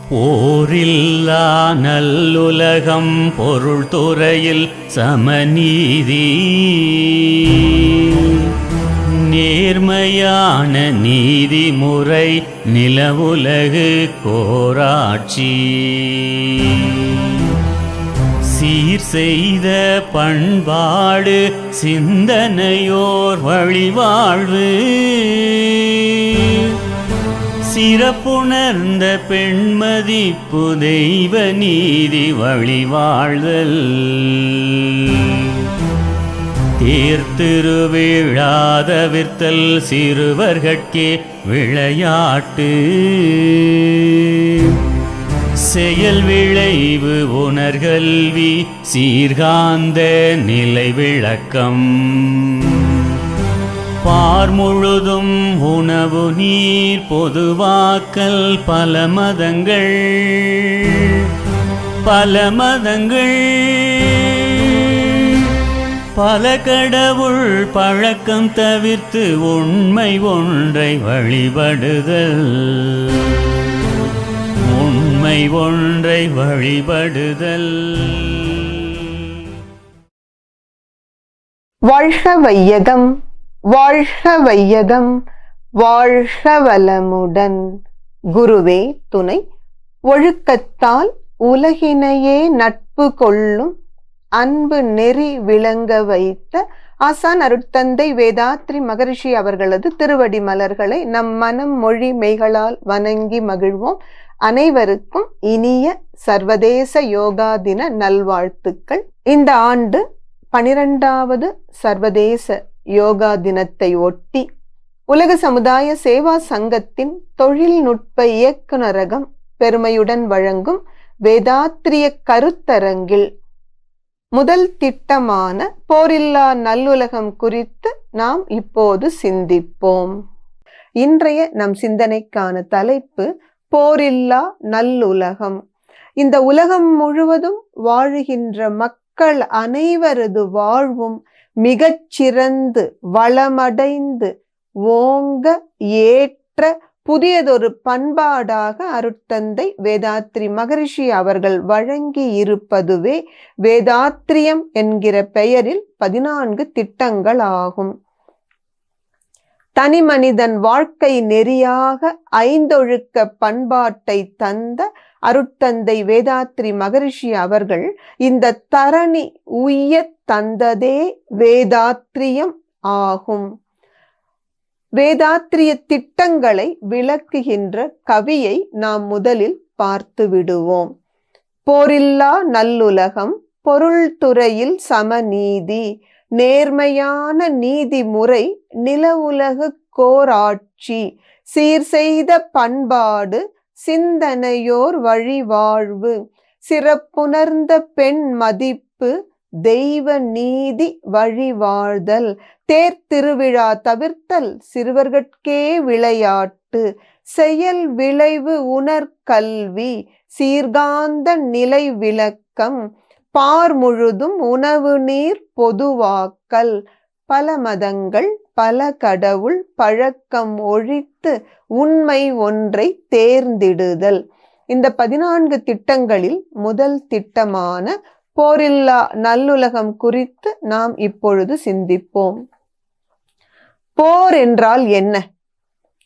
போரில்லா நல்லுலகம் பொருள் துறையில் சமநீதி நேர்மையான நீதிமுறை நிலவுலகு கோராட்சி சீர் செய்த பண்பாடு சிந்தனையோர் வழிவாழ்வு சிறப்புணர்ந்த பெண்மதிப்பு தெய்வ நீதி வழிவாழ்தல் தேர்திருவிழாதவிர்த்தல் சிறுவர்கட்கே விளையாட்டு செயல் விளைவு உணர்கல்வி சீர்காந்த நிலை விளக்கம் பார் முழுதும் உணவு நீர் பொதுவாக்கல் பல மதங்கள் பல கடவுள் பழக்கம் தவிர்த்து உண்மை ஒன்றை வழிபடுதல் வாழ்க வையகம், வாழ்க வையகம், வாழ்க வளமுடன். குருவே துணை. ஒழுக்கத்தால் உலகினையே நட்பு கொள்ளும் அன்பு நெறி விளங்க வைத்த ஆசான் அருட்தந்தை வேதாத்ரி மகரிஷி அவர்களது திருவடி மலர்களை நம் மனம் மொழி மெய்களால் வணங்கி மகிழ்வோம். அனைவருக்கும் இனிய சர்வதேச யோகா தின நல்வாழ்த்துக்கள். இந்த ஆண்டு 12வது சர்வதேச யோகா தினத்தை ஒட்டி உலக சமுதாய சேவா சங்கத்தின் தொழில்நுட்ப இயக்குநரகம் பெருமையுடன் வழங்கும் வேதாத்திரிய கருத்தரங்கில் முதல் திட்டமான போரில்லா நல்லுலகம் குறித்து நாம் இப்போது சிந்திப்போம். இன்றைய நம் சிந்தனைக்கான தலைப்பு போரில்லா நல்லுலகம். இந்த உலகம் முழுவதும் வாழுகின்ற மக்கள் அனைவரது வாழ்வும் மிகச்சிறந்து வளமடைந்து ஓங்க ஏற்ற புதியதொரு பண்பாடாக அருட்தந்தை வேதாத்ரி மகரிஷி அவர்கள் வழங்கி இருப்பதுவே வேதாத்ரியம் என்கிற பெயரில் 14 திட்டங்கள் ஆகும். தனி மனிதன் வாழ்க்கை நெறியாக 5 ஒழுக்க பண்பாட்டை தந்த அருட்தந்தை வேதாத்ரி மகரிஷி அவர்கள் இந்த தரணி உய்ய தந்ததே வேதாத்ரியம் ஆகும். வேதாத்ரிய திட்டங்களை விளக்குகின்ற கவியை நாம் முதலில் பார்த்து விடுவோம். போரில்லா நல்லுலகம், பொருள் துறையில் சமநீதி, நேர்மையான நீதிமுறை, நிலவுலகு கோராட்சி, சீர் செய்த பண்பாடு, சிந்தனையோர் வழிவாழ்வு, சிறப்புணர்ந்த பெண் மதிப்பு, தெய்வ நீதி வழிவாழ்தல், தேர்திருவிழா தவிர்த்தல் சிறுவர்கட்கே விளையாட்டு, செயல் விளைவு உணர்கல்வி, சீர்காந்த நிலை விளக்கம், பார் முழுதும் உணவு நீர் பொதுவாக்கல், பல மதங்கள் பல கடவுள் பழக்கம் ஒழித்து உண்மை ஒன்றை தேர்ந்திடுதல். இந்த 14 திட்டங்களில் முதல் திட்டமான போரில்லா நல்லுலகம் குறித்து நாம் இப்பொழுது சிந்திப்போம். போர் என்றால் என்ன?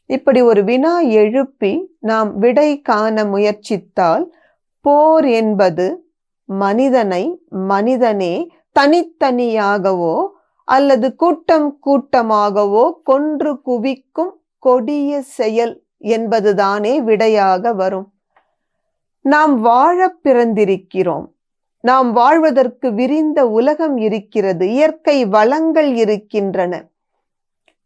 இப்படி ஒரு வினா எழுப்பி நாம் விடை காண முயற்சித்தால், போர் என்பது மனிதனே தனித்தனியாகவோ அல்லது கூட்டம் கூட்டமாகவோ கொன்று குவிக்கும் கொடிய செயல் என்பதுதானே விடையாக வரும். நாம் வாழ பிறந்திருக்கிறோம். நாம் வாழ்வதற்கு விரிந்த உலகம் இருக்கிறது. இயற்கை வளங்கள் இருக்கின்றன.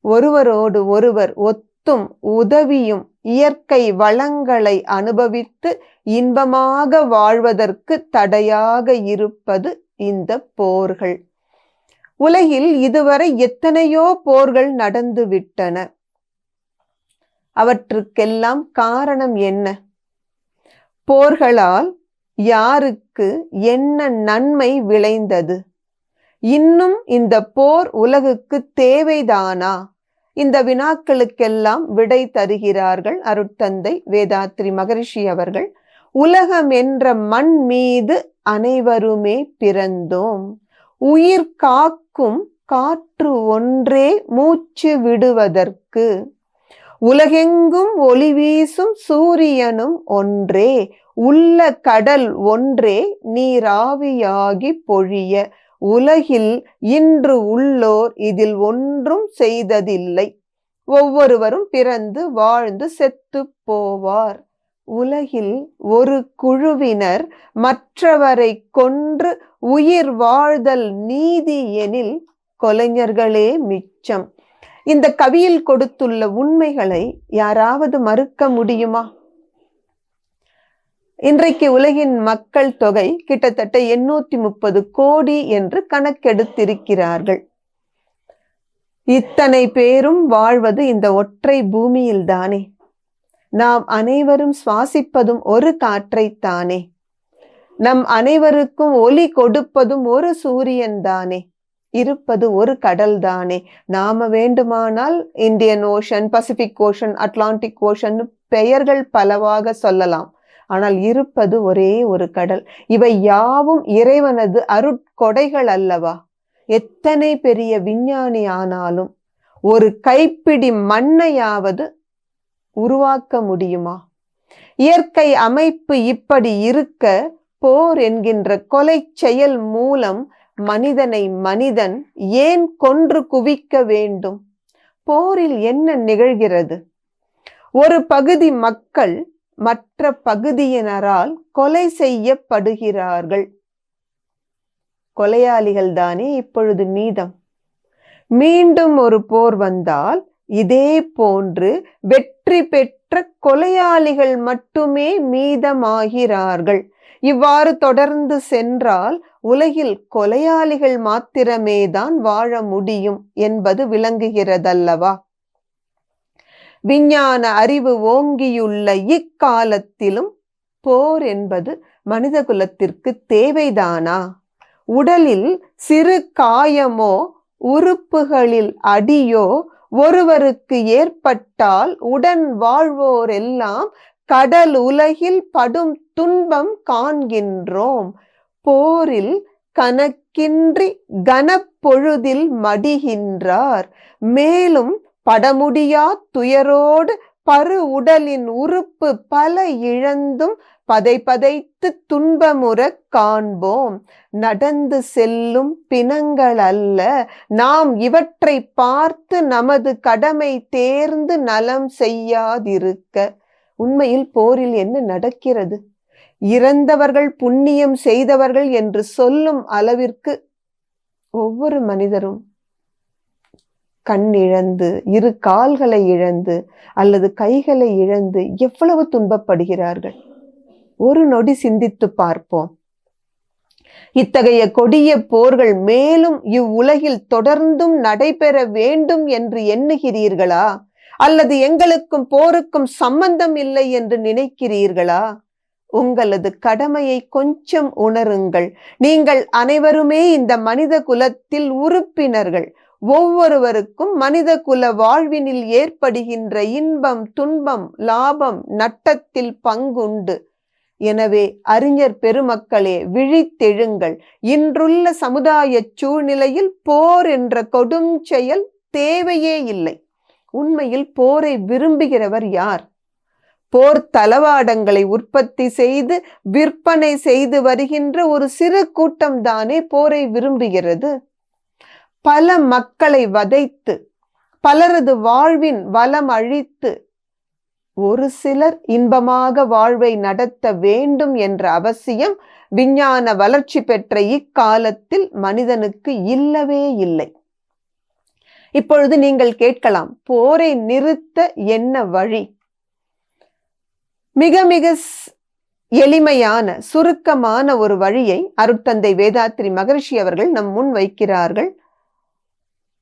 ஒருவரோடு ஒருவர் ஒத்தும் உதவியும் இயற்கை வளங்களை அனுபவித்து இன்பமாக வாழ்வதற்கு தடையாக இருப்பது இந்த போர்கள். உலகில் இதுவரை எத்தனையோ போர்கள் நடந்து விட்டன. அவற்றுக்கெல்லாம் காரணம் என்ன? போர்களால் யாருக்கு என்ன நன்மை விளைந்தது? இன்னும் இந்த போர் உலகுக்கு தேவைதானா? இந்த வினாக்களுக்கெல்லாம் விடை தருகிறார்கள் அருட்தந்தை வேதாத்ரி மகரிஷி அவர்கள். உலகம் என்ற மண் மீது அனைவருமே பிறந்தோம். உயிர் காக்கும் காற்று ஒன்றே மூச்சு விடுவதற்கு, உலகெங்கும் ஒளி வீசும் சூரியனும் ஒன்றே, உள்ள கடல் ஒன்றே நீராவியாகி பொழிய, உலகில் இன்று உள்ளோர் இதில் ஒன்றும் செய்ததில்லை. ஒவ்வொருவரும் பிறந்து வாழ்ந்து செத்து போவார். உலகில் ஒரு குழுவினர் மற்றவரை கொன்று உயிர் வாழ்தல் நீதி எனில் கொலைஞர்களே மிச்சம். இந்த கவியில் கொடுத்துள்ள உண்மைகளை யாராவது மறுக்க முடியுமா? இன்றைக்கு உலகின் மக்கள் தொகை கிட்டத்தட்ட 830 கோடி என்று கணக்கெடுத்திருக்கிறார்கள். இத்தனை பேரும் வாழ்வது இந்த ஒற்றை பூமியில் தானே. நாம் அனைவரும் சுவாசிப்பதும் ஒரு காற்றைத்தானே. நம் அனைவருக்கும் ஒளி கொடுப்பதும் ஒரு சூரியன் தானே. இருப்பது ஒரு கடல் தானே. நாம வேண்டுமானால் Indian ocean, Pacific ocean, Atlantic ocean பெயர்கள் பலவாக சொல்லலாம். ஆனால் இருப்பது ஒரே ஒரு கடல். இவை யாவும் இறைவனது அருட்கொடைகள் அல்லவா? எத்தனை பெரிய விஞ்ஞானி ஆனாலும் ஒரு கைப்பிடி மண்ணையாவது உருவாக்க முடியுமா? இயற்கை அமைப்பு இப்படி இருக்க போர் என்கின்ற கொலை செயல் மூலம் மனிதனை மனிதன் ஏன் கொன்று குவிக்க வேண்டும்? போரில் என்ன நிகழ்கிறது? ஒரு பகுதி மக்கள் மற்ற பகுதியினரால் கொலை செய்யப்படுகிறார்கள். கொலையாளிகள் தானே இப்பொழுது மீதம். மீண்டும் ஒரு போர் வந்தால் இதே போன்று வெற்றி பெற்ற கொலையாளிகள் மட்டுமே மீதமாகிறார்கள். இவ்வாறு தொடர்ந்து சென்றால் உலகில் கொலையாளிகள் மாத்திரமே தான் வாழ முடியும் என்பது விளங்குகிறதல்லவா? விஞ்ஞான அறிவு ஓங்கியுள்ள இக்காலத்திலும் போர் என்பது மனித குலத்திற்கு தேவைதானா? உடலில் சிறு காயமோ உறுப்புகளில் அடியோ ஒருவருக்கு ஏற்பட்டால் உடன் வாழ்வோர் எல்லாம் கடல் உலகில் படும் துன்பம் காண்கின்றோம். போரில் கணக்கின்றி கனப்பொழுதில் மடிகின்றார். மேலும் படமுடியா துயரோடு பரு உடலின் உறுப்பு பல இழந்தும் பதை பதைத்து துன்பமுற காண்போம். நடந்து செல்லும் பிணங்கள் அல்ல நாம், இவற்றை பார்த்து நமது கடமை தேர்ந்து நலம் செய்யாதிருக்க. உண்மையில் போரில் என்ன நடக்கிறது? இறந்தவர்கள் புண்ணியம் செய்தவர்கள் என்று சொல்லும் அளவிற்கு ஒவ்வொரு மனிதரும் கண் இழந்து, இரு கால்களை இழந்து அல்லது கைகளை இழந்து எவ்வளவு துன்பப்படுகிறார்கள். ஒரு நொடி சிந்தித்து பார்ப்போம். இத்தகைய கொடிய போர்கள் மேலும் இவ்வுலகில் தொடர்ந்தும் நடைபெற வேண்டும் என்று எண்ணுகிறீர்களா? அல்லது எங்களுக்கும் போருக்கும் சம்பந்தம் இல்லை என்று நினைக்கிறீர்களா? உங்களது கடமையை கொஞ்சம் உணருங்கள். நீங்கள் அனைவருமே இந்த மனித குலத்தில் உறுப்பினர்கள். ஒவ்வொருவருக்கும் மனித குல வாழ்வினில் ஏற்படுகின்ற இன்பம், துன்பம், லாபம், நட்டத்தில் பங்குண்டு. எனவே அறிஞர் பெருமக்களே, விழித்தெழுங்கள். இன்றுள்ள சமுதாய சூழ்நிலையில் போர் என்ற கொடும் செயல் தேவையே இல்லை. உண்மையில் போரை விரும்புகிறவர் யார்? போர் தளவாடங்களை உற்பத்தி செய்து விற்பனை செய்து வருகின்ற ஒரு சிறு கூட்டம் தானே போரை விரும்புகிறது. பல மக்களை வதைத்து பலரது வாழ்வின் வளம் அழித்து ஒரு சிலர் இன்பமாக வாழ்வை நடத்த வேண்டும் என்ற அவசியம் விஞ்ஞான வளர்ச்சி பெற்ற இக்காலத்தில் மனிதனுக்கு இல்லவே இல்லை. இப்பொழுது நீங்கள் கேட்கலாம், போரை நிறுத்த என்ன வழி? மிக மிக எளிமையான சுருக்கமான ஒரு வழியை அருட்தந்தை வேதாத்ரி மகரிஷி அவர்கள் நம் முன் வைக்கிறார்கள்.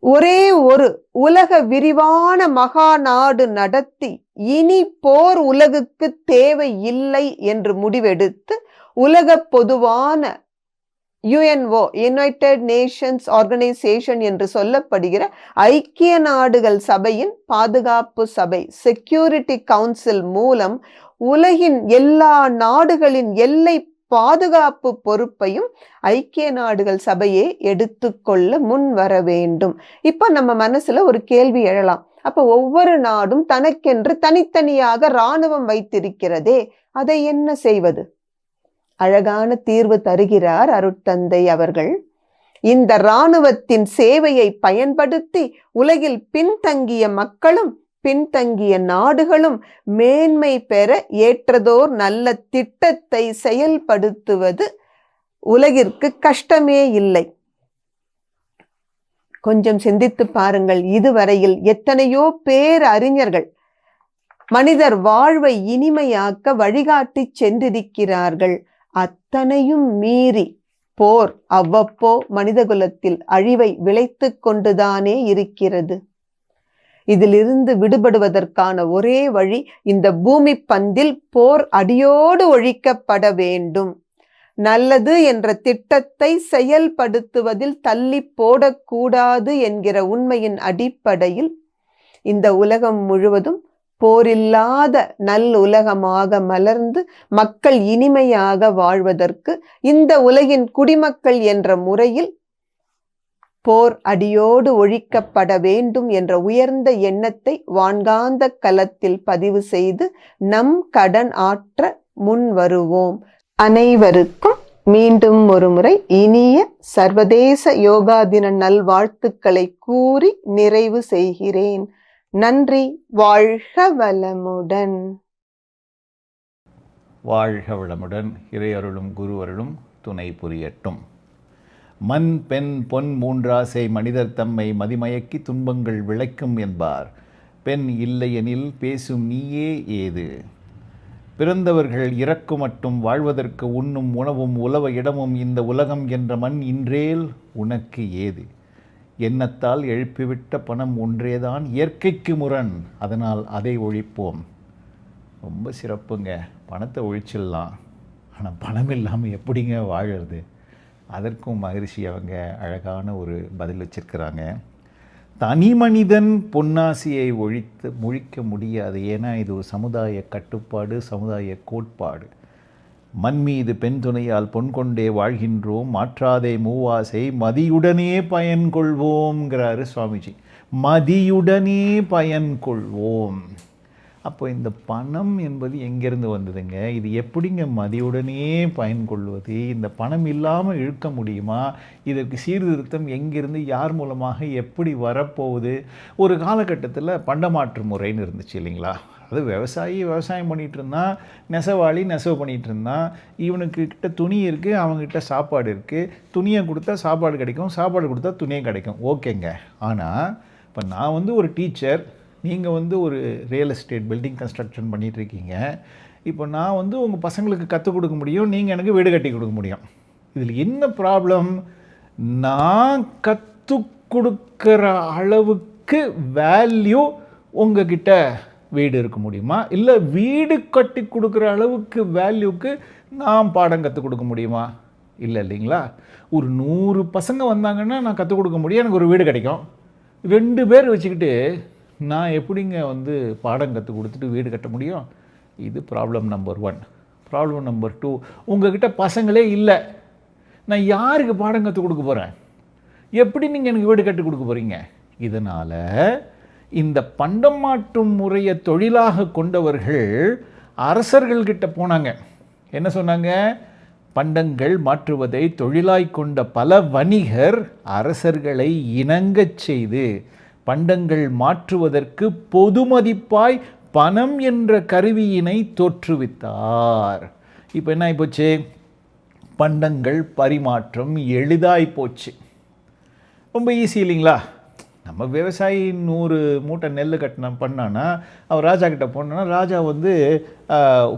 ஒரே ஒரு உலக விரிவான மகா நாடு நடத்தி இனி போர் உலகுக்கு தேவை இல்லை என்று முடிவெடுத்து உலக பொதுவான UNO, யுனைடெட் நேஷன்ஸ் ஆர்கனைசேஷன் என்று சொல்லப்படுகிற ஐக்கிய நாடுகள் சபையின் பாதுகாப்பு சபை, செக்யூரிட்டி கவுன்சில் மூலம் உலகின் எல்லா நாடுகளின் எல்லை பாதுகாப்பு பொறுப்பையும் ஐக்கிய நாடுகள் சபையே எடுத்துக்கொள்ள முன் வர வேண்டும். இப்ப நம்ம மனசுல ஒரு கேள்வி எழலாம். அப்ப ஒவ்வொரு நாடும் தனக்கென்று தனித்தனியாக இராணுவம் வைத்திருக்கிறதே, அதை என்ன செய்வது? அழகான தீர்வு தருகிறார் அருட்தந்தை அவர்கள். இந்த இராணுவத்தின் சேவையை பயன்படுத்தி உலகில் பின்தங்கிய மக்களும் பின்தங்கிய நாடுகளும் மேன்மை பெற ஏற்றதோர் நல்ல திட்டத்தை செயல்படுத்துவது உலகிற்கு கஷ்டமே இல்லை. கொஞ்சம் சிந்தித்து பாருங்கள். இதுவரையில் எத்தனையோ பேரறிஞர்கள் மனிதர் வாழ்வை இனிமையாக்க வழிகாட்டி சென்றிருக்கிறார்கள். அத்தனையும் மீறி போர் அவ்வப்போ மனிதகுலத்தில் அழிவை விளைத்து கொண்டுதானே இருக்கிறது. இதிலிருந்து விடுபடுவதற்கான ஒரே வழி இந்த பூமி பந்தில் போர் அடியோடு ஒழிக்கப்பட வேண்டும். நல்லது என்ற திட்டத்தை செயல்படுத்துவதில் தள்ளி போடக்கூடாது என்கிற உண்மையின் அடிப்படையில் இந்த உலகம் முழுவதும் போரில்லாத நல்லுலகமாக மலர்ந்து மக்கள் இனிமையாக வாழ்வதற்கு இந்த உலகின் குடிமக்கள் என்ற முறையில் போர் அடியோடு ஒழிக்கப்பட வேண்டும் என்ற உயர்ந்த எண்ணத்தை வான்காந்த களத்தில் பதிவு செய்து நம் கடன் ஆற்ற முன் வருவோம். அனைவருக்கும் மீண்டும் ஒரு முறை இனிய சர்வதேச யோகா தின நல்வாழ்த்துக்களை கூறி நிறைவு செய்கிறேன். நன்றி. வாழ்க வளமுடன். வாழ்க வளமுடன். இறையருளும் குருவருளும் துணை புரியட்டும். மண் பெண் பொன் மூன்றாசை மனிதர் தம்மை மதிமயக்கி துன்பங்கள் விளைக்கும் என்பார். பெண் இல்லையெனில் பேசும் நீயே ஏது. பிறந்தவர்கள் இறக்கு மட்டும் வாழ்வதற்கு உண்ணும் உணவும் உலவ இடமும் இந்த உலகம் என்ற மண் இன்றேல் உனக்கு ஏது. எண்ணத்தால் எழுப்பிவிட்ட பணம் ஒன்றேதான் இயற்கைக்கு முரண், அதனால் அதை ஒழிப்போம். ரொம்ப சிறப்புங்க. பணத்தை ஒழிச்சிடலாம், ஆனால் பணம் இல்லாமல் எப்படிங்க வாழறது? அதற்கும் மகரிஷி அவங்க அழகான ஒரு பதில் வச்சிருக்கிறாங்க. தனி மனிதன் பொன்னாசியை முழிக்க முடியாது. ஏன்னா இது ஒரு சமுதாய கட்டுப்பாடு, சமுதாய கோட்பாடு. மண் மீது பெண் துணையால் பொன் கொண்டே வாழ்கின்றோம், மாற்றாதே மூவாசை மதியுடனே பயன் கொள்வோம்ங்கிறாரு சுவாமிஜி. மதியுடனே பயன் கொள்வோம். அப்போ இந்த பணம் என்பது எங்கேருந்து வந்ததுங்க? இது எப்படிங்க மதியுடனே பயன் கொள்வது? இந்த பணம் இல்லாமல் இழுக்க முடியுமா? இதற்கு சீர்திருத்தம் எங்கிருந்து யார் மூலமாக எப்படி வரப்போகுது? ஒரு காலகட்டத்தில் பண்டமாற்று முறைன்னு இருந்துச்சு இல்லைங்களா? அது விவசாயம் பண்ணிகிட்டு இருந்தான், நெசவாளி நெசவு பண்ணிகிட்டு இருந்தான். இவனுக்கு கிட்ட துணி இருக்குது, அவங்கக்கிட்ட சாப்பாடு இருக்குது. துணியை கொடுத்தா சாப்பாடு கிடைக்கும், சாப்பாடு கொடுத்தா துணியை கிடைக்கும். ஓகேங்க. ஆனால் இப்போ நான் ஒரு டீச்சர், நீங்கள் ஒரு ரியல் எஸ்டேட் பில்டிங் கன்ஸ்ட்ரக்ஷன் பண்ணிகிட்ருக்கீங்க. இப்போ நான் உங்கள் பசங்களுக்கு கற்றுக் கொடுக்க முடியும், நீங்கள் எனக்கு வீடு கட்டி கொடுக்க முடியும். இதில் என்ன ப்ராப்ளம்? நான் கற்றுக் கொடுக்குற அளவுக்கு வேல்யூ உங்ககிட்ட வீடு இருக்க முடியுமா? இல்லை வீடு கட்டி கொடுக்குற அளவுக்கு வேல்யூக்கு நான் பாடம் கற்றுக் கொடுக்க முடியுமா? இல்லை இல்லைங்களா? ஒரு 100 பசங்க வந்தாங்கன்னா நான் கற்றுக் கொடுக்க முடியும், எனக்கு ஒரு வீடு கிடைக்கும். 2 பேர் வச்சுக்கிட்டு நான் எப்படிங்க பாடம் கற்றுக் கொடுத்துட்டு வீடு கட்ட முடியும்? இது ப்ராப்ளம் நம்பர் 1. ப்ராப்ளம் நம்பர் 2, உங்ககிட்ட பசங்களே இல்லை, நான் யாருக்கு பாடம் கற்றுக் கொடுக்க போகிறேன்? எப்படி நீங்கள் எனக்கு வீடு கட்டி கொடுக்க போகிறீங்க? இதனால் இந்த பண்டம் மாற்றும் முறையை தொழிலாக கொண்டவர்கள் அரசர்கள்கிட்ட போனாங்க. என்ன சொன்னாங்க? பண்டங்கள் மாற்றுவதை தொழிலாய் கொண்ட பல வணிகர் அரசர்களை இணங்கச் செய்து பண்டங்கள் மாற்றுவதற்கு பொது மதிப்பாய் பணம் என்ற கருவியினை தோற்றுவித்தார். இப்போ என்ன ஆகிப்போச்சு? பண்டங்கள் பரிமாற்றம் எளிதாய் போச்சு. ரொம்ப ஈஸி இல்லைங்களா? நம்ம விவசாயி 100 மூட்டை நெல் பண்ணான்னா அவர் ராஜா கிட்ட போனோன்னா ராஜா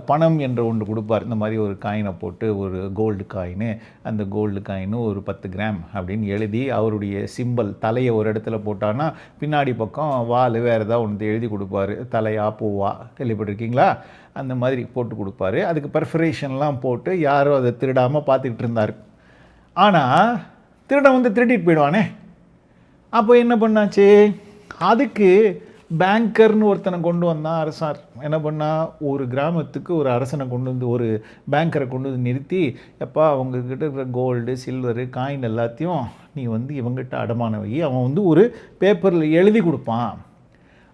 பணம் என்ற ஒன்று கொடுப்பார். இந்த மாதிரி ஒரு காயினை போட்டு, ஒரு கோல்டு காயினு, அந்த கோல்டு காயினு ஒரு 10 கிராம் அப்படின்னு எழுதி அவருடைய சிம்பல் தலையை ஒரு இடத்துல போட்டான்னா பின்னாடி பக்கம் வால் வேறு ஏதாவது ஒன்று எழுதி கொடுப்பாரு. தலையா பூவா கேள்விப்பட்டிருக்கீங்களா? அந்த மாதிரி போட்டு கொடுப்பாரு. அதுக்கு பெர்ஃபரேஷன்லாம் போட்டு யாரும் அதை திருடாமல் பார்த்துக்கிட்டு இருந்தார். ஆனால் திருடன் திருடிட்டு போயிடுவானே. அப்போ என்ன பண்ணாச்சு? அதுக்கு பேங்கர்னு ஒருத்தனை கொண்டு வந்தான் அரசார். என்ன பண்ணால், ஒரு கிராமத்துக்கு ஒரு அரசனை கொண்டு வந்து, ஒரு பேங்கரை கொண்டு வந்து நிறுத்தி, எப்பா அவங்கக்கிட்ட இருக்கிற கோல்டு சில்வரு காயின் எல்லாத்தையும் நீ வந்து இவங்ககிட்ட அடமானம் வை. அவன் வந்து ஒரு பேப்பரில் எழுதி கொடுப்பான்,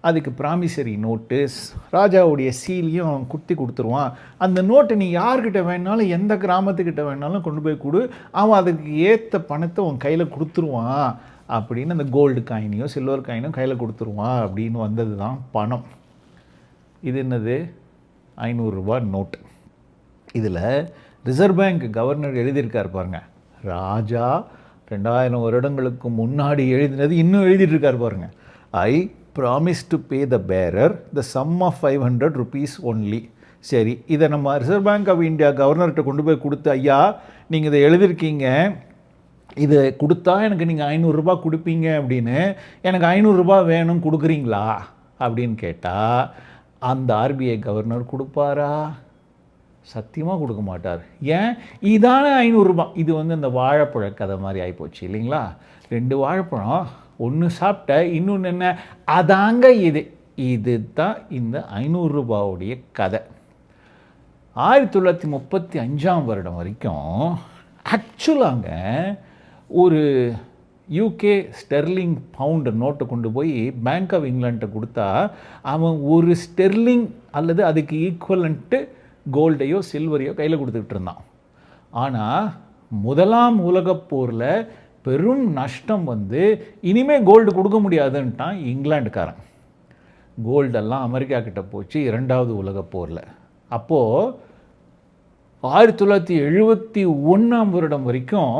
அதுக்கு ப்ராமிசரி நோட்டீஸ் ராஜாவுடைய சீலையும் அவன் குத்தி கொடுத்துருவான். அந்த நோட்டை நீ யார்கிட்ட வேணாலும், எந்த கிராமத்துக்கிட்ட வேணாலும் கொண்டு போய் கொடு, அவன் அதுக்கு ஏற்ற பணத்தை உன் கையில் கொடுத்துருவான் அப்படின்னு அந்த கோல்டு காயினையோ சில்வர் காயினோ கையில் கொடுத்துருவான் அப்படின்னு வந்தது தான் பணம். இது என்னது? 500 ரூபாய் நோட்டு. இதில் ரிசர்வ் பேங்க் கவர்னர் எழுதியிருக்கார் பாருங்க, ராஜா 2000 வருடங்களுக்கு முன்னாடி எழுதினது இன்னும் எழுதிட்டுருக்கார் பாருங்க. I promise to pay the bearer the sum of 500 rupees only. சரி, இதை நம்ம ரிசர்வ் பேங்க் ஆஃப் இந்தியா கவர்னர்கிட்ட கொண்டு போய் கொடுத்து, ஐயா நீங்கள் இதை எழுதியிருக்கீங்க, இதை கொடுத்தா எனக்கு நீங்கள் 500 ரூபாய் கொடுப்பீங்க அப்படின்னு, எனக்கு 500 ரூபாய் வேணும், கொடுக்குறீங்களா அப்படின்னு கேட்டால் அந்த ஆர்பிஐ கவர்னர் கொடுப்பாரா? சத்தியமாக கொடுக்க மாட்டார். ஏன்? இதான 500 ரூபாய். இது வந்து அந்த வாழைப்பழ கதை மாதிரி ஆகிப்போச்சு இல்லைங்களா? 2 வாழைப்பழம், ஒன்று சாப்பிட்ட, இன்னொன்று என்ன, அதாங்க இது தான் இந்த 500 ரூபாவுடைய கதை. 1935 வருடம் வரைக்கும் ஆக்சுவலாங்க ஒரு யூகே ஸ்டெர்லிங் பவுண்டு நோட்டை கொண்டு போய் பேங்க் ஆஃப் இங்கிலாண்டை கொடுத்தா அவன் ஒரு ஸ்டெர்லிங் அல்லது அதுக்கு ஈக்குவலண்ட்டு கோல்டையோ சில்வரையோ கையில் கொடுத்துக்கிட்டு இருந்தான். ஆனால் முதலாம் உலகப் போரில் பெரும் நஷ்டம் வந்து இனிமேல் கோல்டு கொடுக்க முடியாதுன்ட்டான் இங்கிலாண்டுக்காரன். கோல்டெல்லாம் அமெரிக்கா கிட்ட போச்சு 2வது உலகப் போரில். அப்போது 1971 வருடம் வரைக்கும்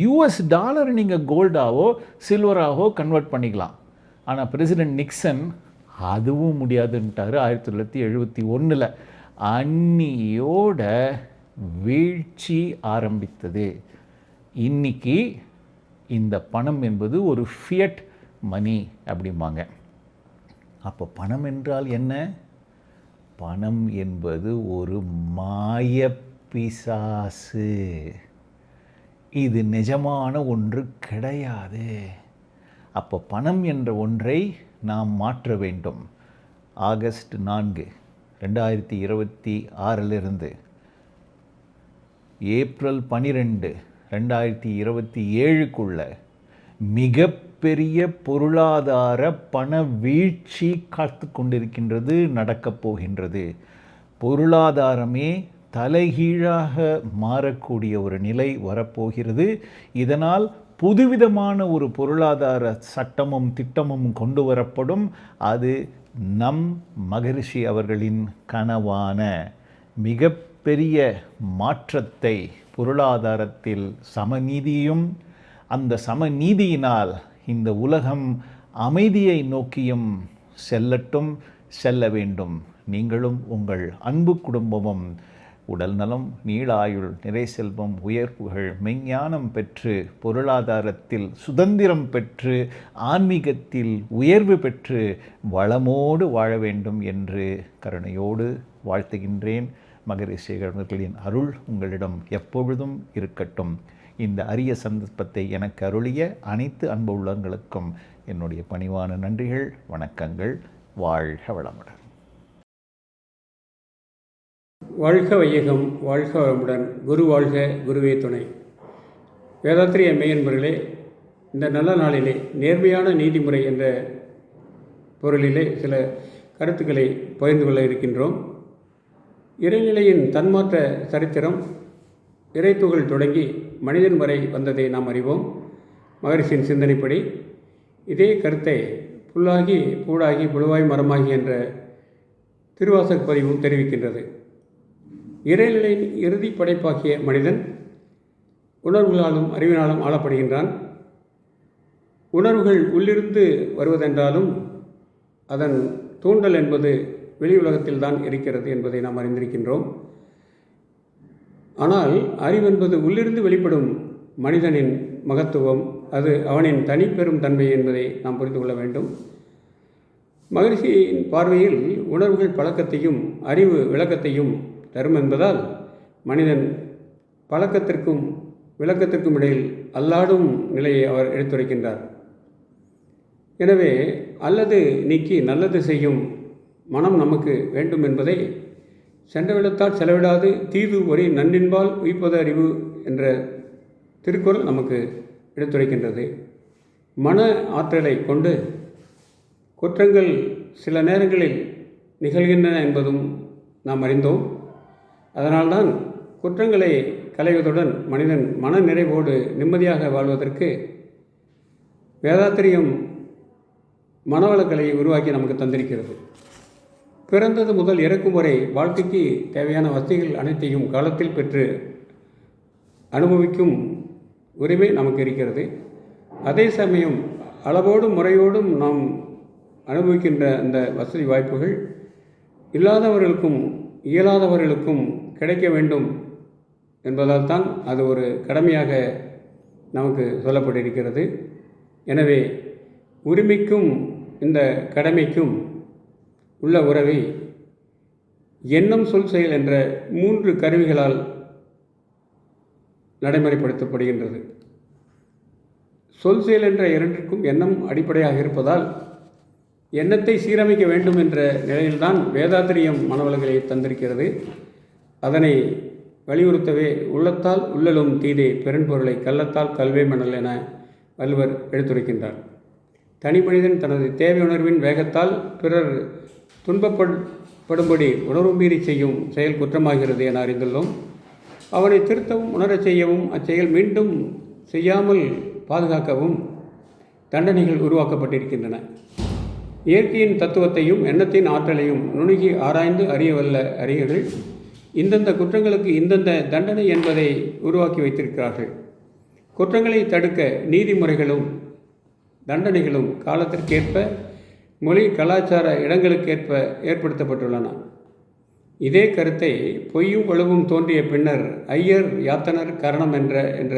US டாலர் நீங்கள் கோல்டாவோ சில்வராகவோ கன்வெர்ட் பண்ணிக்கலாம். ஆனால் பிரசிடென்ட் நிக்சன் அதுவும் முடியாதுன்ட்டார் 1971. அன்னியோட வீழ்ச்சி ஆரம்பித்தது. இன்னைக்கு இந்த பணம் என்பது ஒரு ஃபியட் மணி அப்படிம்பாங்க. அப்போ பணம் என்றால் என்ன? பணம் என்பது ஒரு மாயப்பிசாசு. இது நிஜமான ஒன்று கிடையாது. அப்போ பணம் என்ற ஒன்றை நாம் மாற்ற வேண்டும். ஆகஸ்ட் 4, 2026 ஏப்ரல் 12, 2027 மிகப்பெரிய பொருளாதார பண வீழ்ச்சி காத்து கொண்டிருக்கின்றது, நடக்கப் போகின்றது. பொருளாதாரமே தலைகீழாக மாறக்கூடிய ஒரு நிலை வரப்போகிறது. இதனால் புதுவிதமான ஒரு பொருளாதார சட்டமும் திட்டமும் கொண்டு வரப்படும். அது நம் மகரிஷி அவர்களின் கனவான மிகப்பெரிய மாற்றத்தை, பொருளாதாரத்தில் சமநீதியும், அந்த சமநீதியினால் இந்த உலகம் அமைதியை நோக்கியும் செல்ல வேண்டும். நீங்களும் உங்கள் அன்பு குடும்பமும் உடல் நலம், நீளாயுள், நிறை செல்வம், உயர்வுகள், மெஞ்ஞானம் பெற்று, பொருளாதாரத்தில் சுதந்திரம் பெற்று, ஆன்மீகத்தில் உயர்வு பெற்று வளமோடு வாழ வேண்டும் என்று கருணையோடு வாழ்த்துகின்றேன். மகரிஷி அவர்களின் அருள் உங்களிடம் எப்பொழுதும் இருக்கட்டும். இந்த அரிய சந்தர்ப்பத்தை எனக்கு அருளிய அனைத்து அன்பு உள்ளங்களுக்கும் என்னுடைய பணிவான நன்றிகள், வணக்கங்கள். வாழ்க வளமுடன். வாழ்க வையகம், வாழ்க வளமுடன். குரு வாழ்க, குருவே துணை. வேதாத்திரிய மெய்யன்பர்களே, இந்த நல்ல நாளிலே நேர்மையான நீதிமுறை என்ற பொருளிலே சில கருத்துக்களை பகிர்ந்து கொள்ள இருக்கின்றோம். இறைநிலையின் தன்மாற்ற சரித்திரம் இறைத்துகள் தொடங்கி மனிதன் வரை வந்ததை நாம் அறிவோம். மகரிஷியின் சிந்தனைப்படி இதே கருத்தை புல்லாகி பூடாகி புழுவாய் மரமாகி என்ற திருவாசக பதிவும் தெரிவிக்கின்றது. இறைநிலையின் இறுதி படைப்பாகிய மனிதன் உணர்வுகளாலும் அறிவினாலும் ஆளப்படுகின்றான். உணர்வுகள் உள்ளிருந்து வருவதென்றாலும் அதன் தூண்டல் என்பது வெளி உலகத்தில் தான் இருக்கிறது என்பதை நாம் அறிந்திருக்கின்றோம். ஆனால் அறிவென்பது உள்ளிருந்து வெளிப்படும் மனிதனின் மகத்துவம், அது அவனின் தனிப்பெரும் தன்மை என்பதை நாம் புரிந்து கொள்ள வேண்டும். மகரிஷியின் பார்வையில் உணர்வுகள் பழக்கத்தையும் அறிவு விளக்கத்தையும் தரும் என்பதால் மனிதன் பழக்கத்திற்கும் விளக்கத்திற்கும் இடையில் அல்லாடும் நிலையை அவர் எடுத்துரைக்கின்றார். எனவே அல்லது நீக்கி நல்லது செய்யும் மனம் நமக்கு வேண்டும் என்பதை சென்றவிடத்தால் செலவிடாது தீது ஒரே நன்னின்பால் உய்ப்பது அறிவு என்ற திருக்குறள் நமக்கு எடுத்துரைக்கின்றது. மன ஆற்றலை கொண்டு குற்றங்கள் சில நேரங்களில் நிகழ்கின்றன என்பதும் நாம் அறிந்தோம். அதனால்தான் குற்றங்களை களைவதுடன் மனிதன் மன நிறைவோடு நிம்மதியாக வாழ்வதற்கு வேதாத்திரியம் மனவளக்கலையை உருவாக்கி நமக்கு தந்திருக்கிறது. பிறந்தது முதல் இறக்கும் வரை வாழ்க்கைக்கு தேவையான வசதிகள் அனைத்தையும் காலத்தில் பெற்று அனுபவிக்கும் உரிமை நமக்கு இருக்கிறது. அதே சமயம் அளவோடும் முறையோடும் நாம் அனுபவிக்கின்ற அந்த வசதி வாய்ப்புகள் இல்லாதவர்களுக்கும் இயலாதவர்களுக்கும் கிடைக்க வேண்டும் என்பதால் தான் அது ஒரு கடமையாக நமக்கு சொல்லப்பட்டிருக்கிறது. எனவே உரிமைக்கும் இந்த கடமைக்கும் உள்ள உறவை எண்ணம், சொல், செயல் என்ற 3 கருவிகளால் நடைமுறைப்படுத்தப்படுகின்றது. சொல், செயல் என்ற 2க்கும் எண்ணம் அடிப்படையாக இருப்பதால் எண்ணத்தை சீரமைக்க வேண்டும் என்ற நிலையில்தான் வேதாத்திரியம் மனவளங்களை தந்திருக்கிறது. அதனை வலியுறுத்தவே உள்ளத்தால் உள்ளலும் தீதே பெரும்பொருளை கள்ளத்தால் கல்வே மணல் என வள்ளுவர் எடுத்துரைக்கின்றார். தனி மனிதன் தனது தேவை உணர்வின் வேகத்தால் பிறர் துன்பப்படும்படி உணர்வு மீறி செய்யும் செயல் குற்றமாகிறது என அறிந்துள்ளோம். அவனை திருத்தவும் உணரச் செய்யவும் அச்செயல் மீண்டும் செய்யாமல் பாதுகாக்கவும் தண்டனைகள் உருவாக்கப்பட்டிருக்கின்றன. இயற்கையின் தத்துவத்தையும் எண்ணத்தின் ஆற்றலையும் நுணுகி ஆராய்ந்து அறியவல்ல அறிஞர்கள் இந்தந்த குற்றங்களுக்கு இந்தந்த தண்டனை என்பதை உருவாக்கி வைத்திருக்கிறார்கள். குற்றங்களை தடுக்க நீதிமுறைகளும் தண்டனைகளும் காலத்திற்கேற்ப மொழி கலாச்சார இடங்களுக்கேற்ப ஏற்படுத்தப்பட்டுள்ளன. இதே கருத்தை பொய்யும் வலுவும் தோன்றிய பின்னர் ஐயர் யாத்தனர் கரணம் என்ற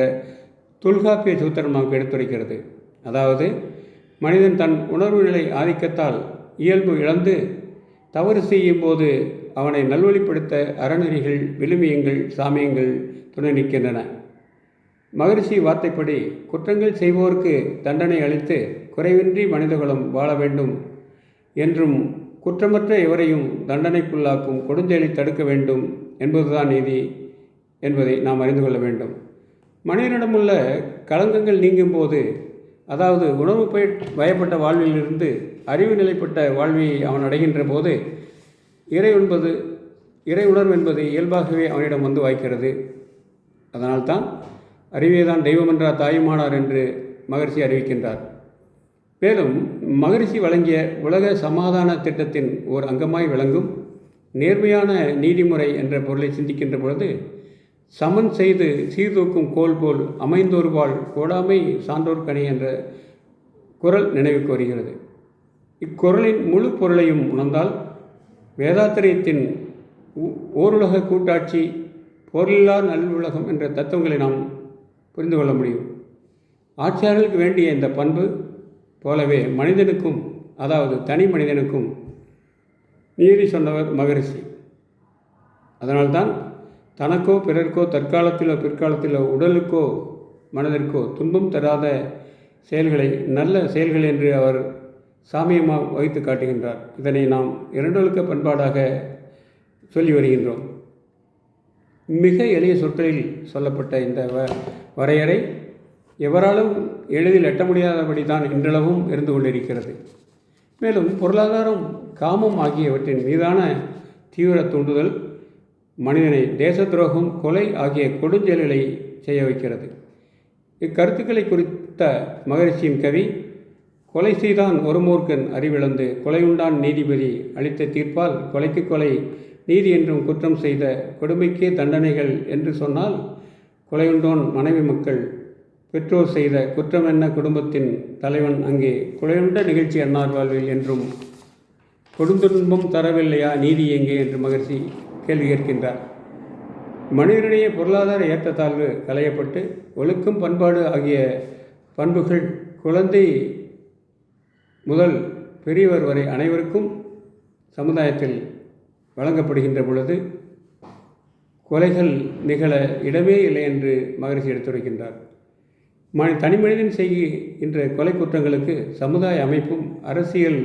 தொல்காப்பிய சூத்திரம் நமக்கு எடுத்துரைக்கிறது. அதாவது மனிதன் தன் உணர்வு நிலை ஆதிக்கத்தால் இயல்பு இழந்து தவறு செய்யும் போது அவனை நல்வழிப்படுத்த அறநெறிகள், விழுமியங்கள், சாமியங்கள் துணை நிற்கின்றன. மகரிஷி வார்த்தைப்படி குற்றங்கள் செய்வோருக்கு தண்டனை அளித்து குறைவின்றி மனிதகுலம் வாழ வேண்டும் என்றும் குற்றமற்ற எவரையும் தண்டனைக்குள்ளாக்கும் கொடுஞ்செயலை தடுக்க வேண்டும் என்பதுதான் நீதி என்பதை நாம் அறிந்து கொள்ள வேண்டும். மனிதனிடமுள்ள களங்கங்கள் நீங்கும் போது, அதாவது உணர்வு பயப்பட்ட வாழ்விலிருந்து அறிவு நிலைப்பட்ட வாழ்வை அவன் அடைகின்ற போது இறை உணர்வு என்பது இயல்பாகவே அவனிடம் வந்து வாய்க்கிறது. அதனால்தான் அறிவேதான் தெய்வமென்றார் தாயுமானார் என்று மகரிஷி அறிவிக்கின்றார். மேலும் மகரிஷி வழங்கிய உலக சமாதான திட்டத்தின் ஓர் அங்கமாய் விளங்கும் நேர்மையான நீதிமுறை என்ற பொருளை சிந்திக்கின்ற பொழுது, சமன் செய்து சீர்தூக்கும் கோல் போல் அமைந்தோர்வாள் கோடாமை சான்றோர் கனி என்ற குறள் நினைவுக்கு வருகிறது. இக்குறளின் முழு பொருளையும் உணர்ந்தால் வேதாத்திரியத்தின் ஓருலக கூட்டாட்சி, பொருளில்லா நல்லுலகம் என்ற தத்துவங்களை நாம் புரிந்து கொள்ள முடியும். ஆட்சியாளர்களுக்கு வேண்டிய இந்த பண்பு போலவே மனிதனுக்கும், அதாவது தனி மனிதனுக்கும் நீதி சொன்னவர் மகரிஷி. அதனால்தான் தனக்கோ பிறர்க்கோ தற்காலத்திலோ பிற்காலத்திலோ உடலுக்கோ மனதிற்கோ துன்பம் தராத செயல்களை நல்ல செயல்கள் என்று அவர் சாமியமாக வகித்து காட்டுகின்றார். இதனை நாம் இரண்டொழுக்க பண்பாடாக சொல்லி வருகின்றோம். மிக எளிய சொற்களில் சொல்லப்பட்ட இந்த வரையறை எவராலும் எளிதில் எட்ட முடியாதபடி தான் இன்றளவும் இருந்து கொண்டிருக்கிறது. மேலும் பொருளாதாரம், காமம் ஆகியவற்றின் மீதான தீவிர தூண்டுதல் மனிதனை தேச துரோகம், கொலை ஆகிய கொடுஞ்செயல்களை செய்ய வைக்கிறது. இக்கருத்துக்களை குறித்த மகரிஷியின் கவி, கொலை செய்தான் ஒரு மூர்க்கன் அறிவிழந்து கொலையுண்டான் நீதிபதி அளித்த தீர்ப்பால் கொலைக்கு கொலை நீதி என்றும் குற்றம் செய்த கொடுமைக்கே தண்டனைகள் என்று சொன்னால், கொலையுண்டோன் மனைவி மக்கள் பெற்றோர் செய்த குற்றம் என்ன குடும்பத்தின் தலைவன் அங்கே கொலையுண்ட நிகழ்ச்சி அன்னார் வாழ்வில் என்றும் கொடுந்துன்பம் தரவில்லையா நீதி எங்கே என்று மகரிஷி கேள்வி கேட்கின்றார். மனிதனிடையே பொருளாதார ஏற்றத்தாழ்வு களையப்பட்டு ஒழுக்கம், பண்பாடு ஆகிய பண்புகள் குழந்தை முதல் பெரியவர் வரை அனைவருக்கும் சமுதாயத்தில் வழங்கப்படுகின்ற பொழுது கொலைகள் நிகழ இடமே இல்லை என்று மகரிஷி எடுத்துரைக்கின்றார். தனி மனிதன் செய்கின்ற கொலை குற்றங்களுக்கு சமுதாய அமைப்பும் அரசியல்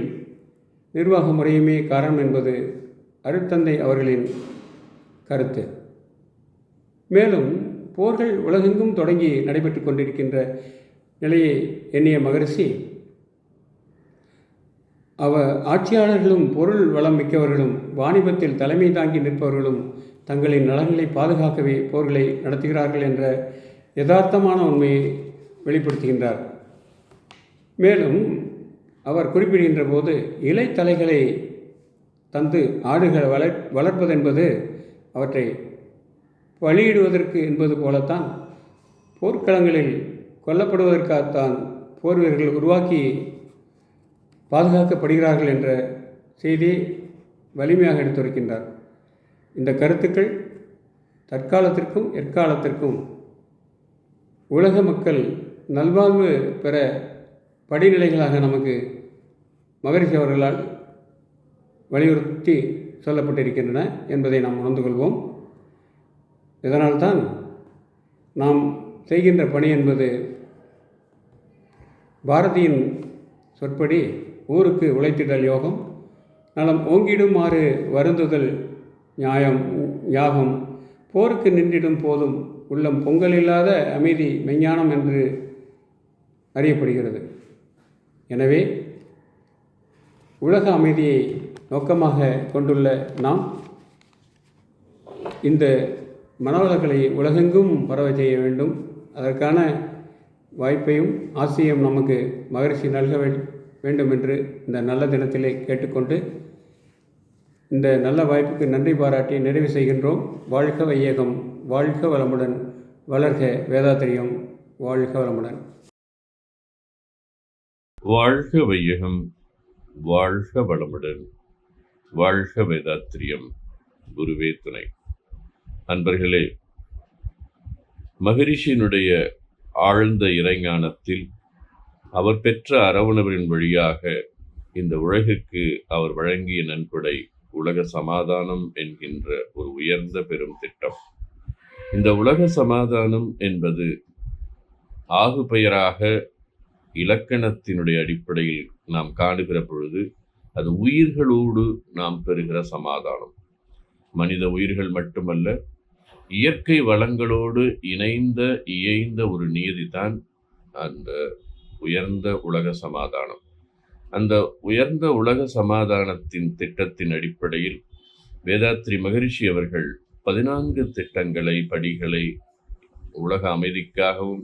நிர்வாக முறையுமே காரணம் என்பது அருட்தந்தை அவர்களின் கருத்து. மேலும் போர்கள் உலகெங்கும் தொடங்கி நடைபெற்று கொண்டிருக்கின்ற நிலையை எண்ணிய மகரிஷி, ஆட்சியாளர்களும் பொருள் வளம் மிக்கவர்களும் வாணிபத்தில் தலைமை தாங்கி நிற்பவர்களும் தங்களின் நலன்களை பாதுகாக்கவே போர்களை நடத்துகிறார்கள் என்ற யதார்த்தமான உண்மையை வெளிப்படுத்துகின்றார். மேலும் அவர் குறிப்பிடுகின்ற போது, இலைத்தலைகளை தந்து ஆடுகளை வளர்ப்பதென்பது அவற்றை பலியிடுவதற்கு என்பது போலத்தான் போர்க்களங்களில் கொல்லப்படுவதற்காகத்தான் போர் வீரர்கள் உருவாக்கி பாதுகாக்கப்படுகிறார்கள் என்ற செய்தியை வலிமையாக எடுத்துரைக்கின்றார். இந்த கருத்துக்கள் தற்காலத்திற்கும் எற்காலத்திற்கும் உலக மக்கள் நல்வாழ்வு பெற படிநிலைகளாக நமக்கு மகரிஷி அவர்களால் வலியுறுத்தி சொல்லப்பட்டிருக்கின்றன என்பதை நாம் உணர்ந்து கொள்வோம். இதனால்தான் நாம் செய்கின்ற பணி என்பது பாரதியின் சொற்படி ஊருக்கு உழைத்திடல் யோகம், நலம் ஓங்கிடுமாறு வருந்துதல் யாகம், போருக்கு நின்றிடும் போதும் உள்ளம் பொங்கல் இல்லாத அமைதி மெஞ்ஞானம் என்று அறியப்படுகிறது. எனவே உலக அமைதியை நோக்கமாக கொண்டுள்ள நாம் இந்த மனவளக்கலை உலகெங்கும் பரவ செய்ய வேண்டும். அதற்கான வாய்ப்பையும் ஆசையும் நமக்கு மகரிஷி நல்க வேண்டும் என்று இந்த நல்ல தினத்திலே கேட்டுக்கொண்டு இந்த நல்ல வாய்ப்புக்கு நன்றி பாராட்டி நிறைவு செய்கின்றோம். வாழ்க வையகம், வாழ்க வளமுடன், வளர்க வேதாத்திரியம், வாழ்க வளமுடன். வாழ்க வையகம், வாழ்க வளமுடன், வாழ்க வேதாத்திரியம், குருவே துணை. அன்பர்களே, மகரிஷியினுடைய ஆழ்ந்த இறைஞானத்தில் அவர் பெற்ற அரவணைப்பின் வழியாக இந்த உலகிற்கு அவர் வழங்கிய நன்கொடை உலக சமாதானம் என்கின்ற ஒரு உயர்ந்த பெரும் திட்டம். இந்த உலக சமாதானம் என்பது ஆகு பெயராக இலக்கணத்தினுடைய அடிப்படையில் நாம் காணுகிற பொழுது அது உயிர்களோடு நாம் பெறுகிற சமாதானம். மனித உயிர்கள் மட்டுமல்ல, இயற்கை வளங்களோடு இயைந்த ஒரு நீதிதான் அந்த உயர்ந்த உலக சமாதானம். அந்த உயர்ந்த உலக சமாதானத்தின் திட்டத்தின் அடிப்படையில் வேதாத்ரி மகரிஷி அவர்கள் 14 திட்டங்களை, படிகளை உலக அமைதிக்காகவும்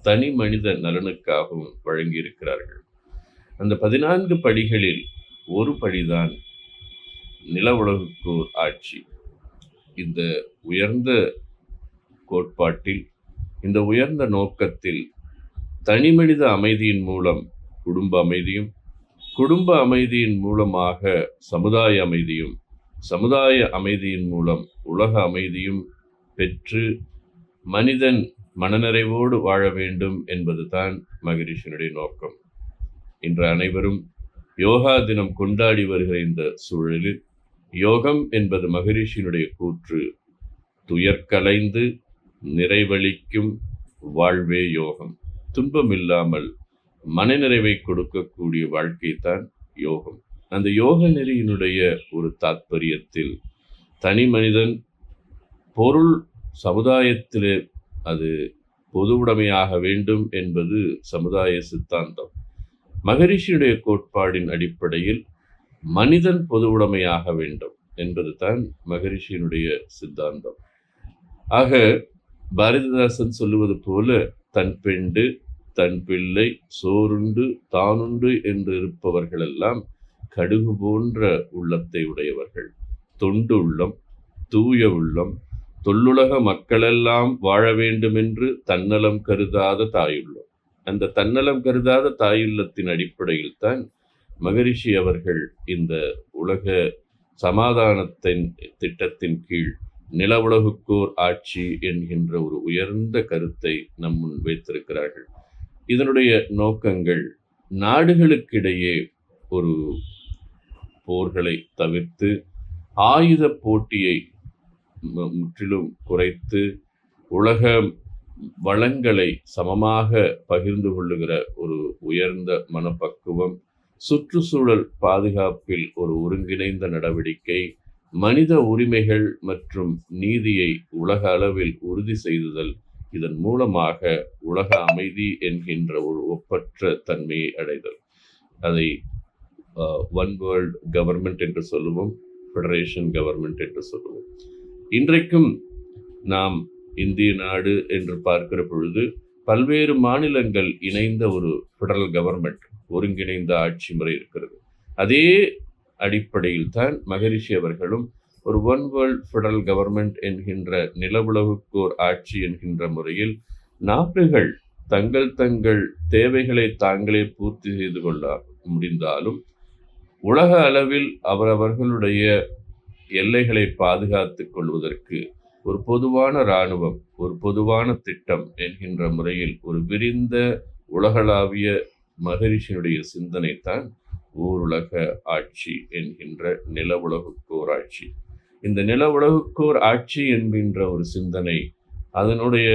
தனி மனித நலனுக்காகவும் வழங்கியிருக்கிறார்கள். அந்த 14 படிகளில் ஒரு படிதான் நில உலகுக்கோர் ஆட்சி. இந்த உயர்ந்த கோட்பாட்டில், இந்த உயர்ந்த நோக்கத்தில் தனி மனித அமைதியின் மூலம் குடும்ப அமைதியும், குடும்ப அமைதியின் மூலமாக சமுதாய அமைதியும், சமுதாய அமைதியின் மூலம் உலக அமைதியும் பெற்று மனிதன் மனநிறைவோடு வாழ வேண்டும் என்பதுதான் மகரிஷியினுடைய நோக்கம். இன்று அனைவரும் யோகா தினம் கொண்டாடி வருகிற இந்த சூழலில் யோகம் என்பது மகரிஷியினுடைய கூற்று, துயர்கலைந்து நிறைவளிக்கும் வாழ்வே யோகம். துன்பமில்லாமல் மனநிறைவை கொடுக்கக்கூடிய வாழ்க்கைத்தான் யோகம். அந்த யோக நெறியினுடைய ஒரு தாத்பரியத்தில் தனி மனிதன் பொருள் சமுதாயத்திலே அது பொது உடைமையாக வேண்டும் என்பது சமுதாய சித்தாந்தம். மகரிஷியுடைய கோட்பாடின் அடிப்படையில் மனிதன் பொது உடைமையாக வேண்டும் என்பது தான் மகரிஷியினுடைய சித்தாந்தம். ஆக பாரதிதாசன் சொல்லுவது போல, தன் பெண்டு தன் பிள்ளை சோறுண்டு தானுண்டு என்று இருப்பவர்களெல்லாம் கடுகு போன்ற உள்ளத்தை உடையவர்கள். தொண்டு உள்ளம், தூய உள்ளம், தொல்லுலக மக்களெல்லாம் வாழ வேண்டும் என்று தன்னலம் கருதாத தாயுள்ளம். அந்த தன்னலம் கருதாத தாயுள்ளத்தின் அடிப்படையில் தான் மகரிஷி அவர்கள் இந்த உலக சமாதானத்தின் திட்டத்தின் கீழ் நில உலகுக்கோர் ஆட்சி என்கின்ற ஒரு உயர்ந்த கருத்தை நம் முன் வைத்திருக்கிறார்கள். இதனுடைய நோக்கங்கள் நாடுகளுக்கிடையே ஒரு போர்களை தவிர்த்து ஆயுத போட்டியை முற்றிலும் குறைத்து உலக வளங்களை சமமாக பகிர்ந்து கொள்ளுகிற ஒரு உயர்ந்த மனப்பக்குவம், சுற்றுச்சூழல் பாதுகாப்பில் ஒரு ஒருங்கிணைந்த நடவடிக்கை, மனித உரிமைகள் மற்றும் நீதியை உலக அளவில் உறுதி செய்துதல், இதன் மூலமாக உலக அமைதி என்கின்ற ஒரு ஒப்பற்ற தன்மையை அடைதல். அதை ஒன் வேர்ல்ட் கவர்மெண்ட் என்று சொல்லுவோம், ஃபெடரேஷன் கவர்மெண்ட் என்று சொல்லுவோம். இன்றைக்கும் நாம் இந்திய நாடு என்று பார்க்கிற பொழுது பல்வேறு மாநிலங்கள் இணைந்த ஒரு ஃபெடரல் கவர்மெண்ட், ஒருங்கிணைந்த ஆட்சி முறை இருக்கிறது. அதே அடிப்படையில் தான் மகரிஷி அவர்களும் ஒரு ஒன் வேர்ல்ட் ஃபெடரல் கவர்மெண்ட் என்கின்ற நிலவுலகுக்கோர் ஆட்சி என்கின்ற முறையில் நாடுகள் தங்கள் தேவைகளை தாங்களே பூர்த்தி செய்து கொள்ள முடிந்தாலும் உலக அளவில் அவரவர்களுடைய எல்லைகளை பாதுகாத்துக் கொள்வதற்கு ஒரு பொதுவான இராணுவம், ஒரு பொதுவான திட்டம் என்கின்ற முறையில் ஒரு விரிந்த உலகளாவிய மகரிஷியினுடைய சிந்தனை தான் ஓருலக ஆட்சி என்கின்ற நில உலகுக்கோர் ஆட்சி. இந்த நில உலகுக்கோர் ஆட்சி என்கின்ற ஒரு சிந்தனை, அதனுடைய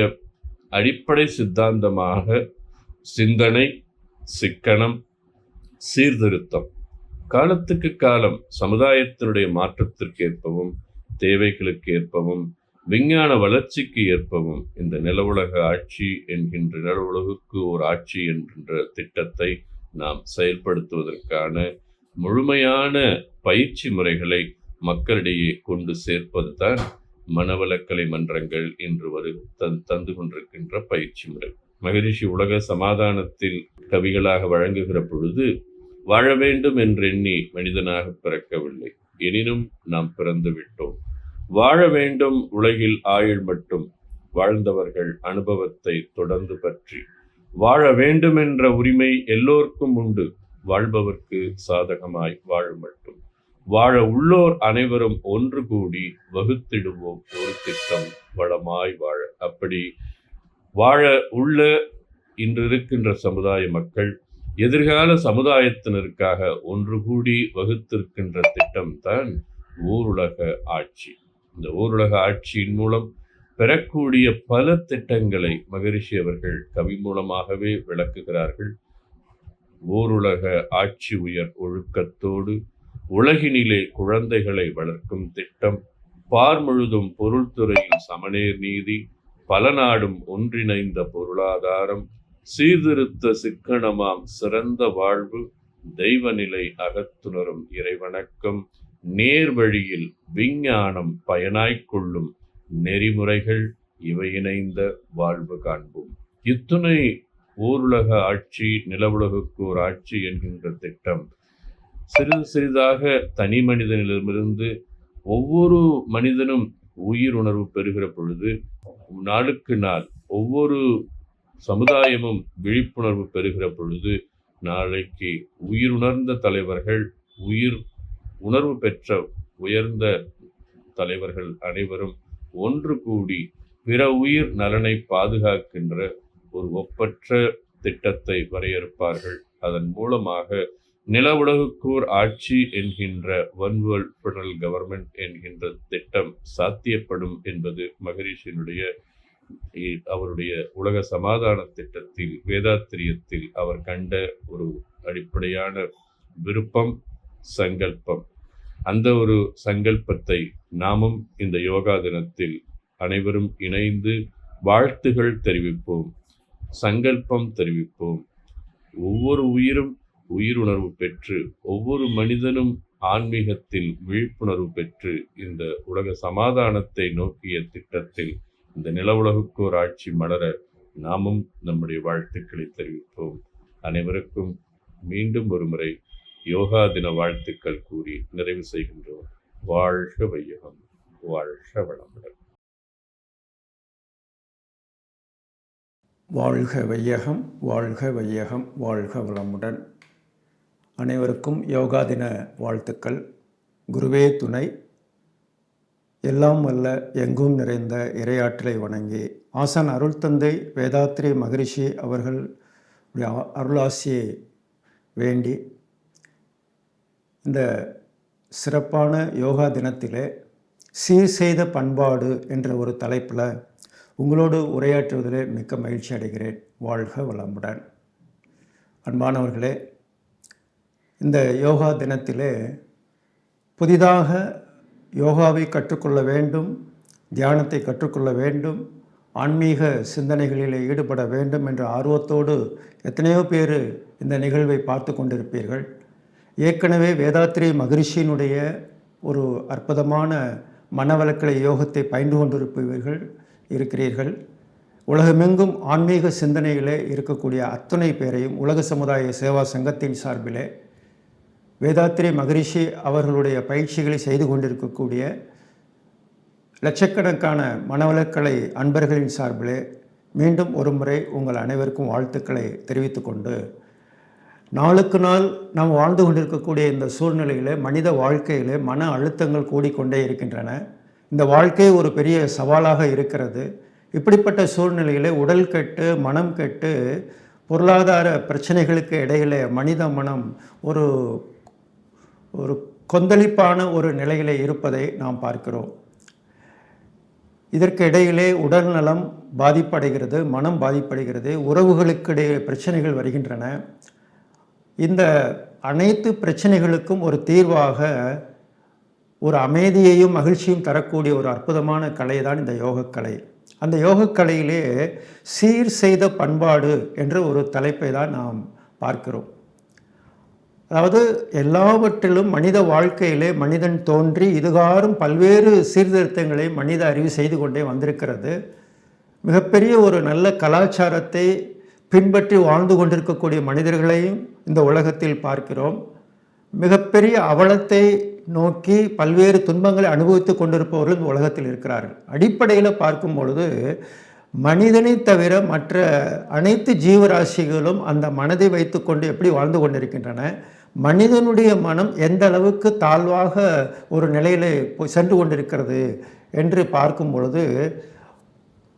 அடிப்படை சித்தாந்தமாக சிந்தனை, சிக்கனம், சீர்திருத்தம், காலத்துக்கு காலம் சமுதாயத்தினுடைய மாற்றத்திற்கு ஏற்பவும் தேவைகளுக்கு ஏற்பவும் விஞ்ஞான வளர்ச்சிக்கு ஏற்பவும் இந்த நில உலக ஆட்சி என்கின்ற நில உலகுக்கு ஒரு ஆட்சி என்கின்ற திட்டத்தை நாம் செயல்படுத்துவதற்கான முழுமையான பயிற்சி முறைகளை மக்களிடையே கொண்டு சேர்ப்பது தான் மனவளக்கலை மன்றங்கள் இன்று தந்து கொண்டிருக்கின்ற பயிற்சி முறை. மகரிஷி உலக சமாதானத்தில் கவிகளாக வழங்குகிற பொழுது, வாழ வேண்டும் என்றெண்ணி மனிதனாக பிறக்கவில்லை, எனினும் நாம் பிறந்து விட்டோம். வாழ வேண்டும் உலகில் ஆயுள் மட்டும், வாழ்ந்தவர்கள் அனுபவத்தை தொடர்ந்து பற்றி. வாழ வேண்டும் என்ற உரிமை எல்லோருக்கும் உண்டு, வாழ்பவர்க்கு சாதகமாய் வாழ மட்டும். வாழ உள்ளோர் அனைவரும் ஒன்று கூடி வகுத்திடுவோம் ஒரு திட்டம் வளமாய் வாழ. அப்படி வாழ உள்ள இன்று இருக்கின்ற சமுதாய மக்கள் எதிர்கால சமுதாயத்தினருக்காக ஒன்று கூடி வகுத்திருக்கின்ற திட்டம் தான் ஓருலக ஆட்சி. இந்த ஓருலக ஆட்சியின் மூலம் பெறக்கூடிய பல திட்டங்களை மகரிஷி அவர்கள் கவி மூலமாகவே விளக்குகிறார்கள். ஓருலக ஆட்சி உயர் ஒழுக்கத்தோடு உலகினிலே குழந்தைகளை வளர்க்கும் திட்டம், பார் முழுதும் பொருள்துறையில் சமநேர் நீதி, பல நாடும் ஒன்றிணைந்த பொருளாதாரம், சீர்திருத்த சிக்கனமாம் சிறந்த வாழ்வு, தெய்வநிலை அகத்துணரும் இறைவணக்கம், நேர்வழியில் விஞ்ஞானம் பயனாய்க்கொள்ளும் நெறிமுறைகள், இவை இணைந்த வாழ்வு காண்போம். இத்துணை ஓருலக ஆட்சி, நிலவுலகுக்கு ஒரு ஆட்சி என்கின்ற திட்டம் சிறிது சிறிதாக தனி மனிதனிடமிருந்து ஒவ்வொரு மனிதனும் உயிருணர்வு பெறுகிற பொழுது, நாளுக்கு நாள் ஒவ்வொரு சமுதாயமும் விழிப்புணர்வு பெறுகிற பொழுது, நாளைக்கு உயிருணர்ந்த தலைவர்கள், உணர்வு பெற்ற உயர்ந்த தலைவர்கள் அனைவரும் ஒன்று கூடி பிற உயிர் நலனை பாதுகாக்கின்ற ஒரு ஒப்பற்ற திட்டத்தை வரையறுப்பார்கள். அதன் மூலமாக நில உலகுக்கோர் ஆட்சி என்கின்ற ஒன் வேர்ல்ட் ஃபெடரல் கவர்மெண்ட் என்கின்ற திட்டம் சாத்தியப்படும் என்பது மகரிஷியினுடைய அவருடைய உலக சமாதான திட்டத்தில், வேதாத்திரியத்தில் அவர் கண்ட ஒரு அடிப்படையான விருப்பம், சங்கல்பம். அந்த ஒரு சங்கல்பத்தை நாமும் இந்த யோகா தினத்தில் அனைவரும் இணைந்து வாழ்த்துகள் தெரிவிப்போம், சங்கல்பம் தெரிவிப்போம். ஒவ்வொரு உயிரும் உயிருணர்வு பெற்று, ஒவ்வொரு மனிதனும் ஆன்மீகத்தில் விழிப்புணர்வு பெற்று, இந்த உலக சமாதானத்தை நோக்கிய திட்டத்தில் இந்த நில உலகுக்கோர் ஆட்சி மலர நாமும் நம்முடைய வாழ்த்துக்களை தெரிவிப்போம். அனைவருக்கும் மீண்டும் ஒரு முறை யோகா தின வாழ்த்துக்கள் கூறி நிறைவு செய்கின்றோம். வாழ்க வையகம், வாழ்க வளமுடன். வாழ்க வையகம், வாழ்க வையகம், வாழ்க வளமுடன். அனைவருக்கும் யோகா தின வாழ்த்துக்கள். குருவே துணை. எல்லாம் வல்ல எங்கும் நிறைந்த இறையாற்றலை வணங்கி, ஆசான் அருள் தந்தை வேதாத்ரி மகரிஷி அவர்களுடைய அருளாசியை வேண்டி, இந்த சிறப்பான யோகா தினத்திலே சீர் செய்த பண்பாடு என்ற ஒரு தலைப்பில் உங்களோடு உரையாற்றுவதிலே மிக்க மகிழ்ச்சி அடைகிறேன். வாழ்க வளமுடன். அன்பானவர்களே, இந்த யோகா தினத்திலே புதிதாக யோகாவை கற்றுக்கொள்ள வேண்டும், தியானத்தை கற்றுக்கொள்ள வேண்டும், ஆன்மீக சிந்தனைகளில் ஈடுபட வேண்டும் என்ற ஆர்வத்தோடு எத்தனையோ பேர் இந்த நிகழ்வை பார்த்து கொண்டிருப்பீர்கள். ஏற்கனவே வேதாத்ரி மகரிஷியினுடைய ஒரு அற்புதமான மனவளக்கலை யோகத்தை பயின்று கொண்டிருப்பவர்கள் இருக்கிறீர்கள். உலகமெங்கும் ஆன்மீக சிந்தனையிலே இருக்கக்கூடிய அத்தனை பேரையும் உலக சமுதாய சேவா சங்கத்தின் சார்பிலே வேதாத்ரி மகரிஷி அவர்களுடைய பயிற்சிகளை செய்து கொண்டிருக்கக்கூடிய லட்சக்கணக்கான மனவளக்கலை அன்பர்களின் சார்பிலே மீண்டும் ஒரு முறை உங்கள் அனைவருக்கும் வாழ்த்துக்களை தெரிவித்துக்கொண்டு, நாளுக்கு நாள் நாம் வாழ்ந்து கொண்டிருக்கக்கூடிய இந்த சூழ்நிலையில் மனித வாழ்க்கையில் மன அழுத்தங்கள் கூடிக்கொண்டே இருக்கின்றன. இந்த வாழ்க்கை ஒரு பெரிய சவாலாக இருக்கிறது. இப்படிப்பட்ட சூழ்நிலையில் உடல் கெட்டு மனம் கெட்டு பொருளாதார பிரச்சனைகளுக்கு இடையிலே மனித மனம் ஒரு ஒரு கொந்தளிப்பான ஒரு நிலையில் இருப்பதை நாம் பார்க்கிறோம். இதற்கு இடையிலே உடல் நலம் பாதிப்படைகிறது, மனம் பாதிப்படைகிறது, உறவுகளுக்கிடையே பிரச்சனைகள் வருகின்றன. இந்த அனைத்து பிரச்சனைகளுக்கும் ஒரு தீர்வாக ஒரு அமைதியையும் மகிழ்ச்சியும் தரக்கூடிய ஒரு அற்புதமான கலை தான் இந்த யோகக்கலை. அந்த யோகக்கலையிலே சீர் செய்த பண்பாடு என்ற ஒரு தலைப்பை தான் நாம் பார்க்கிறோம். அதாவது எல்லாவற்றிலும் மனித வாழ்க்கையிலே மனிதன் தோன்றி இதுகாரும் பல்வேறு சீர்திருத்தங்களை மனித அறிவு செய்து கொண்டே வந்திருக்கிறது. மிகப்பெரிய ஒரு நல்ல கலாச்சாரத்தை பின்பற்றி வாழ்ந்து கொண்டிருக்கக்கூடிய மனிதர்களையும் இந்த உலகத்தில் பார்க்கிறோம். மிகப்பெரிய அவலத்தை நோக்கி பல்வேறு துன்பங்களை அனுபவித்து கொண்டிருப்பவர்கள் இந்த உலகத்தில் இருக்கிறார்கள். அடிப்படையில் பார்க்கும் பொழுது மனிதனை தவிர மற்ற அனைத்து ஜீவராசிகளும் அந்த மனதை வைத்து கொண்டு எப்படி வாழ்ந்து கொண்டிருக்கின்றன, மனிதனுடைய மனம் எந்த அளவுக்கு தாழ்வாக ஒரு நிலையில் சென்று கொண்டிருக்கிறது என்று பார்க்கும் பொழுது,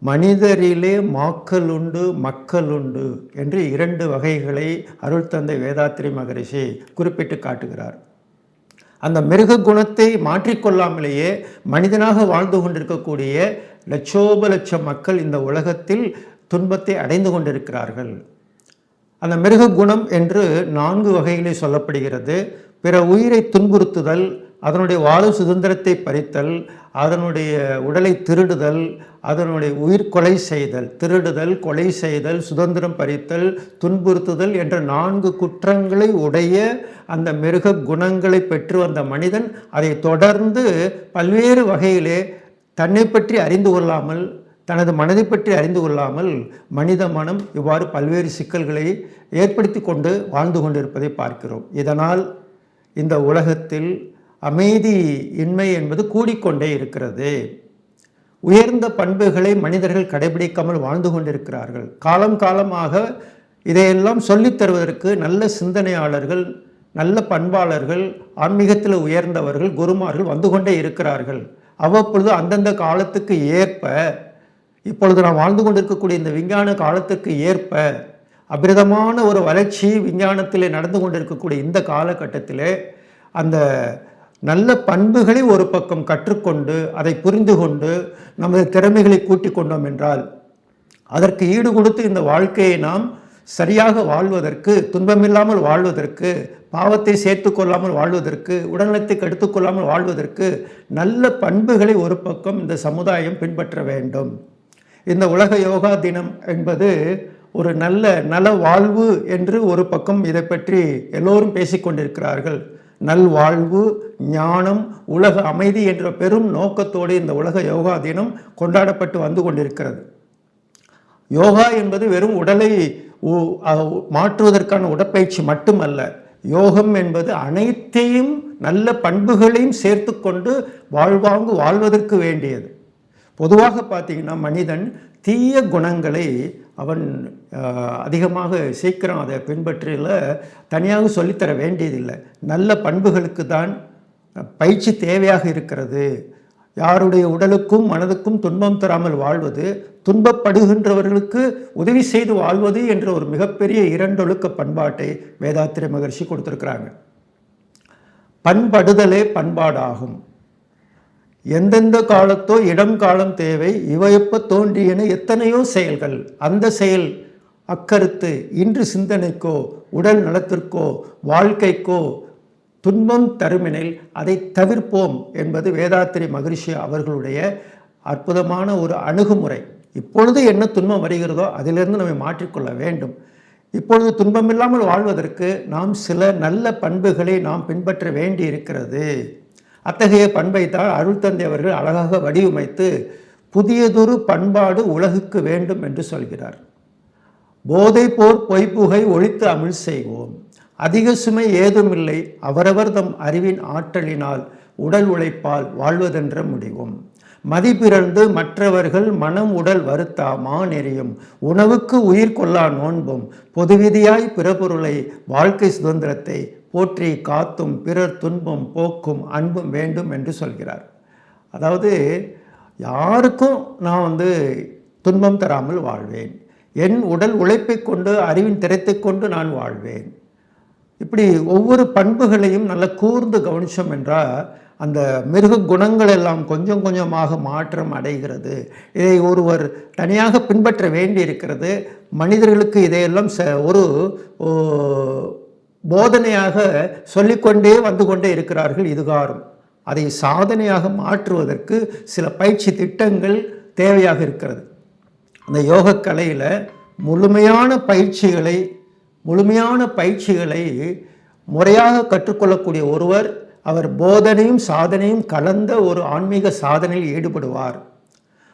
மனிதரிலே மாக்கள் உண்டு மக்கள் உண்டு என்று 2 வகைகளை அருள் தந்தை வேதாத்ரி மகரிஷி குறிப்பிட்டு காட்டுகிறார். அந்த மிருக குணத்தை மாற்றிக்கொள்ளாமலேயே மனிதனாக வாழ்ந்து கொண்டிருக்கக்கூடிய லட்சோப லட்சம் மக்கள் இந்த உலகத்தில் துன்பத்தை அடைந்து கொண்டிருக்கிறார்கள். அந்த மிருக குணம் என்று 4 வகைகளே சொல்லப்படுகிறது. பிற உயிரை துன்புறுத்துதல், அதனுடைய வாழ சுதந்திரத்தை பறித்தல், அதனுடைய உடலை திருடுதல், அதனுடைய உயிர் கொலை செய்தல், திருடுதல், கொலை செய்தல், சுதந்திரம் பறித்தல், துன்புறுத்துதல் என்ற 4 குற்றங்களை உடைய அந்த மிருக குணங்களை பெற்று வந்த மனிதன் அதை தொடர்ந்து பல்வேறு வகையிலே தன்னை பற்றி அறிந்து கொள்ளாமல், தனது மனதை பற்றி அறிந்து கொள்ளாமல் மனித மனம் இவ்வாறு பல்வேறு சிக்கல்களை ஏற்படுத்தி கொண்டு வாழ்ந்து கொண்டிருப்பதை பார்க்கிறோம். இதனால் இந்த உலகத்தில் அமைதி இன்மை என்பது கூடிக்கொண்டே இருக்கிறது. உயர்ந்த பண்புகளை மனிதர்கள் கடைபிடிக்காமல் வாழ்ந்து கொண்டிருக்கிறார்கள். காலம் காலமாக இதையெல்லாம் சொல்லித் தருவதற்கு நல்ல சிந்தனையாளர்கள், நல்ல பண்பாளர்கள், ஆன்மீகத்தில் உயர்ந்தவர்கள், குருமார்கள் வந்து கொண்டே இருக்கிறார்கள். அவ்வப்பொழுது அந்தந்த காலத்துக்கு ஏற்ப, இப்பொழுது நாம் வாழ்ந்து கொண்டிருக்கக்கூடிய இந்த விஞ்ஞான காலத்துக்கு ஏற்ப அபிரதமான ஒரு வளர்ச்சி விஞ்ஞானத்திலே நடந்து கொண்டிருக்கக்கூடிய இந்த காலகட்டத்திலே அந்த நல்ல பண்புகளை ஒரு பக்கம் கற்றுக்கொண்டு அதை புரிந்து கொண்டு நமது திறமைகளை கூட்டிக் கொண்டோம் என்றால் அதற்கு ஈடு கொடுத்து இந்த வாழ்க்கையை நாம் சரியாக வாழ்வதற்கு, துன்பமில்லாமல் வாழ்வதற்கு, பாவத்தை சேர்த்து கொள்ளாமல் வாழ்வதற்கு, உடல்நலத்தை கெடுத்துக்கொள்ளாமல் வாழ்வதற்கு நல்ல பண்புகளை ஒரு பக்கம் இந்த சமுதாயம் பின்பற்ற வேண்டும். இந்த உலக யோகா தினம் என்பது ஒரு நல்ல நல வாழ்வு என்று ஒரு பக்கம் இதை பற்றி எல்லோரும் பேசிக்கொண்டிருக்கிறார்கள். நல்வாழ்வு, ஞானம், உலக அமைதி என்ற பெரும் நோக்கத்தோடு இந்த உலக யோகா தினம் கொண்டாடப்பட்டு வந்து கொண்டிருக்கிறது. யோகா என்பது வெறும் உடலை மாற்றுவதற்கான உடற்பயிற்சி மட்டுமல்ல. யோகம் என்பது அனைத்தையும் நல்ல பண்புகளையும் சேர்த்து கொண்டு வாழ்வாங்கு வாழ்வதற்கு வேண்டியது. பொதுவாக பார்த்தீங்கன்னா மனிதன் தீய குணங்களை அவன் அதிகமாக சீக்கிரம் அதை பின்பற்றல, தனியாக சொல்லித்தர வேண்டியதில்லை. நல்ல பண்புகளுக்கு தான் பயிற்சி தேவையாக இருக்கிறது. யாருடைய உடலுக்கும் மனதுக்கும் துன்பம் தராமல் வாழ்வது, துன்பப்படுகின்றவர்களுக்கு உதவி செய்து வாழ்வது என்ற ஒரு மிகப்பெரிய 2 ஒழுக்க பண்பாட்டை வேதாத்திரி மகரிஷி கொடுத்திருக்கிறாங்க. பண்படுதலே பண்பாடாகும். எந்தெந்த காலத்தோ இடம் காலம் தேவை, இவையொப்ப தோன்றியன எத்தனையோ செயல்கள். அந்த செயல் அக்கருத்து இன்று சிந்தனைக்கோ உடல் நலத்திற்கோ வாழ்க்கைக்கோ துன்பம் தருமெனில் அதை தவிர்ப்போம் என்பது வேதாத்திரி மகரிஷி அவர்களுடைய அற்புதமான ஒரு அணுகுமுறை. இப்பொழுது என்ன துன்பம் வருகிறதோ அதிலிருந்து நம்மை மாற்றிக்கொள்ள வேண்டும். இப்பொழுது துன்பமில்லாமல் வாழ்வதற்கு நாம் சில நல்ல பண்புகளை நாம் பின்பற்ற வேண்டி இருக்கிறது. அத்தகைய பண்பை தான் அருள் தந்தை அவர்கள் அழகாக வடிவமைத்து புதியதொரு பண்பாடு உலகுக்கு வேண்டும் என்று சொல்கிறார். போதை போர் பொய்ப்புகை ஒழித்து அமிழ் செய்வோம். அதிக சுமை ஏதுமில்லை, அவரவர் தம் அறிவின் ஆற்றலினால் உடல் உழைப்பால் வாழ்வதென்ற முடிவும். மதிப்பிறந்து மற்றவர்கள் மனம் உடல் வருத்தா மாநெறியும் உணவுக்கு உயிர் கொள்ளா நோன்பும் பொதுவிதியாய் பிறபொருளை வாழ்க்கை சுதந்திரத்தை போற்றி காத்தும் பிறர் துன்பம் போக்கும் அன்பும் வேண்டும் என்று சொல்கிறார். அதாவது யாருக்கும் நான் துன்பம் தராமல் வாழ்வேன், என் உடல் உழைப்பை கொண்டு அறிவின் திறத்தை கொண்டு நான் வாழ்வேன். இப்படி ஒவ்வொரு பண்புகளையும் நல்ல கூர்ந்து கவனித்தோம் என்றால் அந்த மிருக குணங்கள் எல்லாம் கொஞ்சம் கொஞ்சமாக மாற்றம் அடைகிறது. இதை ஒருவர் தனியாக பின்பற்ற வேண்டி இருக்கிறது. மனிதர்களுக்கு இதையெல்லாம் ஒரு போதனையாக சொல்லிக்கொண்டே வந்து கொண்டே இருக்கிறார்கள் இதுகாரும். அதை சாதனையாக மாற்றுவதற்கு சில பயிற்சி திட்டங்கள் தேவையாக இருக்கிறது. அந்த யோக கலையில் முழுமையான பயிற்சிகளை முறையாக கற்றுக்கொள்ளக்கூடிய ஒருவர் அவர் போதனையும் சாதனையும் கலந்த ஒரு ஆன்மீக சாதனையில் ஈடுபடுவார்.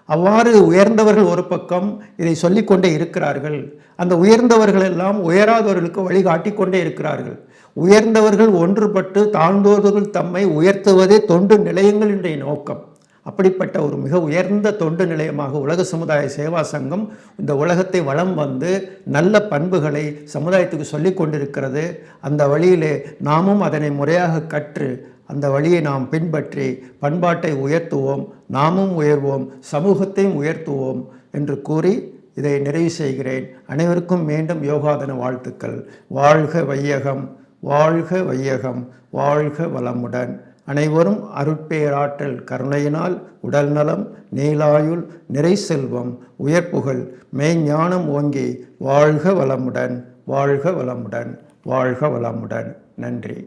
அவ்வாறு உயர்ந்தவர்கள் ஒரு பக்கம் இதை சொல்லிக்கொண்டே இருக்கிறார்கள். அந்த உயர்ந்தவர்கள் எல்லாம் உயராதவர்களுக்கு வழிகாட்டி கொண்டே இருக்கிறார்கள். உயர்ந்தவர்கள் ஒன்றுபட்டு தாழ்ந்தோர்கள் தம்மை உயர்த்துவதே தொண்டு நிலையங்கள் இன்றைய நோக்கம். அப்படிப்பட்ட ஒரு மிக உயர்ந்த தொண்டு நிலையமாக உலக சமுதாய சேவா சங்கம் இந்த உலகத்தை வலம் வந்து நல்ல பண்புகளை சமுதாயத்துக்கு சொல்லி கொண்டிருக்கிறது. அந்த வழியிலே நாமும் அதனை முறையாக கற்று அந்த வழியை நாம் பின்பற்றி பண்பாட்டை உயர்த்துவோம், நாமும் உயர்வோம், சமூகத்தையும் உயர்த்துவோம் என்று கூறி இதை நிறைவு செய்கிறேன். அனைவருக்கும் மீண்டும் யோகாதன வாழ்த்துக்கள். வாழ்க வையகம், வாழ்க வையகம், வாழ்க வளமுடன். அனைவரும் அருட்பேராற்றல் கருணையினால் உடல் நலம், நீலாயுள், நிறை செல்வம், உயர்ப்புகள், மெய்ஞானம் ஓங்கி வாழ்க வளமுடன், வாழ்க வளமுடன், வாழ்க வளமுடன். நன்றி.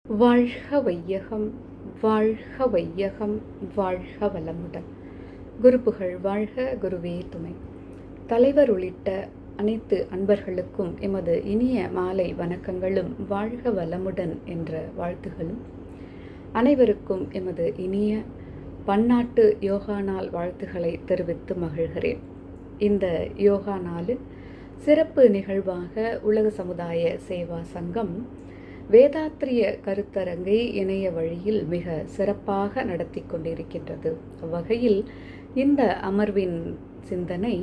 வாழ்க வையகம், வாழ்க வையகம், வாழ்க வளமுடன். குருப்புகழ் வாழ்க, குருவே துணை. தலைவர் உள்ளிட்ட அனைத்து அன்பர்களுக்கும் எமது இனிய மாலை வணக்கங்களும் வாழ்க வளமுடன் என்ற வாழ்த்துகளும், அனைவருக்கும் எமது இனிய பன்னாட்டு யோகா நாள் வாழ்த்துக்களை தெரிவித்து மகிழ்கிறேன். இந்த யோகா நாளில் சிறப்பு நிகழ்வாக உலக சமுதாய சேவா சங்கம் வேதாத்திரிய கருத்தரங்கை இணைய வழியில் மிக சிறப்பாக நடத்தி கொண்டிருக்கின்றது. அவ்வகையில் இந்த அமர்வின் சிந்தனை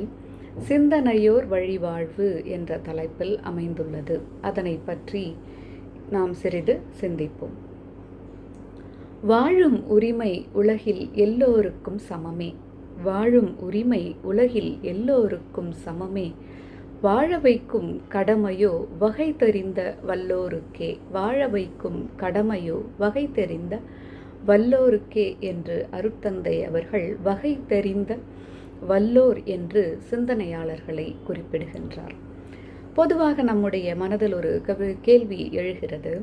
சிந்தனையோர் வழிவாழ்வு என்ற தலைப்பில் அமைந்துள்ளது. அதனை பற்றி நாம் சிறிது சிந்திப்போம். வாழும் உரிமை உலகில் எல்லோருக்கும் சமமே. வாழும் உரிமை உலகில் எல்லோருக்கும் சமமே. வாழ வைக்கும் கடமையோ வகை தெரிந்த வல்லோருக்கே. வாழ வைக்கும் கடமையோ வகை தெரிந்த வல்லோருக்கே என்று அருட்தந்தை அவர்கள் வகை தெரிந்த வல்லோர் என்று சிந்தனையாளர்களை குறிப்பிடுகின்றார். பொதுவாக நம்முடைய மனதில் ஒரு கேள்வி எழுகிறது.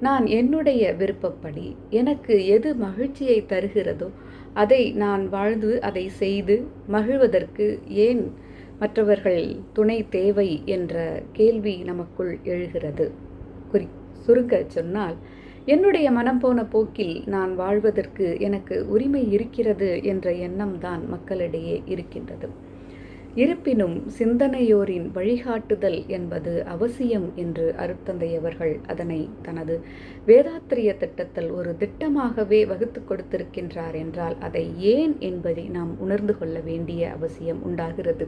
நான் என்னுடைய விருப்பப்படி எனக்கு எது மகிழ்ச்சியை தருகிறதோ அதை நான் வாழ்ந்து அதை செய்து மகிழ்வதற்கு ஏன் மற்றவர்கள் துணை தேவை என்ற கேள்வி நமக்குள் எழுகிறது. சுருங்க சொன்னால், என்னுடைய மனம் போன போக்கில் நான் வாழ்வதற்கு எனக்கு உரிமை இருக்கிறது என்ற எண்ணம் தான் மக்களிடையே இருக்கின்றது. இருப்பினும் சிந்தனையோரின் வழிகாட்டுதல் என்பது அவசியம் என்று அருட்தந்தை அவர்கள் அதனை தனது வேதாத்திரிய திட்டத்தில் ஒரு திட்டமாகவே வகுத்து கொடுத்திருக்கின்றார் என்றால் அதை ஏன் என்பதை நாம் உணர்ந்து கொள்ள வேண்டிய அவசியம் உண்டாகிறது.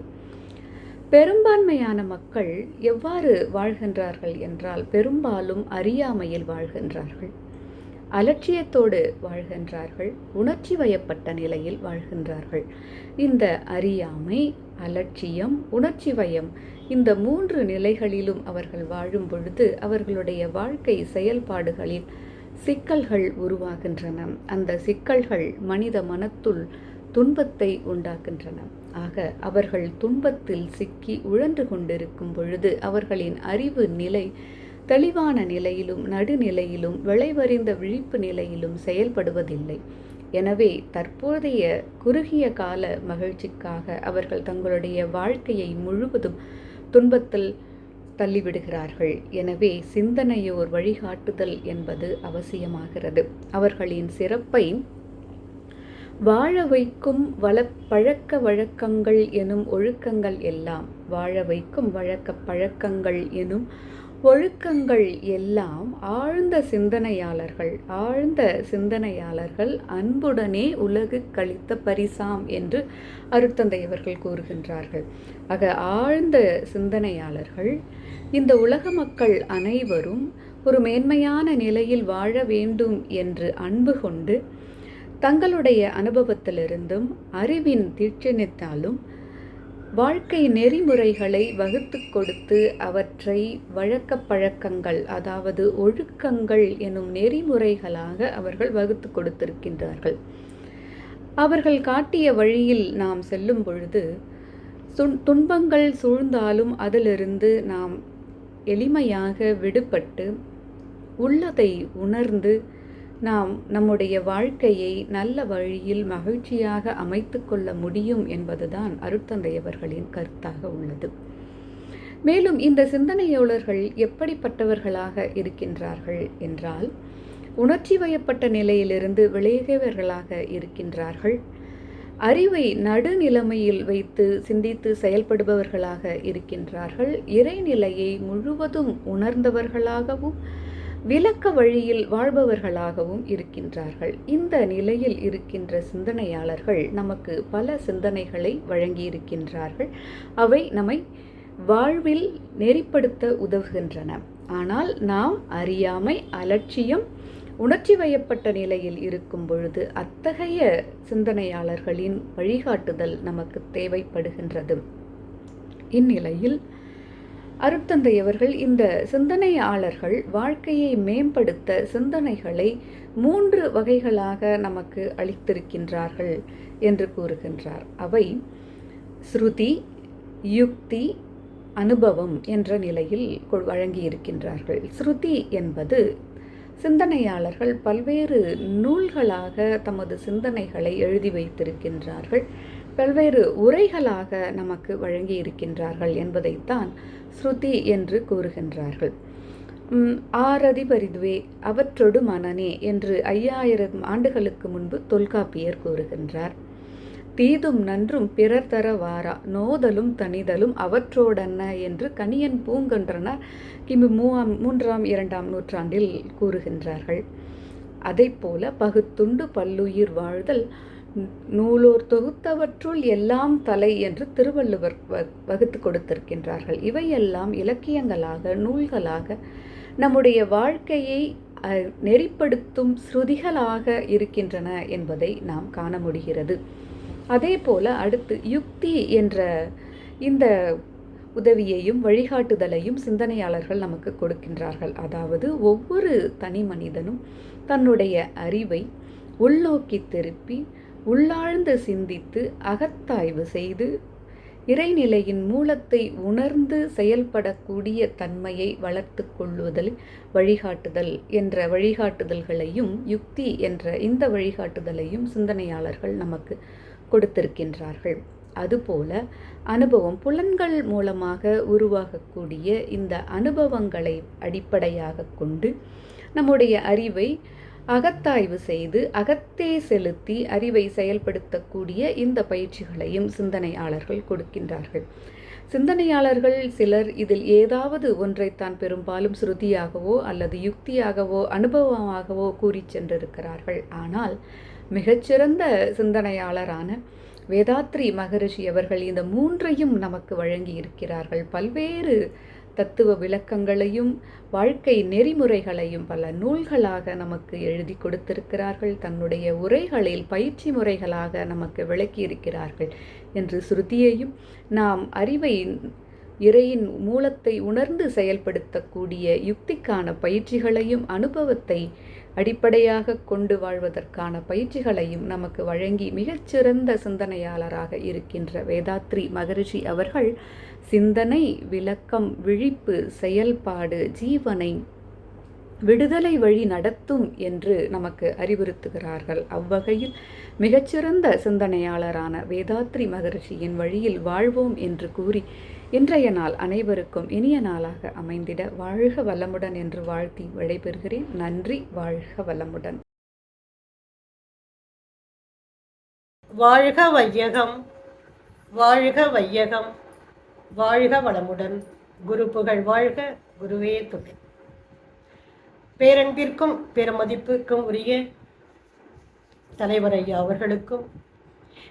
பெரும்பான்மையான மக்கள் எவ்வாறு வாழ்கின்றார்கள் என்றால் பெரும்பாலும் அறியாமையில் வாழ்கின்றார்கள், அலட்சியத்தோடு வாழ்கின்றார்கள், உணர்ச்சி வயப்பட்ட நிலையில் வாழ்கின்றார்கள். இந்த அறியாமை, அலட்சியம், உணர்ச்சி வயம் இந்த 3 நிலைகளிலும் அவர்கள் வாழும் பொழுது அவர்களுடைய வாழ்க்கை செயல்பாடுகளில் சிக்கல்கள் உருவாகின்றன. அந்த சிக்கல்கள் மனித மனத்துள் துன்பத்தை உண்டாக்கின்றன. ஆக அவர்கள் துன்பத்தில் சிக்கி உழன்று கொண்டிருக்கும் பொழுது அவர்களின் அறிவு நிலை தெளிவான நிலையிலும் நடுநிலையிலும் விளைவறிந்த விழிப்பு நிலையிலும் செயல்படுவதில்லை. எனவே தற்போதைய குறுகிய கால மகிழ்ச்சிக்காக அவர்கள் தங்களுடைய வாழ்க்கையை முழுவதும் துன்பத்தில் தள்ளிவிடுகிறார்கள். எனவே சிந்தனையோர் வழிகாட்டுதல் என்பது அவசியமாகிறது. அவர்களின் சிறப்பை வாழ வைக்கும் பழக்க வழக்கங்கள் எனும் ஒழுக்கங்கள் எல்லாம் வாழ வைக்கும் பழக்கங்கள் எனும் ஒழுக்கங்கள் எல்லாம் ஆழ்ந்த சிந்தனையாளர்கள் அன்புடனே உலகு கழித்த பரிசாம் என்று அருட்தந்தையவர்கள் கூறுகின்றார்கள். ஆக ஆழ்ந்த சிந்தனையாளர்கள் இந்த உலக மக்கள் அனைவரும் ஒரு மேன்மையான நிலையில் வாழ வேண்டும் என்று அன்பு கொண்டு தங்களுடைய அனுபவத்திலிருந்தும் அறிவின் தீட்சணித்தாலும் வாழ்க்கை நெறிமுறைகளை வகுத்து கொடுத்து அவற்றை பழக்கங்கள் அதாவது ஒழுக்கங்கள் எனும் நெறிமுறைகளாக அவர்கள் வகுத்து கொடுத்திருக்கின்றார்கள். அவர்கள் காட்டிய வழியில் நாம் செல்லும் பொழுது துன்பங்கள் சூழ்ந்தாலும் அதிலிருந்து நாம் எளிமையாக விடுபட்டு உள்ளதை உணர்ந்து நாம் நம்முடைய வாழ்க்கையை நல்ல வழியில் மகிழ்ச்சியாக அமைத்து கொள்ள முடியும் என்பதுதான் அருட்தந்தையவர்களின் கருத்தாக உள்ளது. மேலும் இந்த சிந்தனையாளர்கள் எப்படிப்பட்டவர்களாக இருக்கின்றார்கள் என்றால், உணர்ச்சி வயப்பட்ட நிலையிலிருந்து விலகியவர்களாக இருக்கின்றார்கள். அறிவை நடுநிலைமையில் வைத்து சிந்தித்து செயல்படுபவர்களாக இருக்கின்றார்கள். இறைநிலையை முழுவதும் உணர்ந்தவர்களாகவும் விளக்க வழியில் வாழ்பவர்களாகவும் இருக்கின்றார்கள். இந்த நிலையில் இருக்கின்ற சிந்தனையாளர்கள் நமக்கு பல சிந்தனைகளை வழங்கியிருக்கின்றார்கள். அவை நம்மை வாழ்வில் நெறிப்படுத்த உதவுகின்றன. ஆனால் நாம் அறியாமை, அலட்சியம், உணர்ச்சி வயப்பட்ட நிலையில் இருக்கும் பொழுது அத்தகைய சிந்தனையாளர்களின் வழிகாட்டுதல் நமக்கு தேவைப்படுகின்றது. இந்நிலையில் அருட்தந்தையவர்கள் இந்த சிந்தனையாளர்கள் வாழ்க்கையை மேம்படுத்த சிந்தனைகளை 3 வகைகளாக நமக்கு அளித்திருக்கின்றார்கள் என்று கூறுகின்றார். அவை ஸ்ருதி, யுக்தி, அனுபவம் என்ற நிலையில் வழங்கியிருக்கின்றார்கள். ஸ்ருதி என்பது சிந்தனையாளர்கள் பல்வேறு நூல்களாக தமது சிந்தனைகளை எழுதி வைத்திருக்கின்றார்கள். பல்வேறு உரைகளாக நமக்கு வழங்கி இருக்கின்றார்கள் என்பதைத்தான் ஸ்ருதி என்று கூறுகின்றார்கள். ஆரதிபரிதுவே அவற்றொடு மனனே என்று 5000 ஆண்டுகளுக்கு முன்பு தொல்காப்பியர் கூறுகின்றார். தீதும் நன்றும் பிறர் தர வாரா நோதலும் தனிதலும் அவற்றோடன்ன என்று கணியன் பூங்கன்றனர் கிமு 3ஆம் 2ஆம் நூற்றாண்டில் கூறுகின்றார்கள். அதைப்போல பகுத்துண்டு பல்லுயிர் வாழ்தல் நூலோர் தொகுத்தவற்றுள் எல்லாம் தலை என்று திருவள்ளுவர் வகுத்து கொடுத்திருக்கின்றார்கள். இவையெல்லாம் இலக்கியங்களாக நூல்களாக நம்முடைய வாழ்க்கையை நெறிப்படுத்தும் ஸ்ருதிகளாக இருக்கின்றன என்பதை நாம் காண முடிகிறது. அதே போல அடுத்து யுக்தி என்ற இந்த உதவியையும் வழிகாட்டுதலையும் சிந்தனையாளர்கள் நமக்கு கொடுக்கின்றார்கள். அதாவது ஒவ்வொரு தனி மனிதனும் தன்னுடைய அறிவை உள்நோக்கி திருப்பி உள்ளாழ்ந்து சிந்தித்து அகத்தாய்வு செய்து இறைநிலையின் மூலத்தை உணர்ந்து செயல்படக்கூடிய தன்மையை வளர்த்து கொள்ளுதல் வழிகாட்டுதல் என்ற வழிகாட்டுதல்களையும் யுக்தி என்ற இந்த வழிகாட்டுதலையும் சிந்தனையாளர்கள் நமக்கு கொடுத்திருக்கின்றார்கள். அதுபோல அனுபவம், புலன்கள் மூலமாக உருவாகக்கூடிய இந்த அனுபவங்களை அடிப்படையாக கொண்டு நம்முடைய அறிவை அகத்தாய்வு செய்து அகத்தே செலுத்தி அறிவை செயல்படுத்தக்கூடிய இந்த பயிற்சிகளையும் சிந்தனையாளர்கள் கொடுக்கின்றார்கள். சிந்தனையாளர்கள் சிலர் இதில் ஏதாவது ஒன்றைத்தான் பெரும்பாலும் ஸ்ருதியாகவோ அல்லது யுக்தியாகவோ அனுபவமாகவோ கூறி சென்றிருக்கிறார்கள். ஆனால் மிகச்சிறந்த சிந்தனையாளரான வேதாத்ரி மகரிஷி அவர்கள் இந்த 3ஐயும் நமக்கு வழங்கி இருக்கிறார்கள். பல்வேறு தத்துவ விளக்கங்களையும் வாழ்க்கை நெறிமுறைகளையும் பல நூல்களாக நமக்கு எழுதி கொடுத்திருக்கிறார்கள். தன்னுடைய உரைகளில் பயிற்சி முறைகளாக நமக்கு விளக்கி இருக்கிறார்கள் என்று ஸ்ருதியையும் நாம் அறிவை இறையின் மூலத்தை உணர்ந்து செயல்படுத்தக்கூடிய யுக்திக்கான பயிற்சிகளையும் அனுபவத்தை அடிப்படையாக கொண்டு வாழ்வதற்கான பயிற்சிகளையும் நமக்கு வழங்கி மிகச்சிறந்த சிந்தனையாளராக இருக்கின்ற வேதாத்ரி மகரிஷி அவர்கள் சிந்தனை, விளக்கம், விழிப்பு, செயல்பாடு ஜீவனை விடுதலை வழி நடத்தும் என்று நமக்கு அறிவுறுத்துகிறார்கள். அவ்வகையில் மிகச்சிறந்த சிந்தனையாளரான வேதாத்ரி மகரிஷியின் வழியில் வாழ்வோம் என்று கூறி இன்றைய நாள் அனைவருக்கும் இனிய நாளாக அமைந்திட வாழ்க வளமுடன் என்று வாழ்த்தி விடைபெறுகிறேன். நன்றி. வாழ்க வளமுடன். வாழ்க வையகம், வாழ்க வையகம், வாழ்க வளமுடன். குரு புகழ் வாழ்க, குருவே துணை. பேரன்பிற்கும் பெருமதிப்பிற்கும் உரிய தலைவர் ஐயா அவர்களுக்கும்,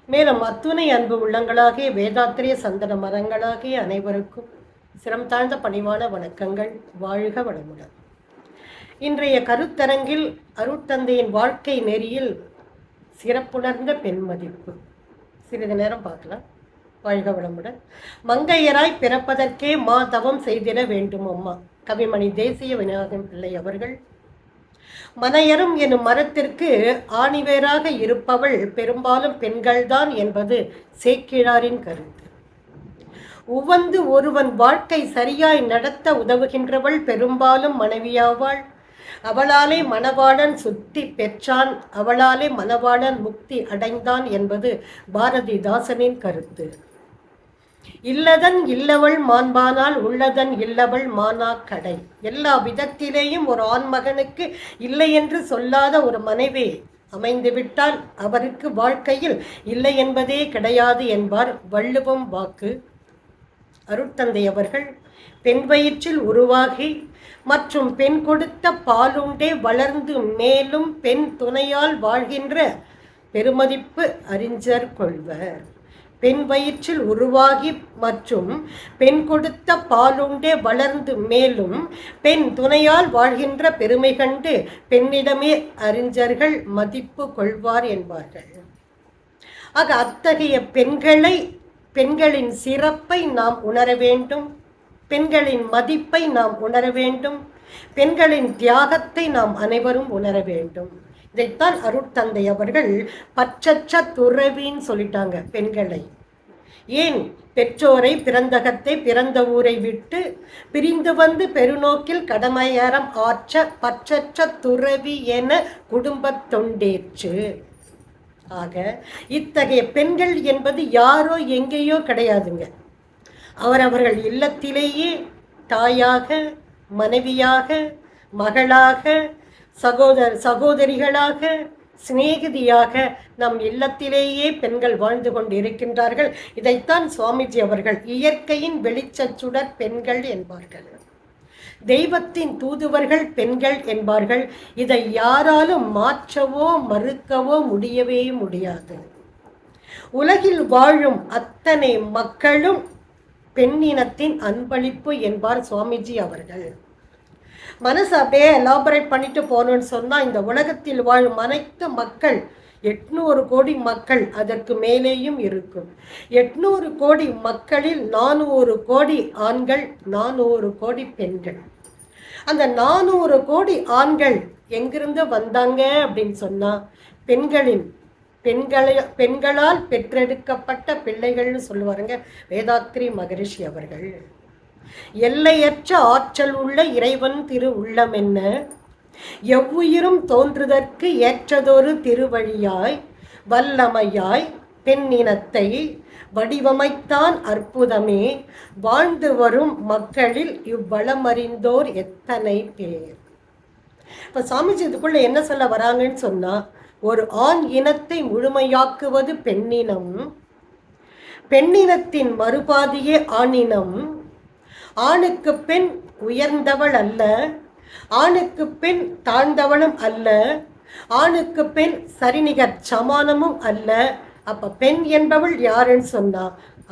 மேலும் அத்துணை அன்பு உள்ளங்களாகிய வேதாத்திரிய சந்தன மரங்களாகிய அனைவருக்கும் சிரம் தாழ்ந்த பணிவான வணக்கங்கள். வாழ்க வளமுடன். இன்றைய கருத்தரங்கில் அருட்தந்தையின் வாழ்க்கை நெறியில் சிறப்புணர்ந்த பெண் மதிப்பு சிறிது நேரம் பார்க்கலாம். வாழ்க வளமுடன். மங்கையராய் பிறப்பதற்கே மா தவம் செய்திட வேண்டும் அம்மா. கவிமணி தேசிய விநாயகம் பிள்ளை அவர்கள். மனையரும் எனும் மரத்திற்கு ஆணிவேராக இருப்பவள் பெரும்பாலும் பெண்கள்தான் என்பது சேக்கிழாரின் கருத்து. உவந்து ஒருவன் வாழ்க்கை சரியாய் நடத்த உதவுகின்றவள் பெரும்பாலும் மனைவியாவாள். அவளாலே மணவாளன் சுத்தி பெற்றான், அவளாலே மணவாளன் முக்தி அடைந்தான் என்பது பாரதிதாசனின் கருத்து. இல்லதன் இல்லவள் மாண்பானால் உள்ளதன் இல்லவள் மானா கடை. எல்லா விதத்திலேயும் ஒரு ஆண்மகனுக்கு இல்லை என்று சொல்லாத ஒரு மனைவி அமைந்துவிட்டால் அவருக்கு வாழ்க்கையில் இல்லை என்பதே கிடையாது என்பார் வள்ளுவம் வாக்கு. அருட்தந்தை அவர்கள் பெண் வயிற்றில் உருவாகி மற்றும் பெண் கொடுத்த பாலுண்டே வளர்ந்து மேலும் பெண் துணையால் வாழ்கின்ற பெருமதிப்பு அறிஞர் கொள்வர். பெண் வயிற்றில் உருவாகி மற்றும் பெண் கொடுத்த பாலுண்டே வளர்ந்து மேலும் பெண் துணையால் வாழ்கின்ற பெருமை கண்டு பெண்ணிடமே அறிஞர்கள் மதிப்பு கொள்வார் என்பார்கள். ஆக அத்தகைய பெண்களின் சிறப்பை நாம் உணர வேண்டும், பெண்களின் மதிப்பை நாம் உணர வேண்டும், பெண்களின் தியாகத்தை நாம் அனைவரும் உணர வேண்டும். இதைத்தான் அருட்தந்தை அவர்கள் பற்றற்ற துறவின்னு சொல்லிட்டாங்க பெண்களை. ஏன் பெற்றோரை, பிறந்தகத்தை, பிறந்த ஊரை விட்டு பிரிந்து வந்து பெருநோக்கில் கடமையறம் ஆற்ற பற்றற்ற துறவி என குடும்பத் தொண்டேற்று. ஆக இத்தகைய பெண்கள் என்பது யாரோ எங்கேயோ கிடையாதுங்க. அவரவர்கள் இல்லத்திலேயே தாயாக, மனைவியாக, மகளாக, சகோதரிகளாக, சிநேகிதியாக நம் இல்லத்திலேயே பெண்கள் வாழ்ந்து கொண்டு இருக்கின்றார்கள். இதைத்தான் சுவாமிஜி அவர்கள் இயற்கையின் வெளிச்சச்சுடர் பெண்கள் என்பார்கள், தெய்வத்தின் தூதுவர்கள் பெண்கள் என்பார்கள். இதை யாராலும் மாற்றவோ மறுக்கவோ முடியவே முடியாது. உலகில் வாழும் அத்தனை மக்களும் பெண்ணினத்தின் அன்பளிப்பு என்பார் சுவாமிஜி அவர்கள். மனசு அப்படியே எலாபரேட் பண்ணிட்டு போகணும்னு சொன்னால் இந்த உலகத்தில் வாழும் அனைத்து மக்கள் 800 கோடி மக்கள், அதற்கு மேலேயும் இருக்கும். 800 கோடி மக்களில் 400 கோடி ஆண்கள், 400 கோடி பெண்கள். அந்த 400 கோடி ஆண்கள் எங்கிருந்து வந்தாங்க அப்படின்னு சொன்னால் பெண்களால் பெற்றெடுக்கப்பட்ட பிள்ளைகள்னு சொல்லுவாருங்க வேதாத்ரி மகரிஷி அவர்கள். எல்லையற்ற ஆற்றல் உள்ள இறைவன் திரு உள்ளம் என்ன, எவ்வுயிரும் தோன்றுதற்கு ஏற்றதொரு திருவழியாய் வல்லமையாய் பெண்ணினத்தை வடிவமைத்தான் அற்புதமே, வாழ்ந்து வரும் மக்களில் இவ்வளமறிந்தோர் எத்தனை பேர். இப்போ சாமிஜி இதுக்குள்ள என்ன சொல்ல வராங்கன்னு சொன்னா, ஒரு ஆண் இனத்தை முழுமையாக்குவது பெண்ணினம், பெண்ணினத்தின் மறுபாதியே ஆணினம். ஆணுக்கு பெண் உயர்ந்தவள் அல்ல, ஆணுக்கு பெண் தாழ்ந்தவளும் அல்ல, ஆணுக்கு பெண் சரிநிகர் சமானமும் அல்ல. அப்ப பெண் என்பவள் யாருன்னு சொன்னா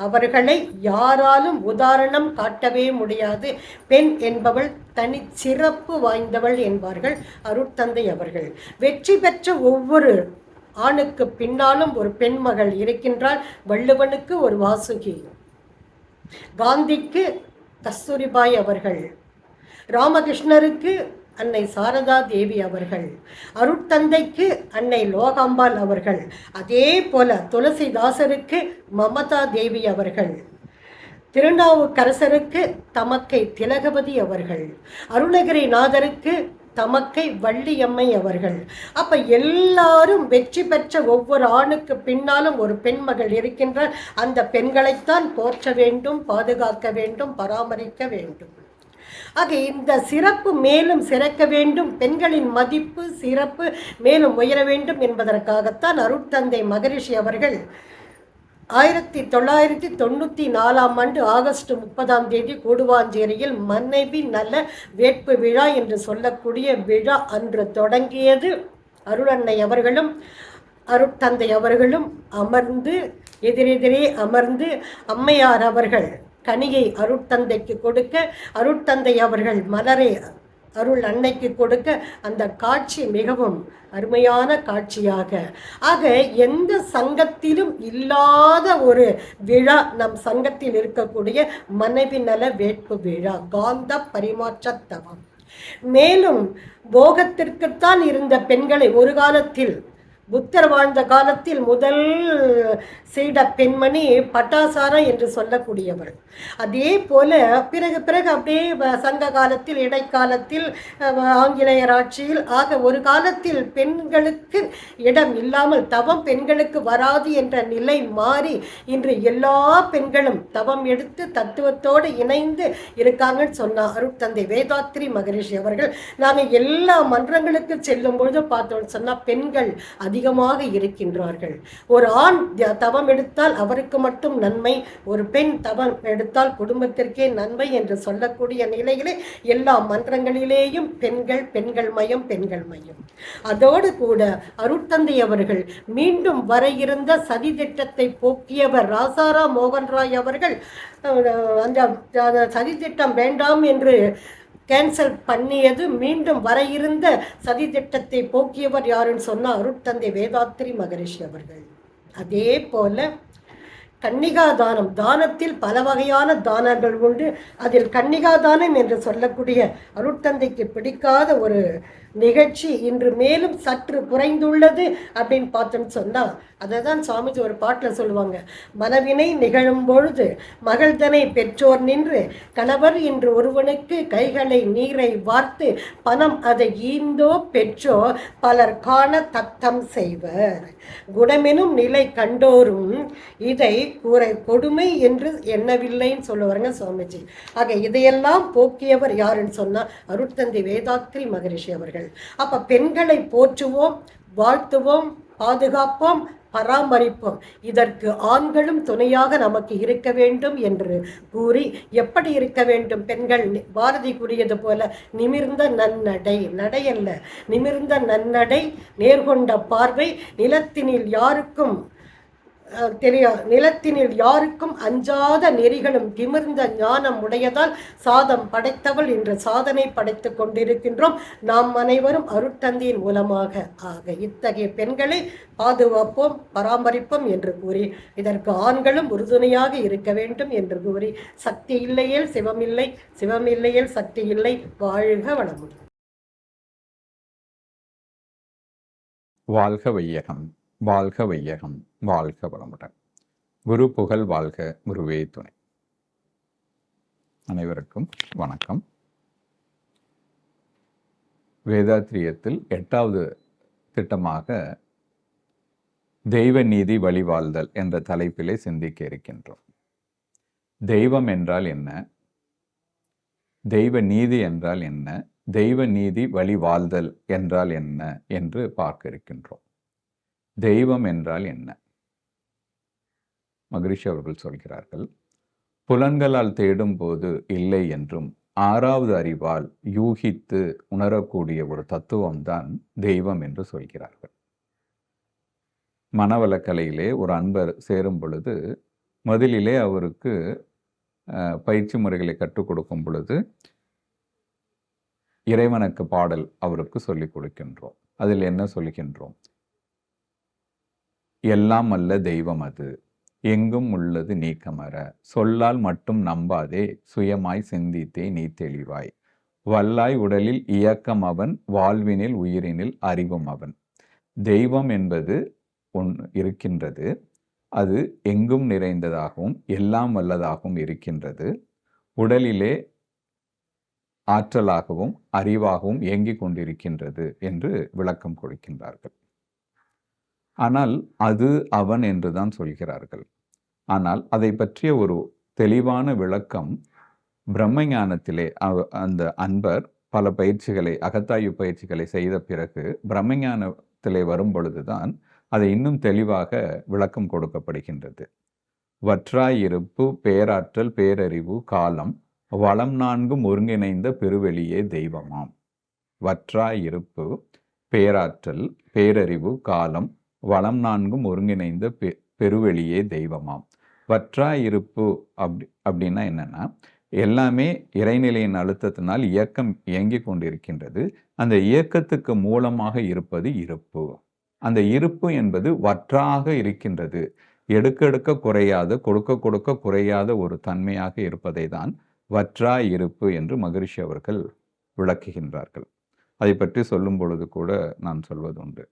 அவர்களை யாராலும் உதாரணம் காட்டவே முடியாது. பெண் என்பவள் தனிச்சிறப்பு வாய்ந்தவள் என்பார்கள் அருட்தந்தை அவர்கள். வெற்றி பெற்ற ஒவ்வொரு ஆணுக்கு பின்னாலும் ஒரு பெண்மகள் இருக்கின்றாள். வள்ளுவனுக்கு ஒரு வாசுகி, காந்திக்கு கஸ்தூரிபாய் அவர்கள், ராமகிருஷ்ணருக்கு அன்னை சாரதா தேவி அவர்கள், அருட்தந்தைக்கு அன்னை லோகாம்பாள் அவர்கள், அதே போல துளசிதாசருக்கு மமதா தேவி அவர்கள், திருநாவுக்கரசருக்கு தமக்கை திலகவதி அவர்கள், அருணகிரிநாதருக்கு தமக்கை வள்ளியம்மை அவர்கள். அப்ப எல்லாரும் வெற்றி பெற்ற ஒவ்வொரு ஆணுக்கு பின்னாலும் ஒரு பெண்மகள் இருக்கின்றார். அந்த பெண்களைத்தான் போற்ற வேண்டும், பாதுகாக்க வேண்டும், பராமரிக்க வேண்டும். ஆக இந்த சிறப்பு மேலும் சிறக்க வேண்டும், பெண்களின் மதிப்பு சிறப்பு மேலும் உயர வேண்டும் என்பதற்காகத்தான் அருட்தந்தை மகரிஷி அவர்கள் 1994 ஆகஸ்ட் 30 கூடுவாஞ்சேரியில் மனைவி நல வேட்பு விழா என்று சொல்லக்கூடிய விழா அன்று தொடங்கியது. அருளன்னை அவர்களும் அருட்தந்தை அவர்களும் அமர்ந்து எதிரெதிரே அமர்ந்து அம்மையார் அவர்கள் கனியை அருட்தந்தைக்கு கொடுக்க, அருட்தந்தை அவர்கள் மலரை அருள் அன்னைக்கு கொடுக்க, அந்த காட்சி மிகவும் அருமையான காட்சியாக. ஆக எந்த சங்கத்திலும் இல்லாத ஒரு விழா நம் சங்கத்தில் இருக்கக்கூடிய மனைவி நல வேட்பு விழா, காந்த பரிமாற்றத்தவம். மேலும் போகத்திற்குத்தான் இருந்த பெண்களை ஒரு காலத்தில், புத்தர் வாழ்ந்த காலத்தில் முதல் சீட பெண்மணி பட்டாசாரா என்று சொல்லக்கூடியவர். அதே போல பிறகு அப்படியே சங்க காலத்தில், இடைக்காலத்தில், ஆங்கிலேயர் ஆட்சியில், ஆக ஒரு காலத்தில் பெண்களுக்கு இடம் இல்லாமல் தவம் பெண்களுக்கு வராது என்ற நிலை மாறி இன்று எல்லா பெண்களும் தவம் எடுத்து தத்துவத்தோடு இணைந்து இருக்காங்கன்னு சொன்னார் அருட்தந்தை வேதாத்ரி மகரிஷி அவர்கள். நாங்கள் எல்லா மன்றங்களுக்கு செல்லும் பொழுது பார்த்தோம்னு சொன்னால் பெண்கள் அதிகமாக இருக்கின்றார்கள். ஒரு ஆண் தவம் எடுத்தால் அவருக்கு மட்டும் நன்மை, ஒரு பெண் தவம் எடுத்தால் குடும்பத்திற்கே நன்மை என்று சொல்லக்கூடிய நிலையிலே எல்லா மன்றங்களிலேயும் பெண்கள், பெண்கள் மயம், பெண்கள் மயம். அதோடு கூட அருட்தந்தை அவர்கள் மீண்டும் வர இருந்த சதி திட்டத்தை போக்கியவர் ராசாரா மோகன்ராய் அவர்கள். அந்த சதி திட்டம் வேண்டாம் என்று கேன்சல் பண்ணியது. மீண்டும் வர இருந்த சதி திட்டத்தை போக்கியவர் யாருன்னு சொன்னால் அருட்தந்தை வேதாத்ரி மகரிஷி அவர்கள். அதே போல கன்னிகா தானம், தானத்தில் பல வகையான தானங்கள் உண்டு. அதில் கன்னிகா தானம் என்று சொல்லக்கூடிய அருட்தந்தைக்கு பிடிக்காத ஒரு நிகழ்ச்சி இன்று மேலும் சற்று குறைந்துள்ளது அப்படின்னு பார்த்தோன்னு சொன்னால், அதை தான் சுவாமிஜி ஒரு பாட்டில் சொல்லுவாங்க, மனவினை நிகழும் பொழுது மகள்தனை பெற்றோர் நின்று கணவர் இன்று ஒருவனுக்கு கைகளை நீரை வார்த்து பணம் அதை ஈந்தோ பெற்றோ பலர் காண தத்தம் செய்வர், குணமெனும் நிலை கண்டோரும் இதை கூரை கொடுமை என்று எண்ணவில்லைன்னு சொல்லுவாருங்க சுவாமிஜி. ஆக இதையெல்லாம் போக்கியவர் யாருன்னு சொன்னால் அருட்தந்தை வேதாத்ரி மகரிஷி அவர்கள். அப்ப பெண்களை போற்றுவோம், வாழ்த்துவோம், பாதுகாப்போம், பராமரிப்போம். இதற்கு ஆண்களும் துணையாக நமக்கு இருக்க வேண்டும் என்று கூறி, எப்படி இருக்க வேண்டும் பெண்கள்? பாரதி கூறியது போல நிமிர்ந்த நன்னடை, நடையல்ல நிமிர்ந்த நன்னடை, நேர்கொண்ட பார்வை, நிலத்தினில் யாருக்கும் நிலத்தினில் யாருக்கும் அஞ்சாத நெறிகளும் திமிர்ந்த ஞானம் உடையதால் சாதம் படைத்தவள் என்று சாதனை படைத்துக் கொண்டிருக்கின்றோம் நாம் அனைவரும் அருட்தந்தையின் மூலமாக. ஆக இத்தகைய பெண்களை பாதுகாப்போம், பராமரிப்போம் என்று கூறி, இதற்கு ஆண்களும் உறுதுணையாக இருக்க வேண்டும் என்று கூறி, சக்தி இல்லையேல் சிவமில்லை, சிவமில்லையேல் சக்தி இல்லை. வாழ்க வளமுடன். வாழ்க வையகம், வாழ்க வையகம், வாழ்க வளமுடன். குரு புகழ் வாழ்க, குருவே துணை. அனைவருக்கும் வணக்கம். வேதாத்திரியத்தில் 8வது திட்டமாக தெய்வ நீதி வழிவாழ்தல் என்ற தலைப்பிலே சிந்திக்க இருக்கின்றோம். தெய்வம் என்றால் என்ன, தெய்வ நீதி என்றால் என்ன, தெய்வ நீதி வழிவாழ்தல் என்றால் என்ன என்று பார்க்க இருக்கின்றோம். தெய்வம் என்றால் என்ன? மகரிஷி அவர்கள் சொல்கிறார்கள், புலன்களால் தேடும் போது இல்லை என்றும் 6வது அறிவால் யூகித்து உணரக்கூடிய ஒரு தத்துவம்தான் தெய்வம் என்று சொல்கிறார்கள். மனவளக்கலையிலே ஒரு அன்பர் சேரும் பொழுது முதலிலே அவருக்கு பயிற்சி முறைகளை கற்றுக் கொடுக்கும் பொழுது இறைவனுக்கு பாடல் அவருக்கு சொல்லிக் கொடுக்கின்றோம். அதில் என்ன சொல்கின்றோம்? எல்லாம் அல்ல தெய்வம் அது, எங்கும் உள்ளது நீக்கமற, சொல்லால் மட்டும் நம்பாதே, சுயமாய் சிந்தித்தே நீ தெளிவாய், வல்லாய் உடலில் இயக்கம் அவன், வாழ்வினில் உயிரினில் அறிவும் அவன். தெய்வம் என்பது ஒன்று இருக்கின்றது. அது எங்கும் நிறைந்ததாகவும் எல்லாம் வல்லதாகவும் இருக்கின்றது. உடலிலே ஆற்றலாகவும் அறிவாகவும் இயங்கிக் கொண்டிருக்கின்றது என்று விளக்கம் கொடுக்கின்றார்கள். ஆனால் அது அவன் என்றுதான் சொல்கிறார்கள். ஆனால் அதை பற்றிய ஒரு தெளிவான விளக்கம் பிரம்மஞானத்திலே அந்த அன்பர் பல பயிற்சிகளை, அகத்தாய்வு பயிற்சிகளை செய்த பிறகு பிரம்மஞானத்திலே வரும் பொழுதுதான் அதை இன்னும் தெளிவாக விளக்கம் கொடுக்கப்படுகின்றது. வற்றாயிருப்பு, பேராற்றல், பேரறிவு, காலம், வளம் நான்கும் ஒருங்கிணைந்த பெருவெளியே தெய்வமாம். வற்றாயிருப்பு, பேராற்றல், பேரறிவு, காலம், வளம் நான்கும் ஒருங்கிணைந்த பெருவெளியே தெய்வமாம். வற்றாயிருப்பு அப்படின்னா என்னன்னா, எல்லாமே இறைநிலையின் அழுத்தத்தினால் இயக்கம் இயங்கி கொண்டிருக்கின்றது. அந்த இயக்கத்துக்கு மூலமாக இருப்பது இருப்பு. அந்த இருப்பு என்பது வற்றாக இருக்கின்றது. எடுக்க குறையாத, கொடுக்க குறையாத ஒரு தன்மையாக இருப்பதை தான் வற்றா இருப்பு என்று மகரிஷி அவர்கள் விளக்குகின்றார்கள். அதை பற்றி சொல்லும் பொழுது கூட நான் சொல்வதுண்டு.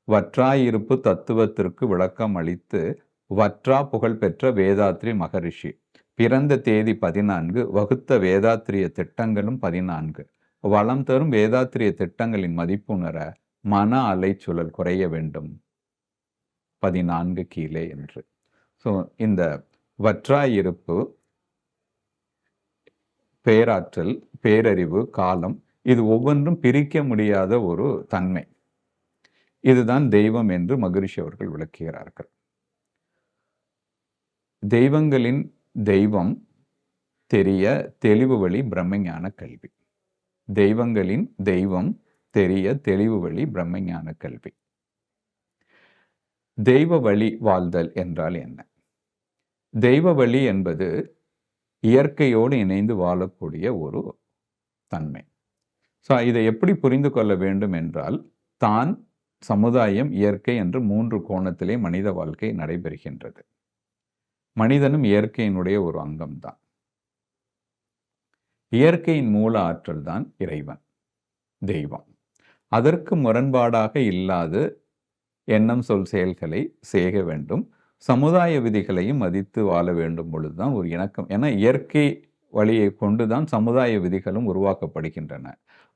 வற்றாயிருப்பு தத்துவத்திற்கு விளக்கம் அளித்து வற்றா புகழ் பெற்ற வேதாத்ரி மகரிஷி பிறந்த தேதி 14, வகுத்த வேதாத்திரிய திட்டங்களும் 14, வளம் தரும் வேதாத்திரிய திட்டங்களின் மதிப்புணர மன அலைச்சுழல் குறைய வேண்டும் 14 கீழே என்று. ஸோ இந்த வற்றாயிருப்பு, பேராற்றல், பேரறிவு, காலம், இது ஒவ்வொன்றும் பிரிக்க முடியாத ஒரு தன்மை. இதுதான் தெய்வம் என்று மகரிஷி அவர்கள் விளக்குகிறார்கள். தெய்வங்களின் தெய்வம் தெரிய தெளிவு வழி பிரம்மஞான கல்வி. தெய்வங்களின் தெய்வம் தெரிய தெளிவு வழி பிரம்மஞான கல்வி. தெய்வ வழி வாழ்தல் என்றால் என்ன? தெய்வ வழி என்பது இயற்கையோடு இணைந்து வாழக்கூடிய ஒரு தன்மை. ஸோ இதை எப்படி புரிந்து கொள்ள வேண்டும் என்றால், தான், சமுதாயம், இயற்கை என்று 3 கோணத்திலே மனித வாழ்க்கை நடைபெறுகின்றது. மனிதனும் இயற்கையினுடைய ஒரு அங்கம்தான். இயற்கையின் மூல ஆற்றல் தான் இறைவன், தெய்வம். அதற்கு முரண்பாடாக இல்லாது எண்ணம், சொல், செயல்களை செய்ய வேண்டும். சமுதாய விதிகளையும் மதித்து வாழ வேண்டும் பொழுதுதான் ஒரு இணக்கம். ஏன்னா இயற்கை வழியை கொண்டுதான் சமுதாய விதிகளும் உருவாக்கப்படுகின்றன.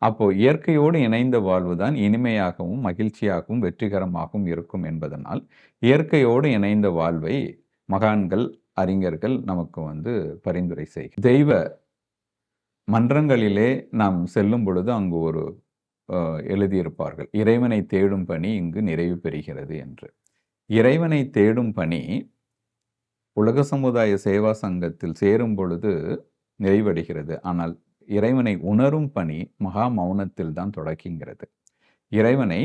அப்போ இயற்கையோடு இணைந்த வாழ்வுதான் இனிமையாகவும் மகிழ்ச்சியாகவும் வெற்றிகரமாகவும் இருக்கும் என்பதனால் இயற்கையோடு இணைந்த வாழ்வை மகான்கள், அறிஞர்கள் நமக்கு பரிந்துரை செய். தெய்வ மன்றங்களிலே நாம் செல்லும் பொழுது அங்கு ஒரு எழுதியிருப்பார்கள், இறைவனை தேடும் பணி இங்கு நிறைவு பெறுகிறது என்று. இறைவனை தேடும் பணி உலக சமுதாய சேவா சங்கத்தில் சேரும் பொழுது நிறைவடைகிறது. ஆனால் இறைவனை உணரும் பணி மகா மௌனத்தில் தான் தொடங்குகிறது. இறைவனை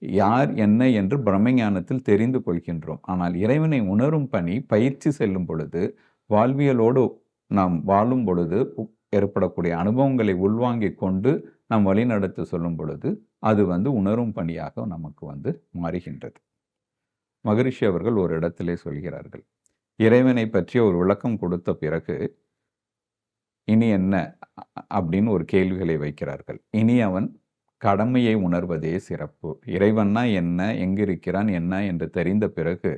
யார் என்ன என்று பிரம்மஞானத்தில் தெரிந்து கொள்கின்றோம். ஆனால் இறைவனை உணரும் பணி பயிற்சி செல்லும் பொழுது, வாழ்வியலோடு நாம் வாழும் பொழுது ஏற்படக்கூடிய அனுபவங்களை உள்வாங்கிக் கொண்டு நாம் வழிநடத்த சொல்லும் பொழுது அது உணரும் பணியாக நமக்கு மாறுகின்றது. மகரிஷி அவர்கள் ஒரு இடத்திலே சொல்கிறார்கள், இறைவனை பற்றிய ஒரு விளக்கம் கொடுத்த பிறகு இனி என்ன அப்படின்னு ஒரு கேள்விகளை வைக்கிறார்கள். இனி அவன் கடமையை உணர்வதே சிறப்பு. இறைவன்னா என்ன, எங்கிருக்கிறான் என்ன என்று தெரிந்த பிறகு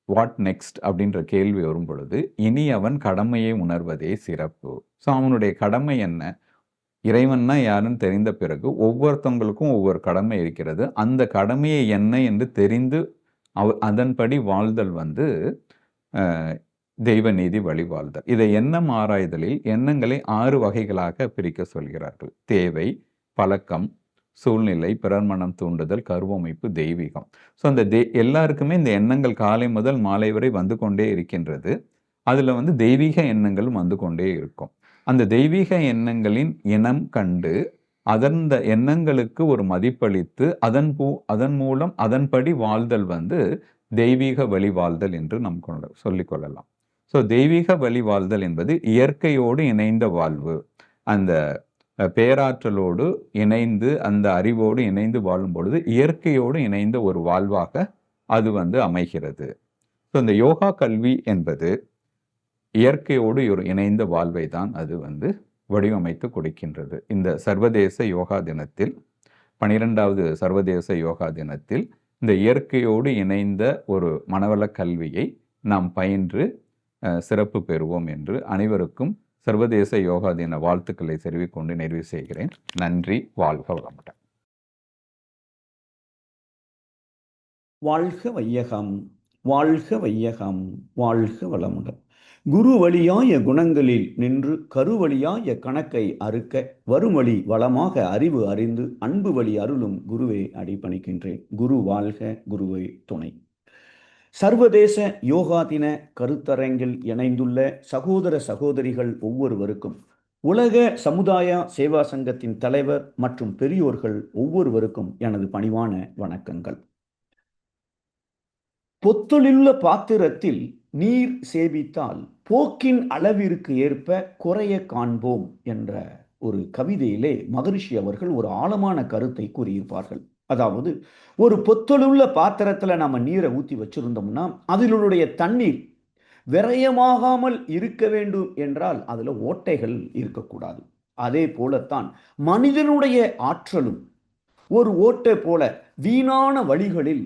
வாட் நெக்ஸ்ட் அப்படின்ற கேள்வி வரும் பொழுது இனி அவன் கடமையை உணர்வதே சிறப்பு. ஸோ அவனுடைய கடமை என்ன? இறைவன்னா யாருன்னு தெரிந்த பிறகு ஒவ்வொருத்தவங்களுக்கும் ஒவ்வொரு கடமை இருக்கிறது. அந்த கடமையை என்ன என்று தெரிந்து அதன்படி வாழ்தல் தெய்வ நீதி வழி வாழ்தல். இதை எண்ணம் ஆராய்தலில் எண்ணங்களை 6 வகைகளாக பிரிக்க சொல்கிறார்கள். தேவை, பழக்கம், சூழ்நிலை, பிறர் மனம் தூண்டுதல், கருவமைப்பு, தெய்வீகம். ஸோ அந்த எல்லாருக்குமே இந்த எண்ணங்கள் காலை முதல் மாலை வரை வந்து கொண்டே இருக்கின்றது. அதில் தெய்வீக எண்ணங்களும் வந்து கொண்டே இருக்கும். அந்த தெய்வீக எண்ணங்களின் இனம் கண்டு அந்த எண்ணங்களுக்கு ஒரு மதிப்பளித்து அதன் மூலம் அதன்படி வாழ்தல் தெய்வீக வழி வாழ்தல் என்று நாம் சொல்லிக்கொள்ளலாம். ஸோ தெய்வீக வழி வாழ்தல் என்பது இயற்கையோடு இணைந்த வாழ்வு. அந்த பேராற்றலோடு இணைந்து, அந்த அறிவோடு இணைந்து வாழும் பொழுது இயற்கையோடு இணைந்த ஒரு வாழ்வாக அது அமைகிறது. ஸோ இந்த யோகா கல்வி என்பது இயற்கையோடு ஒரு இணைந்த வாழ்வை தான் அது வடிவமைத்து கொடுக்கின்றது. இந்த சர்வதேச யோகா தினத்தில், 12வது சர்வதேச யோகா தினத்தில், இந்த இயற்கையோடு இணைந்த ஒரு மனவள கல்வியை நாம் பயின்று சிறப்பு பெறுவோம் என்று அனைவருக்கும் சர்வதேச யோகா தின வாழ்த்துக்களை தெரிவிக்கொண்டு நிறைவு செய்கிறேன். நன்றி. வாழ்க வளமுடன். வாழ்க வையகம், வாழ்க வையகம், வாழ்க வளமுடன். குரு வழியாய குணங்களில் நின்று கருவழியாய கணக்கை அறுக்க வருமொழி வளமாக அறிவு அறிந்து அன்பு வழி அருளும் குருவே அடிபணிக்கின்றேன். குரு வாழ்க, குருவே துணை. சர்வதேச யோகா தின கருத்தரங்கில் இணைந்துள்ள சகோதர சகோதரிகள் ஒவ்வொருவருக்கும், உலக சமுதாய சேவா சங்கத்தின் தலைவர் மற்றும் பெரியோர்கள் ஒவ்வொருவருக்கும் எனது பணிவான வணக்கங்கள். பொத்தலுள்ள பாத்திரத்தில் நீர் சேவித்தால் போக்கின் அளவிற்கு ஏற்ப குறைய காண்போம் என்ற ஒரு கவிதையிலே மகரிஷி அவர்கள் ஒரு ஆழமான கருத்தை கூறியிருப்பார்கள். அதாவது, ஒரு பொத்தலுள்ள பாத்திரத்துல நம்ம நீரை ஊற்றி வச்சிருந்தோம்னா அதிலுடைய தண்ணீர் விரயமாகாமல் இருக்க வேண்டும் என்றால் அதுல ஓட்டைகள் இருக்கக்கூடாது. அதே போலத்தான் மனிதனுடைய ஆற்றலும் ஒரு ஓட்டை போல வீணான வழிகளில்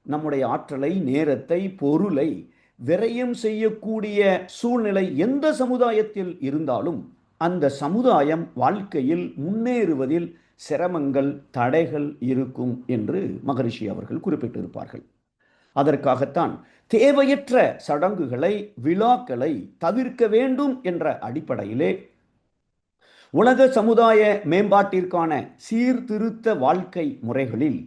நம்முடைய ஆற்றலை, நேரத்தை, பொருளை விரயம் செய்யக்கூடிய சூழ்நிலை எந்த சமுதாயத்தில் இருந்தாலும் அந்த சமுதாயம் வாழ்க்கையில் முன்னேறுவதில் சிரமங்கள், தடைகள் இருக்கும் என்று மகரிஷி அவர்கள் குறிப்பிட்டிருப்பார்கள். அதற்காகத்தான் தேவையற்ற சடங்குகளை, விழாக்களை தவிர்க்க வேண்டும் என்ற அடிப்படையிலே உலக சமுதாய மேம்பாட்டிற்கான சீர்திருத்த வாழ்க்கை முறைகளில்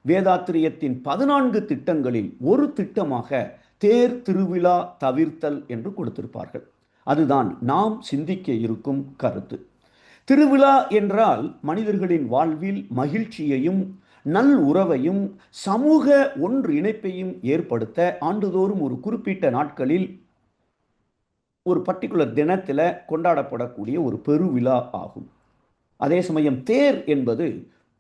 வேதாத்திரியத்தின் 14 திட்டங்களில் ஒரு திட்டமாக தேர் திருவிழா தவிர்த்தல் என்று கொடுத்திருப்பார்கள். அதுதான் நாம் சிந்திக்க இருக்கும் கருத்து. திருவிழா என்றால் மனிதர்களின் வாழ்வில் மகிழ்ச்சியையும் நல் உறவையும் சமூக ஒன்றிணைப்பையும் ஏற்படுத்த ஆண்டுதோறும் ஒரு குறிப்பிட்ட நாட்களில் ஒரு பர்டிகுலர் தினத்தில் கொண்டாடப்படக்கூடிய ஒரு பெருவிழா ஆகும். அதே சமயம் தேர் என்பது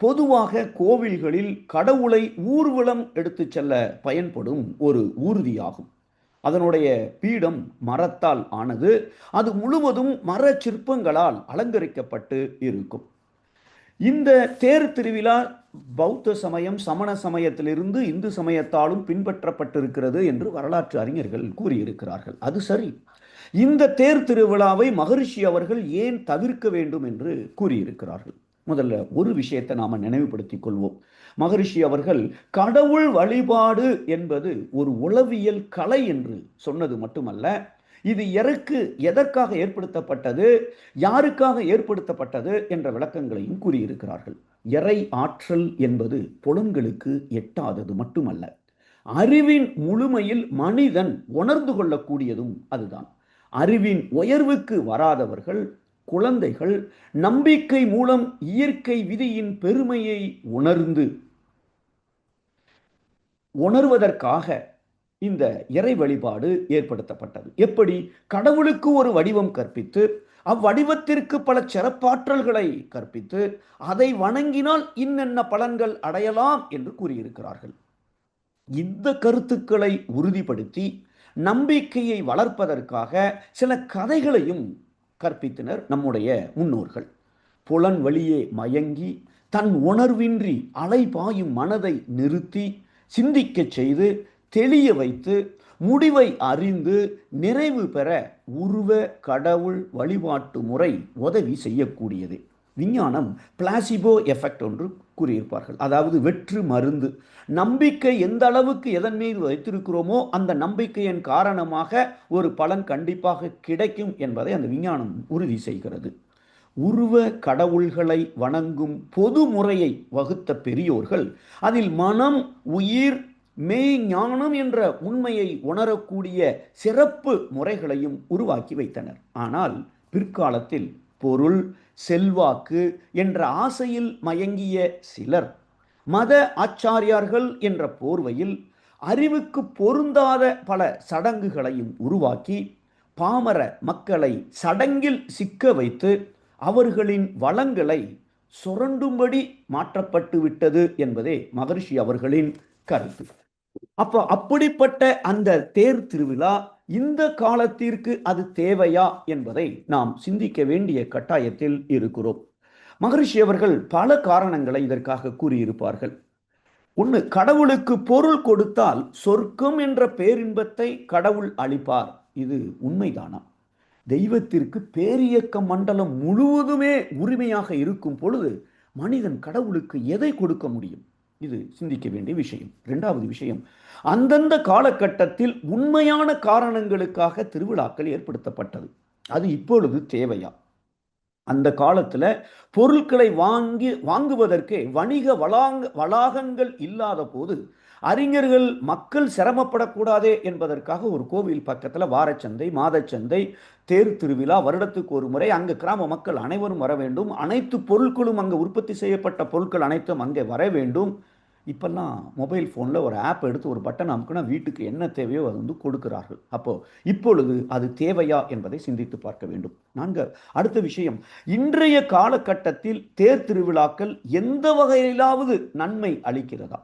பொதுவாக கோவில்களில் கடவுளை ஊர்வலம் எடுத்து செல்ல பயன்படும் ஒரு ஊர்தியாகும். அதனுடைய பீடம் மரத்தால் ஆனது. அது முழுவதும் மர சிற்பங்களால் அலங்கரிக்கப்பட்டு இருக்கும். இந்த தேர் திருவிழா பௌத்த சமயம், சமண சமயத்திலிருந்து இந்து சமயத்தாலும் பின்பற்றப்பட்டிருக்கிறது என்று வரலாற்று அறிஞர்கள் கூறியிருக்கிறார்கள். அது சரி. இந்த தேர் திருவிழாவை மகரிஷி அவர்கள் ஏன் தவிர்க்க வேண்டும் என்று கூறியிருக்கிறார்கள்? முதல்ல ஒரு விஷயத்தை நாம நினைவுபடுத்திக் கொள்வோம். மகரிஷி அவர்கள் கடவுள் வழிபாடு என்பது ஒரு உளவியல் கலை என்று சொன்னது மட்டுமல்ல, இது எதற்காக ஏற்படுத்தப்பட்டது, யாருக்காக ஏற்படுத்தப்பட்டது என்ற விளக்கங்களையும் கூறியிருக்கிறார்கள். இறை ஆற்றல் என்பது புலன்களுக்கு எட்டாதது மட்டுமல்ல, அறிவின் முழுமையில் மனிதன் உணர்ந்து கொள்ளக்கூடியதும் அதுதான். அறிவின் உயர்வுக்கு வராதவர்கள், குழந்தைகள் நம்பிக்கை மூலம் இயற்கை விதியின் பெருமையை உணர்வதற்காக இந்த இறை வழிபாடு ஏற்படுத்தப்பட்டது. எப்படி? கடவுளுக்கு ஒரு வடிவம் கற்பித்து, அவ்வடிவத்திற்கு பல சிறப்பாற்றல்களை கற்பித்து, அதை வணங்கினால் இன்னென்ன பலன்கள் அடையலாம் என்று கூறியிருக்கிறார்கள். இந்த கருத்துக்களை உறுதிப்படுத்தி நம்பிக்கையை வளர்ப்பதற்காக சில கதைகளையும் கற்பித்தனர் நம்முடைய முன்னோர்கள். புலன் வழியே மயங்கி தன் உணர்வின்றி அலைபாயும் மனதை நிறுத்தி சிந்திக்க செய்து தெளிய வைத்து முடிவை அறிந்து நிறைவு பெற உருவ கடவுள் வழிபாட்டு முறை உதவி செய்யக்கூடியது. விஞ்ஞானம் பிளாசிபோ எஃபெக்ட் ஒன்று கூறியிருப்பார்கள். அதாவது வெற்று மருந்து. நம்பிக்கை எந்த அளவுக்கு எதன் மீது வைத்திருக்கிறோமோ அந்த நம்பிக்கையின் காரணமாக ஒரு பலன் கண்டிப்பாக கிடைக்கும் என்பதை அந்த விஞ்ஞானம் உறுதி செய்கிறது. உருவ கடவுள்களை வணங்கும் பொது முறையை வகுத்த பெரியோர்கள் அதில் மனம், உயிர், மெய் ஞானம் என்ற உண்மையை உணரக்கூடிய சிறப்பு முறைகளையும் உருவாக்கி வைத்தனர். ஆனால் பிற்காலத்தில் பொருள், செல்வாக்கு என்ற ஆசையில் மயங்கிய சிலர் மத ஆச்சாரியார்கள் என்ற போர்வையில் அறிவுக்கு பொருந்தாத பல சடங்குகளையும் உருவாக்கி பாமர மக்களை சடங்கில் சிக்க வைத்து அவர்களின் வளங்களை சுரண்டும்படி மாற்றப்பட்டு விட்டது என்பதே மகரிஷி அவர்களின் கருத்து. அப்போ அப்படிப்பட்ட அந்த தேர் திருவிழா இந்த காலத்திற்கு அது தேவையா என்பதை நாம் சிந்திக்க வேண்டிய கட்டாயத்தில் இருக்கிறோம். மகரிஷி அவர்கள் பல காரணங்களை இதற்காக கூறியிருப்பார்கள். ஒன்று, கடவுளுக்கு பொருள் கொடுத்தால் சொர்க்கம் என்ற பேரின்பத்தை கடவுள் அளிப்பார். இது உண்மைதானா? தெய்வத்திற்கு பேரியக்க மண்டலம் முழுவதுமே உரிமையாக இருக்கும் பொழுது மனிதன் கடவுளுக்கு எதை கொடுக்க முடியும்? இது சிந்திக்க வேண்டிய விஷயம். இரண்டாவது விஷயம், அந்தந்த காலகட்டத்தில் உண்மையான காரணங்களுக்காக திருவிழாக்கள் ஏற்படுத்தப்பட்டது. அது இப்பொழுது தேவையா? அந்த காலத்துல பொருட்களை வாங்குவதற்கே வணிக வளாகங்கள் இல்லாத போது அறிஞர்கள் மக்கள் சிரமப்படக்கூடாதே என்பதற்காக ஒரு கோவில் பக்கத்துல வாரச்சந்தை, மாதச்சந்தை, தேர் திருவிழா வருடத்துக்கு ஒரு முறை, அங்கு கிராம மக்கள் அனைவரும் வர வேண்டும், அனைத்து பொருட்களும் அங்கு உற்பத்தி செய்யப்பட்ட பொருட்கள் அனைத்தும் அங்கே வர வேண்டும். இப்பெல்லாம் மொபைல் ஃபோனில் ஒரு ஆப் எடுத்து ஒரு பட்டன் அமுக்குனா வீட்டுக்கு என்ன தேவையோ அது வந்து கொடுக்கிறார்கள். இப்பொழுது அது தேவையா என்பதை சிந்தித்து பார்க்க வேண்டும். அடுத்த விஷயம், இன்றைய காலகட்டத்தில் தேர் திருவிழாக்கள் எந்த வகையிலாவது நன்மை அளிக்கிறதா?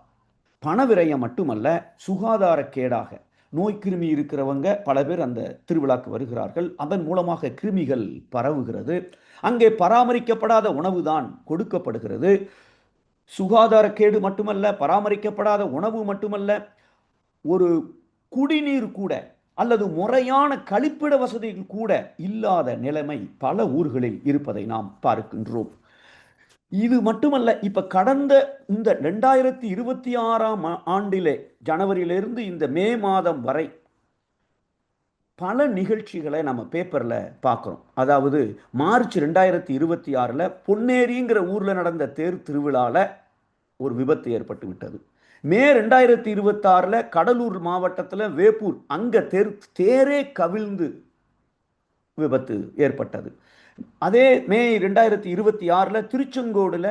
பண விரயம் மட்டுமல்ல, சுகாதார கேடாக நோய் கிருமி இருக்கிறவங்க பல பேர் அந்த திருவிழாக்கு வருகிறார்கள். அதன் மூலமாக கிருமிகள் பரவுகிறது. அங்கே பராமரிக்கப்படாத உணவு தான் கொடுக்கப்படுகிறது. சுகாதார கேடு மட்டுமல்ல, பராமரிக்கப்படாத உணவு மட்டுமல்ல, ஒரு குடிநீர் கூட அல்லது முறையான கழிப்பிட வசதிகள் கூட இல்லாத நிலைமை பல ஊர்களில் இருப்பதை நாம் பார்க்கின்றோம். இது மட்டுமல்ல, இப்ப கடந்த இந்த 2026ஆம் ஆண்டிலே ஜனவரியிலிருந்து இந்த மே மாதம் வரை பல நிகழ்ச்சிகளை நம்ம பேப்பர்ல பார்க்கிறோம். அதாவது மார்ச் 2026 பொன்னேரிங்கிற ஊர்ல நடந்த தேர் திருவிழால ஒரு விபத்து ஏற்பட்டு விட்டது. மே 2026 கடலூர் மாவட்டத்தில் வேப்பூர் அங்க தேரே கவிழ்ந்து விபத்து ஏற்பட்டது. அதே மே 2026 திருச்செங்கோடுல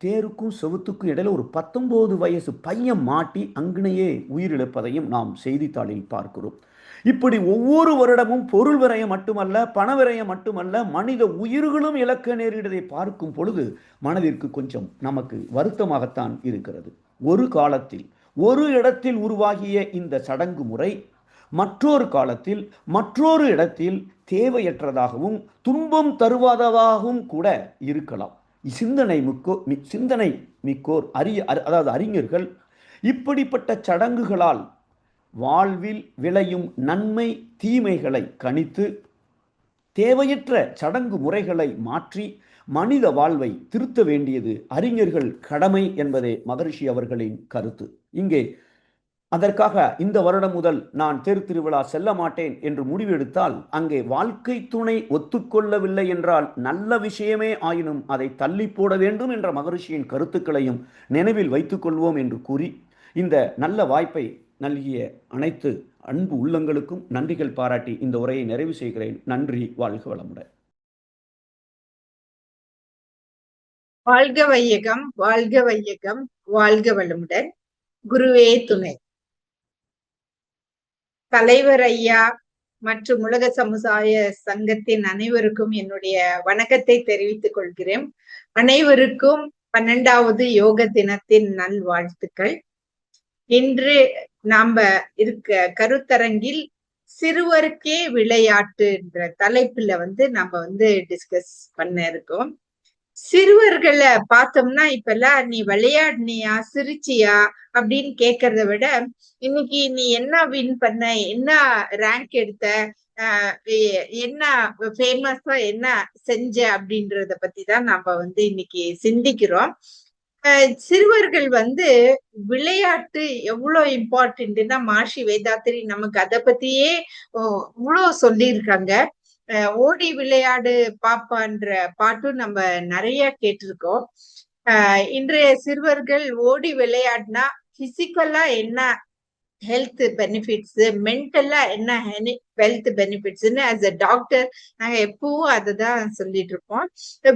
தேருக்கும் செவுத்துக்கும் இடையில ஒரு 19 வயசு பையன் மாட்டி அங்கனையே உயிரிழப்பதையும் நாம் செய்தித்தாளில் பார்க்கிறோம். இப்படி ஒவ்வொரு வருடமும் பொருள் விரயம் மட்டுமல்ல, பண விரயம் மட்டுமல்ல, மனித உயிர்களும் இழக்க நேரிடதை பார்க்கும் பொழுது மனதிற்கு கொஞ்சம் நமக்கு வருத்தமாகத்தான் இருக்கிறது. ஒரு காலத்தில் ஒரு இடத்தில் உருவாகிய இந்த சடங்கு முறை மற்றொரு காலத்தில் மற்றொரு இடத்தில் தேவையற்றதாகவும் துன்பம் தருவதாகவும் கூட இருக்கலாம். சிந்தனை மிக்கோர் அதாவது அறிஞர்கள் இப்படிப்பட்ட சடங்குகளால் வாழ்வில் விளையும் நன்மை தீமைகளை கணித்து தேவையற்ற சடங்கு முறைகளை மாற்றி மனித வாழ்வை திருத்த வேண்டியது அறிஞர்கள் கடமை என்பதே மகரிஷி அவர்களின் கருத்து. இங்கே அதற்காக இந்த வருடம் முதல் நான் தேர் திருவிழா செல்ல மாட்டேன் என்று முடிவெடுத்தால் அங்கே வாழ்க்கை துணை ஒத்துக்கொள்ளவில்லை என்றால் நல்ல விஷயமே ஆயினும் அதை தள்ளி போட வேண்டும் என்ற மகரிஷியின் கருத்துக்களையும் நினைவில் வைத்துக் கொள்வோம் என்று கூறி இந்த நல்ல வாய்ப்பை நல்கிய அனைத்து அன்பு உள்ளங்களுக்கும் நன்றிகள் பாராட்டி இந்த உரையை நிறைவு செய்கிறேன். நன்றி. வாழ்க வளமுடன். வாழ்க வையகம், வாழ்க வையகம், வாழ்க வளமுடன். குருவே துணை. தலைவர் ஐயா மற்றும் உலக சமுதாய சங்கத்தின் அனைவருக்கும் என்னுடைய வணக்கத்தை தெரிவித்துக் கொள்கிறேன். அனைவருக்கும் 12வது யோக தினத்தின் நல்வாழ்த்துக்கள். இன்று நாம கருத்தரங்கில் சிறுவருக்கே விளையாட்டு என்ற தலைப்புல நம்ம டிஸ்கஸ் பண்ண இருக்கோம். சிறுவர்களை பார்த்தோம்னா இப்பெல்லாம் நீ விளையாடுனியா, சிரிச்சியா அப்படின்னு கேட்கறத விட இன்னைக்கு நீ என்ன வின் பண்ண, என்ன ரேங்க் எடுத்த, என்ன ஃபேமஸா என்ன செஞ்ச அப்படின்றத பத்தி தான் நம்ம இன்னைக்கு சிந்திக்கிறோம். சிறுவர்கள் விளையாட்டு எவ்வளவு இம்பார்ட்டன்ட்னா மகர்ஷி வேதாத்திரி நமக்கு அதை பத்தியே இவ்வளவு சொல்லியிருக்காங்க. ஓடி விளையாடு பாப்பான்ற பாட்டும் நம்ம நிறைய கேட்டிருக்கோம். இன்றைய சிறுவர்கள் ஓடி விளையாடினா பிசிக்கலா என்ன ஹெல்த் பெனிஃபிட்ஸ், மென்டலா என்ன ஹெல்த் பெனிஃபிட்ஸ்ன்னு ஆஸ் அ டாக்டர் நாங்க எப்பவும் அதுதான் சொல்லிட்டு இருப்போம்.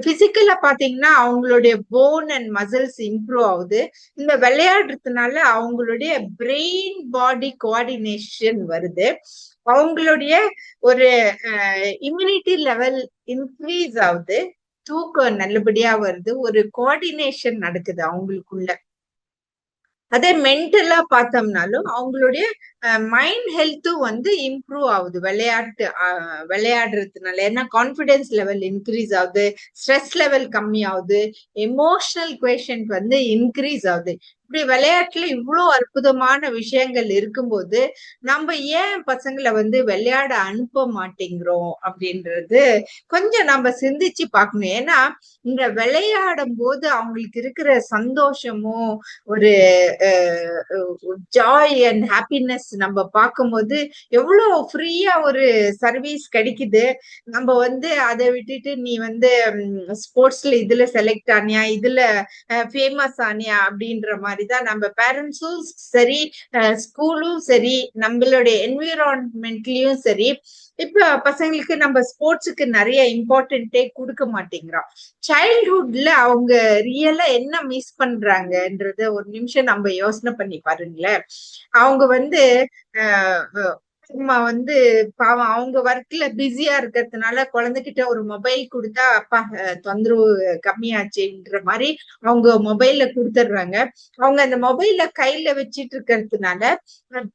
பிசிக்கலா பாத்தீங்கன்னா அவங்களுடைய போன் அண்ட் மசில்ஸ் இம்ப்ரூவ் ஆகுது. இந்த விளையாடுறதுனால அவங்களுடைய பிரெயின் பாடி கோஆர்டினேஷன் வருது. அவங்களுடைய ஒரு இம்யூனிட்டி லெவல் இன்க்ரீஸ் ஆகுது. தூக்கம் நல்லபடியா வருது. ஒரு கோஆர்டினேஷன் நடக்குது அவங்களுக்குள்ள. அதே மென்டலா பார்த்தோம்னாலும் அவங்களுடைய மைண்ட் ஹெல்த்தும் வந்து இம்ப்ரூவ் ஆகுது விளையாடுறதுனால. ஏன்னா கான்ஃபிடன்ஸ் லெவல் இன்க்ரீஸ் ஆகுது, ஸ்ட்ரெஸ் லெவல் கம்மி ஆகுது, எமோஷனல் குவேஷன்ட் வந்து இன்க்ரீஸ் ஆகுது. இப்படி விளையாட்டுல இவ்வளோ அற்புதமான விஷயங்கள் இருக்கும்போது நம்ம ஏன் பசங்களை வந்து விளையாட அனுப்ப மாட்டேங்கிறோம் அப்படின்றது கொஞ்சம் நம்ம சிந்திச்சு பார்க்கணும். ஏன்னா இந்த விளையாடும் போது அவங்களுக்கு இருக்கிற சந்தோஷமும் ஒரு ஜாய் அண்ட் ஹாப்பினஸ் நம்ம பார்க்கும்போது எவ்வளோ ஃப்ரீயா ஒரு சர்வீஸ் கிடைக்குது. நம்ம வந்து அதை விட்டுட்டு நீ வந்து ஸ்போர்ட்ஸ்ல இதுல செலக்ட் ஆனியா, இதுல ஃபேமஸ் ஆனியா அப்படின்ற மாதிரிதான் நம்ம பேரண்ட்ஸும் சரி, ஸ்கூலும் சரி, நம்மளுடைய என்விரான்மெண்ட்லயும் சரி, இப்ப பசங்களுக்கு நம்ம ஸ்போர்ட்ஸுக்கு நிறைய இம்பார்ட்டன்டே கொடுக்க மாட்டேங்கிறோம். சைல்ட்ஹுட்ல அவங்க ரியலா என்ன மிஸ் பண்றாங்கன்றத ஒரு நிமிஷம் நம்ம யோசனை பண்ணி பாருங்களேன். அவங்க வந்து வந்து பாவம் அவங்க ஒர்க்ல பிஸியா இருக்கிறதுனால குழந்தைகிட்ட ஒரு மொபைல் கொடுத்தா அப்பா தொந்தரவு கம்மியாச்சுன்ற மாதிரி அவங்க மொபைல்ல கொடுத்துடுறாங்க. அவங்க அந்த மொபைல்ல கையில வச்சிட்டு இருக்கிறதுனால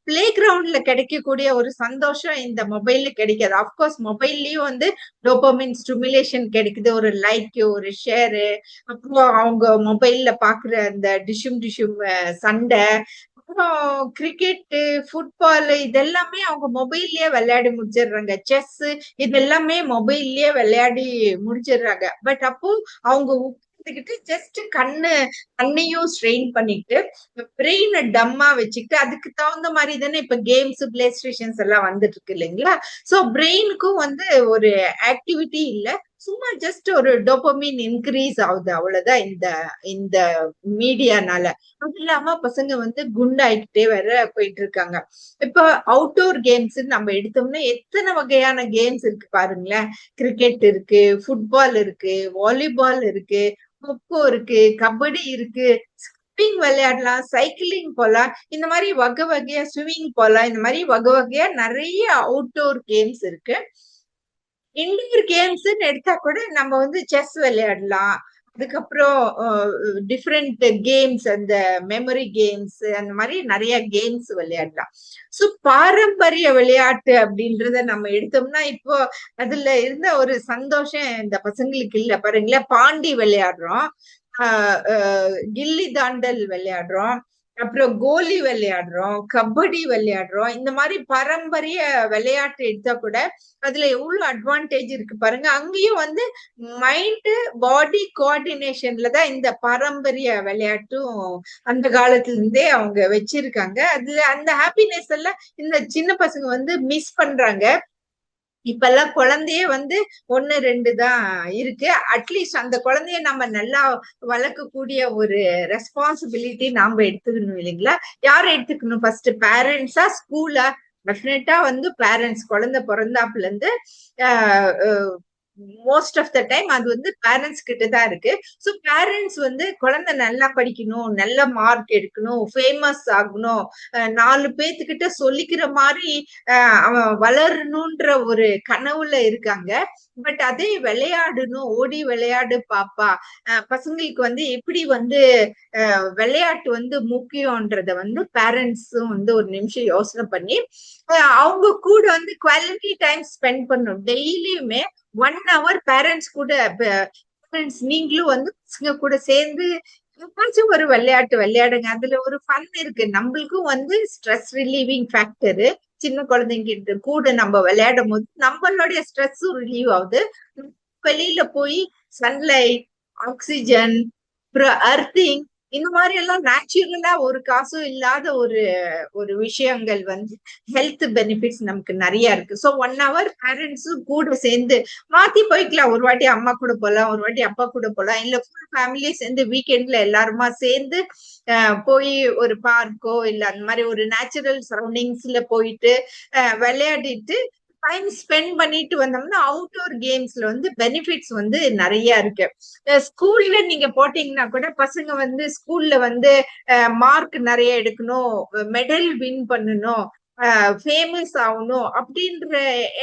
பிளே கிரவுண்ட்ல கிடைக்கக்கூடிய ஒரு சந்தோஷம் இந்த மொபைல்ல கிடைக்காது. அப்கோர்ஸ் மொபைல்லயும் வந்து டோபமைன் ஸ்டிமுலேஷன் கிடைக்குது, ஒரு லைக், ஒரு ஷேரு, அப்புறம் அவங்க மொபைல்ல பாக்குற அந்த டிஷும் சண்டை, அப்புறம் கிரிக்கெட்டு, ஃபுட்பால் இதெல்லாமே அவங்க மொபைல்லயே விளையாடி முடிச்சிடுறாங்க. செஸ் இது எல்லாமே மொபைல்லயே விளையாடி முடிச்சிடுறாங்க. பட் அப்போ அவங்க உட்காந்துக்கிட்டு ஜஸ்ட் கண்ணையும் ஸ்ட்ரெயின் பண்ணிட்டு பிரெயினை டம்மா வச்சுக்கிட்டு அதுக்கு தகுந்த மாதிரி தானே இப்ப கேம்ஸ், பிளே ஸ்டேஷன்ஸ் எல்லாம் வந்துட்டு இருக்கு இல்லைங்களா? சோ பிரெயினுக்கும் வந்து ஒரு ஆக்டிவிட்டி இல்ல, சும்மா ஜஸ்ட் ஒரு டோபமைன் இன்க்ரீஸ் ஆகுது, அவ்வளவுதான் இந்த மீடியானால. அது இல்லாம பசங்க வந்து குண்டாயிக்கிட்டே வேற போயிட்டு இருக்காங்க. இப்ப அவுட்டோர் கேம்ஸ் நம்ம எடுத்தோம்னா எத்தனை வகையான கேம்ஸ் இருக்கு பாருங்களேன். கிரிக்கெட் இருக்கு, ஃபுட்பால் இருக்கு, வாலிபால் இருக்கு, கொக்கோ இருக்கு, கபடி இருக்கு, ஸ்கிப்பிங் விளையாடலாம், சைக்கிளிங் போலாம், இந்த மாதிரி வகை வகையா ஸ்விம்மிங் போலாம், இந்த மாதிரி வகை வகையா நிறைய அவுட்டோர் கேம்ஸ் இருக்கு. இன்டோர் கேம்ஸ்ன்னு எடுத்தா கூட நம்ம வந்து செஸ் விளையாடலாம், அதுக்கப்புறம் டிஃப்ரெண்ட் கேம்ஸ், அந்த மெமரி கேம்ஸ், அந்த மாதிரி நிறைய கேம்ஸ் விளையாடலாம். சோ பாரம்பரிய விளையாட்டு அப்படின்றத நம்ம எடுத்தோம்னா இப்போ அதுல இருந்த ஒரு சந்தோஷம் இந்த பசங்களுக்கு இல்ல. பாருங்களேன், பாண்டி விளையாடுறோம், கில்லி தாண்டல் விளையாடுறோம், அப்புறம் கோலி விளையாடுறோம், கபடி விளையாடுறோம். இந்த மாதிரி பாரம்பரிய விளையாட்டு எடுத்தா கூட அதுல எவ்வளவு அட்வான்டேஜ் இருக்கு பாருங்க. அங்கேயும் வந்து மைண்ட் பாடி கோஆர்டினேஷன்ல தான் இந்த பாரம்பரிய விளையாட்டும் அந்த காலத்துல இருந்தே அவங்க வச்சிருக்காங்க. அதுல அந்த ஹாப்பினஸ் எல்லாம் இந்த சின்ன பசங்க வந்து மிஸ் பண்றாங்க. இப்ப எல்லாம் குழந்தையே வந்து 1, 2 தான் இருக்கு. அட்லீஸ்ட் அந்த குழந்தைய நம்ம நல்லா வளர்க்கக்கூடிய ஒரு ரெஸ்பான்சிபிலிட்டி நாம எடுத்துக்கணும் இல்லைங்களா? யார் எடுத்துக்கணும்? ஃபர்ஸ்ட் பேரண்ட்ஸா, ஸ்கூலா? டெஃபினட்டா வந்து பேரண்ட்ஸ். குழந்தை பிறந்தாப்புல இருந்து மோஸ்ட் ஆஃப் த டைம் அது வந்து பேரண்ட்ஸ் கிட்ட தான் இருக்கு. ஸோ பேரண்ட்ஸ் வந்து குழந்தை நல்லா படிக்கணும், நல்ல மார்க் எடுக்கணும், ஃபேமஸ் ஆகணும், 4 பேத்துக்கிட்ட சொல்லிக்கிற மாதிரி அவன் வளரணும்ன்ற ஒரு கனவுல இருக்காங்க. பட் அதே விளையாடணும், ஓடி விளையாடு பாப்பா, பசங்களுக்கு வந்து எப்படி வந்து விளையாட்டு வந்து முக்கியம்ன்றத வந்து பேரண்ட்ஸும் வந்து ஒரு நிமிஷம் யோசனை பண்ணி அவங்க கூட வந்து குவாலிட்டி டைம் ஸ்பெண்ட் பண்ணணும். டெய்லியுமே 1 hour பேரண்ட்ஸ் கூட, பேரண்ட்ஸ் நீங்களும் வந்து பசங்க கூட சேர்ந்து ஏதாச்சும் ஒரு விளையாட்டு விளையாடுங்க. அதுல ஒரு ஃபன் இருக்கு. நம்மளுக்கும் வந்து ஸ்ட்ரெஸ் ரிலீவிங் ஃபேக்டரு. சின்ன குழந்தைங்க கூட நம்ம விளையாடும் போது நம்மளுடைய ஸ்ட்ரெஸ்ஸும் ரிலீவ் ஆகுது. வெளியில போய் சன்லைட், ஆக்சிஜன், அப்புறம் அர்த்திங், இந்த மாதிரி எல்லாம் நேச்சுரலா ஒரு காசும் இல்லாத ஒரு விஷயங்கள் வந்து ஹெல்த் பெனிஃபிட்ஸ் நமக்கு நிறைய இருக்கு. ஸோ 1 hour பேரண்ட்ஸும் கூட சேர்ந்து மாத்தி போய்க்கலாம். ஒரு வாட்டி அம்மா கூட போகலாம், ஒரு வாட்டி அப்பா கூட போகலாம், இல்ல ஃபுல் ஃபேமிலியே சேர்ந்து வீக்கெண்ட்ல எல்லாருமா சேர்ந்து போய் ஒரு பார்க்கோ இல்ல அந்த மாதிரி ஒரு நேச்சுரல் சரௌண்டிங்ஸ்ல போயிட்டு விளையாடிட்டு டைம் ஸ்பெண்ட் பண்ணிட்டு வந்தோம்னா அவுட்டோர் கேம்ஸ்ல வந்து பெனிஃபிட்ஸ் வந்து நிறைய இருக்கு. ஸ்கூல்ல நீங்க போட்டீங்கன்னா கூட பசங்க வந்து ஸ்கூல்ல வந்து மார்க் நிறைய எடுக்கணும், மெடல் வின் பண்ணணும், ஃபேமஸ் ஆகணும் அப்படின்ற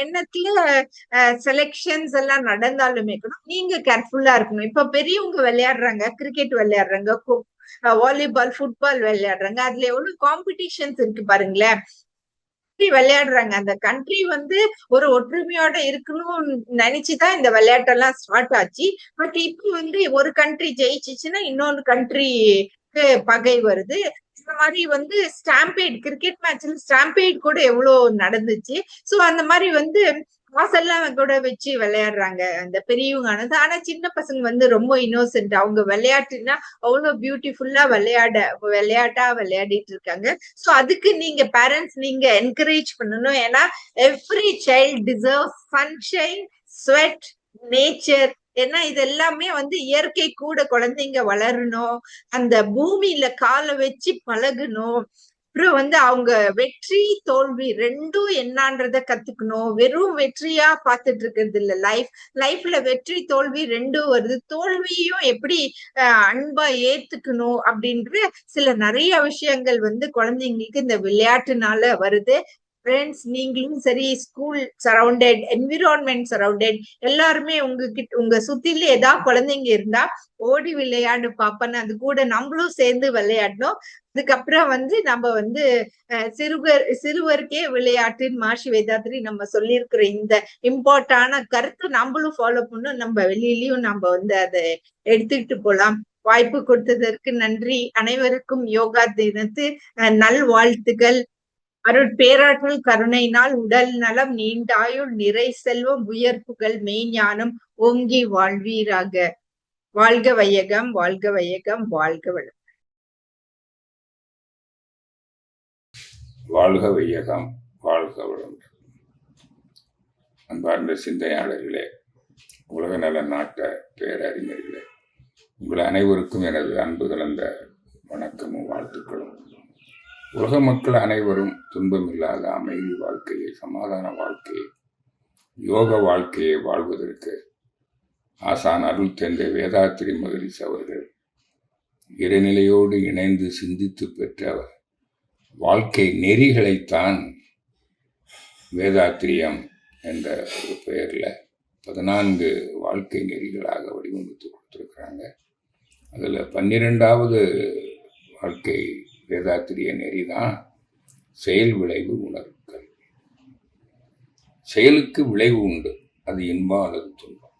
எண்ணத்துல செலெக்ஷன்ஸ் எல்லாம் நடந்தாலுமே கூட நீங்க கேர்ஃபுல்லா இருக்கணும். இப்ப பெரியவங்க விளையாடுறாங்க, கிரிக்கெட் விளையாடுறாங்க, வாலிபால், ஃபுட்பால் விளையாடுறாங்க. அதுல எவ்வளவு காம்படிஷன்ஸ் இருக்கு பாருங்களேன். விளையாடுறாங்க. அந்த கண்ட்ரி வந்து ஒரு ஒற்றுமையோட இருக்கணும்னு நினைச்சுதான் இந்த விளையாட்டெல்லாம் ஸ்டார்ட் ஆச்சு. பட் இப்ப வந்து ஒரு கண்ட்ரி ஜெயிச்சிச்சுன்னா இன்னொரு கண்ட்ரிக்கு பகை வருது. இந்த மாதிரி வந்து ஸ்டாம்பேட், கிரிக்கெட் மேட்ச்ல ஸ்டாம்பேட் கூட எவ்வளவு நடந்துச்சு. சோ அந்த மாதிரி வந்து காசெல்லாம் கூட வச்சு விளையாடுறாங்க அந்த பெரியவங்க ஆனது. ஆனா சின்ன பசங்க வந்து ரொம்ப இன்னோசென்ட். அவங்க விளையாட்டுன்னா அவ்வளவு பியூட்டிஃபுல்லா விளையாட்டா விளையாடிட்டு இருக்காங்க. சோ அதுக்கு நீங்க பேரண்ட்ஸ் நீங்க என்கரேஜ் பண்ணணும். ஏன்னா every child deserves sunshine, sweat, nature. ஏன்னா இது எல்லாமே வந்து இயற்கை கூட குழந்தைங்க வளரணும், அந்த பூமியில காலை வச்சு பழகணும். அப்புறம் வந்து அவங்க வெற்றி தோல்வி ரெண்டும் என்னன்றத கத்துக்கணும். வெறும் வெற்றியா பார்த்துட்டு இருக்கிறது இல்ல. லைஃப்ல வெற்றி தோல்வி ரெண்டும் வருது. தோல்வியும் எப்படி அன்பா ஏத்துக்கணும் அப்படின்ற சில நிறைய விஷயங்கள் வந்து குழந்தைங்களுக்கு இந்த விளையாட்டுனால வருது. ஃப்ரெண்ட்ஸ், நீங்களும் சரி, ஸ்கூல் சரௌண்டட், என்விரான்மெண்ட் சரௌண்டட், எல்லாருமே உங்க சுத்தில ஏதாவது குழந்தைங்க இருந்தா ஓடி விளையாடு பாப்பன்னு அது கூட நம்மளும் சேர்ந்து விளையாடணும். அதுக்கப்புறம் வந்து நம்ம வந்து சிறுவருக்கே விளையாட்டுன்னு மாஷி வேதாத்ரி நம்ம சொல்லியிருக்கிற இந்த இம்பார்ட்டான கருத்தை நம்மளும் ஃபாலோ பண்ணணும். நம்ம வெளியிலயும் நம்ம வந்து அதை எடுத்துக்கிட்டு போலாம். வாய்ப்பு கொடுத்ததற்கு நன்றி. அனைவருக்கும் யோகா தினத்து நல்வாழ்த்துக்கள். அருட்பேராற்றல் கருணையினால் உடல் நலம், நீண்டாயுள், நிறை செல்வம், உயர்ப்புகள், மெய்ஞானம் ஓங்கி வாழ்வீராக. வாழ்க வையகம், வாழ்க வையகம், வாழ்க வளம். வாழ்க வையகம், வாழ்க வளம். அன்பார்ந்த சிந்தனையாளர்களே, உலக நல நாட்ட பேரறிஞர்களே, உங்கள் அனைவருக்கும் எனது அன்பு கலந்த வணக்கமும் வாழ்த்துக்களும். உலக மக்கள் அனைவரும் துன்பமில்லாத அமைதி வாழ்க்கையை, சமாதான வாழ்க்கையை, யோக வாழ்க்கையை வாழ்வதற்கு ஆசான் அருள் தந்தை வேதாத்திரி மகரிஷி அவர்கள் இறைநிலையோடு இணைந்து சிந்தித்து பெற்ற வாழ்க்கை நெறிகளைத்தான் வேதாத்திரியம் என்ற ஒரு பெயரில் 14 வாழ்க்கை நெறிகளாக வடிவமைத்து கொடுத்துருக்குறாங்க. அதில் 12வது வாழ்க்கை வேதாத்திரிய நெறிதான் செயல் விளைவு உணர்வுகள். செயலுக்கு விளைவு உண்டு, அது இன்பம் அல்லது துன்பம்.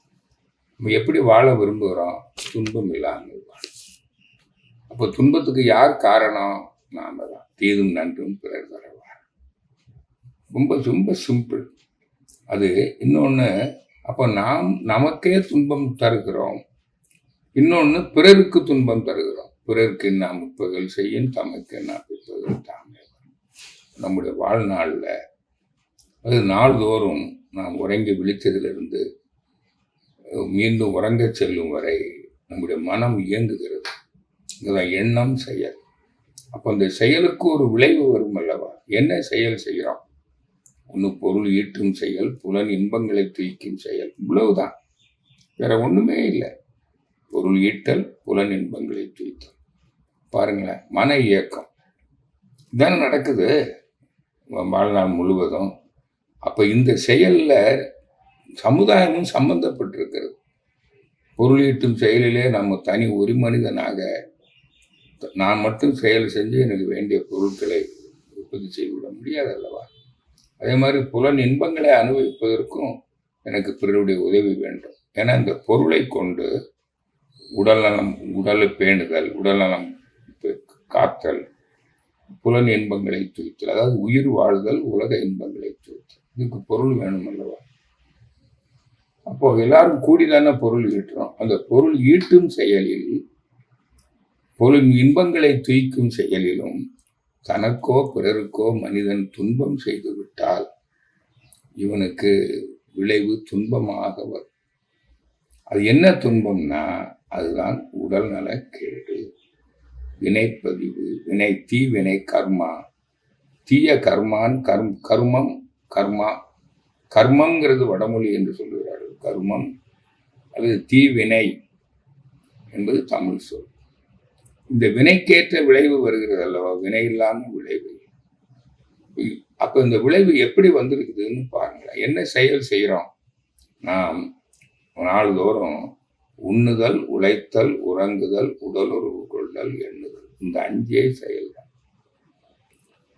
நம்ம எப்படி வாழ விரும்புகிறோம்? துன்பம் இல்லாமல் வாழ. அப்போ துன்பத்துக்கு யார் காரணம்? நாம தான். தீதும் நன்றும் பிறர் தரவா. ரொம்ப ரொம்ப சிம்பிள். அது இன்னொன்று, அப்போ நமக்கே துன்பம் தருகிறோம், இன்னொன்று பிறருக்கு துன்பம் தருகிறோம். பிறருக்கு நாம் முற்பகல் செய்யும், தமக்கு நாம் பிற்பகல் தாமே. நம்முடைய வாழ்நாளில் அது நாள்தோறும் நாம் உறங்கி விழித்ததிலிருந்து மீண்டும் உறங்க செல்லும் வரை நம்முடைய மனம் இயங்குகிறது. இதுதான் எண்ணம், செயல். அப்போ அந்த செயலுக்கு ஒரு விளைவு வரும் அல்லவா? என்ன செயல் செய்கிறோம்? ஒன்று பொருள் ஈட்டும் செயல், புலன் இன்பங்களை தூய்க்கும் செயல். இவ்வளவுதான், வேற ஒன்றுமே இல்லை. பொருள் ஈட்டல், புலன் இன்பங்களை தூய்த்தல். பாருங்களேன், மன இயக்கம் தானே நடக்குது வாழ்நாள் முழுவதும். அப்போ இந்த செயலில் சமுதாயமும் சம்பந்தப்பட்டிருக்கிறது. பொருள் ஈட்டும் செயலிலே நம்ம தனி ஒரு மனிதனாக நான் மட்டும் செயல் செஞ்சு எனக்கு வேண்டிய பொருட்களை உற்பத்தி செய்துவிட முடியாது அல்லவா? அதே மாதிரி புலன் இன்பங்களை அனுபவிப்பதற்கும் எனக்கு பிறருடைய உதவி வேண்டும். ஏன்னா இந்த பொருளை கொண்டு உடல்நலம், உடலை பேணுதல், உடல்நலம் காத்தல், புலன் இன்பங்களை தூய்த்தல், அதாவது உயிர் வாழ்தல், உலக இன்பங்களை தூய்த்தல். இதுக்கு பொருள் வேணும் அல்லவா? அப்போ எல்லாரும் கூடிதானே பொருள் ஈட்டுறோம். அந்த பொருள் ஈட்டும் செயலில், பொருள் இன்பங்களை தூய்க்கும் செயலிலும் தனக்கோ பிறருக்கோ மனிதன் துன்பம் செய்து விட்டால் இவனுக்கு விளைவு துன்பமாக வரும். அது என்ன துன்பம்னா அதுதான் உடல் நலக்கேடு, வினைப்பதிவு, வினை, தீவினை, கர்மா. தீய கர்மான் கர்மம், கர்மா. கர்மங்கிறது வடமொழி என்று சொல்கிறார்கள். கர்மம் அல்லது தீவினை என்பது தமிழ் சொல். இந்த வினைக்கேற்ற விளைவு வருகிறது அல்லவா? வினை இல்லாமல் விளைவு. அப்போ இந்த விளைவு எப்படி வந்திருக்குதுன்னு பாருங்களேன். என்ன செயல் செய்கிறோம்? நாம் நாள்தோறும் உண்ணுதல், உழைத்தல், உறங்குதல், உடலுறவு கொள்தல், எண்ணுதல். இந்த 5 செயல் தான்.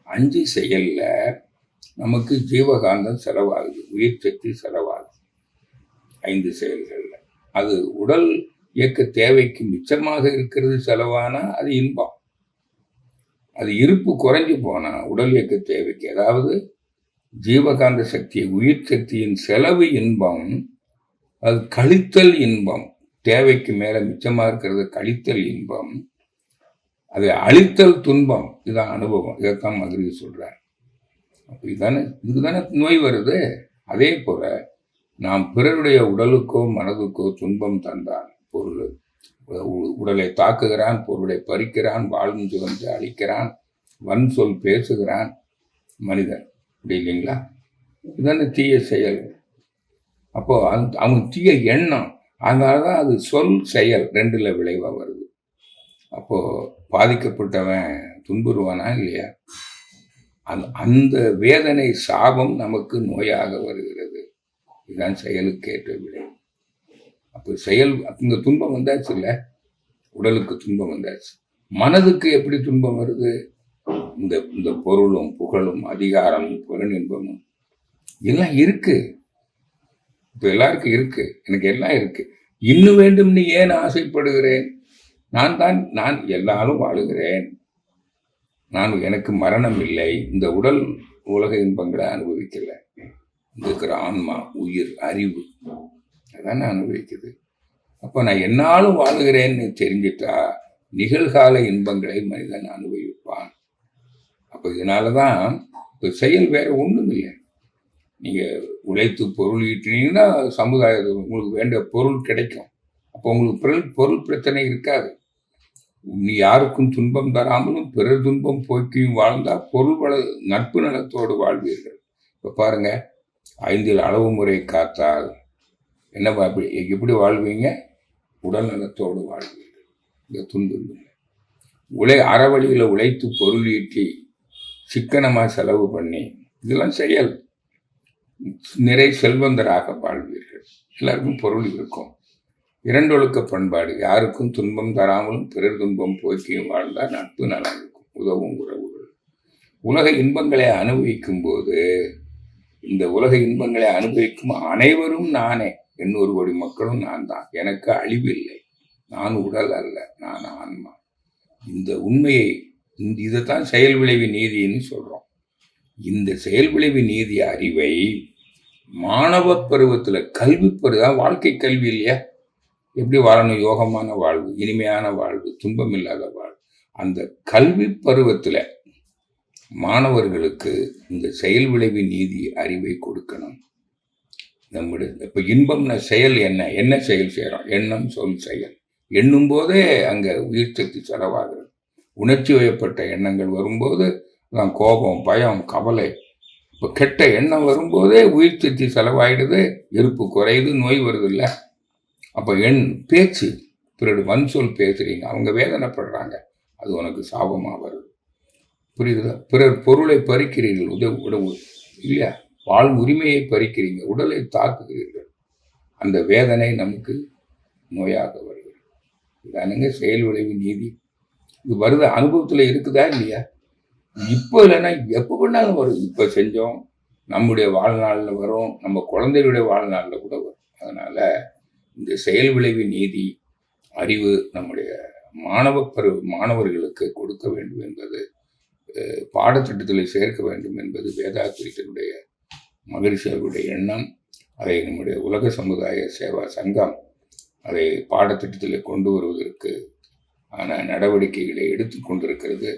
5 செயல்ல நமக்கு ஜீவகாந்தம் செலவாகுது, உயிர் சக்தி செலவாகுது 5 செயல்கள்ல. அது உடல் இயக்க தேவைக்கு மிச்சமாக இருக்கிறது செலவானா அது இன்பம். அது இருப்பு குறைஞ்சு போனா உடல் இயக்க தேவைக்கு, அதாவது ஜீவகாந்த சக்தி உயிர் சக்தியின் செலவு இன்பம், அது கழித்தல் இன்பம். தேவைக்கு மேல மிச்சமா இருக்கிறது கழித்தல் இன்பம், அதை அழித்தல் துன்பம். இதுதான் அனுபவம். இதைத்தான் மகிழ்ச்சி சொல்றார். அப்ப இதுதானே நோய் வருது. அதே போல நாம் பிறருடைய உடலுக்கோ மனதுக்கோ துன்பம் தந்தால், உடலை தாக்குகிறான், பொருளை பறிக்கிறான், வாழ்ந்து வந்து அழிக்கிறான், வன் சொல் பேசுகிறான் மனிதன், அப்படி இல்லைங்களா? இதுதானே தீய செயல். அப்போ அவங்க தீய எண்ணம், அதனாலதான் அது சொல் செயல் 2ல விளைவா வருது. அப்போ பாதிக்கப்பட்டவன் துன்புறுவானா இல்லையா? அந்த வேதனை சாபம் நமக்கு நோயாக வருகிறது. இதுதான் செயலுக்கேற்ற விளைவு. அப்போ செயல், இந்த துன்பம் வந்தாச்சு இல்லை, உடலுக்கு துன்பம் வந்தாச்சு. மனதுக்கு எப்படி துன்பம் வருது? இந்த பொருளும் புகழும் அதிகாரமும் புலனின்பமும் எல்லாம் இருக்கு. இப்போ எல்லாருக்கும் இருக்கு, எனக்கு எல்லாம் இருக்கு. இன்னும் வேண்டும்னு ஏன் ஆசைப்படுகிறேன்? நான் எல்லாரும் வாழுகிறேன். எனக்கு மரணம் இல்லை. இந்த உடல் உலக இன்பங்களை அனுபவிக்கல. இருக்கிற ஆன்மா, உயிர், அறிவு அதான் அனுபவிக்குது. அப்போ நான் என்னாலும் வாழுகிறேன்னு தெரிஞ்சிட்டா நிகழ்கால இன்பங்களை மனிதன் அனுபவிப்பான். அப்போ இதனாலதான் இப்போ செயல் வேற ஒன்றும் இல்லை. நீங்க உழைத்து பொருள் ஈட்டினீங்கன்னா சமுதாயத்தில் உங்களுக்கு வேண்டிய பொருள் கிடைக்கும். அப்போ உங்களுக்கு பொருள் பிரச்சனை இருக்காது. நீ யாருக்கும் துன்பம் தராமலும் பிறர் துன்பம் போக்கியும் வாழ்ந்தா பொருள் நட்பு நலத்தோடு வாழ்வீர்கள். இப்போ பாருங்க, 5 அளவு முறை காத்தால் என்ன எப்படி வாழ்வீங்க? உடல் நலத்தோடு வாழ்வீர்கள். இந்த துன்பம் இல்லை. அறவழியில் உழைத்து பொருள் ஈட்டி சிக்கனமாக செலவு பண்ணி இதெல்லாம் செயல். நிறை செல்வந்தராக வாழ்வீர்கள். எல்லாருக்கும் பொருள் இருக்கும். 2 ஒழுக்க பண்பாடு, யாருக்கும் துன்பம் தராமலும் பிறர் துன்பம் போக்கியும் வாழ்ந்தால் நட்பு நலம் இருக்கும், உதவும் உறவுகள். உலக இன்பங்களை அனுபவிக்கும் போது இந்த உலக இன்பங்களை அனுபவிக்கும் அனைவரும் நானே. 800 கோடி மக்களும் நான் தான். எனக்கு அழிவில்லை. நான் உடல் அல்ல, நான் ஆன்மா. இந்த உண்மையை, இதைத்தான் செயல் விளைவு நீதின்னு சொல்றோம். இந்த செயல் விளைவு நீதி அறிவை மாணவ பருவத்தில் கல்வி பருவம், வாழ்க்கை கல்வி இல்லையா? எப்படி வாழணும்? யோகமான வாழ்வு, இனிமையான வாழ்வு, துன்பம் இல்லாத வாழ்வு. அந்த கல்வி பருவத்தில் மாணவர்களுக்கு இந்த செயல் விளைவு நீதி அறிவை கொடுக்கணும். நம்முடைய இப்போ இன்பம்ன செயல் என்ன செயல் செய்கிறோம்? எண்ணம், சொல், செயல். எண்ணும் போதே அங்கே உயிர் சக்தி செலவாகிறது. உணர்ச்சி வயப்பட்ட எண்ணங்கள் வரும்போது தான் கோபம், பயம், கவலை. இப்போ கெட்ட எண்ணம் வரும்போதே உயிர் சக்தி செலவாயிடுது, இருப்பு குறையுது, நோய் வருது இல்லை? அப்போ பேச்சு, பிறகு வன் சொல் பேசுறீங்க, அவங்க வேதனைப்படுறாங்க, அது உனக்கு சாபமாக வருது. புரியுதுல? பிறர் பொருளை பறிக்கிறீர்கள், உடவு இல்லையா? வாழ் உரிமையை பறிக்கிறீங்க, உடலை தாக்குகிறீர்கள், அந்த வேதனை நமக்கு நோயாக வருகிறது. இதானுங்க செயல் விளைவு நீதி. இது வருது, அனுபவத்தில் இருக்குதா இல்லையா? இப்போ இல்லைன்னா எப்போ பண்ணாலும் வரும். இப்போ செஞ்சோம், நம்முடைய வாழ்நாளில் வரும், நம்ம குழந்தைகளுடைய வாழ்நாளில் கூட வரும். அதனால இந்த செயல் விளைவு நீதி அறிவு நம்முடைய மாணவர்களுக்கு கொடுக்க வேண்டும் என்பது, பாடத்திட்டத்தில் சேர்க்க வேண்டும் என்பது வேதாத்திரிகளுடைய மகரிஷி அவருடைய எண்ணம். அதை நம்முடைய உலக சமுதாய சேவா சங்கம் அதை பாடத்திட்டத்தில் கொண்டு வருவதற்கு ஆன நடவடிக்கைகளை எடுத்துக்கொண்டிருக்கிறது.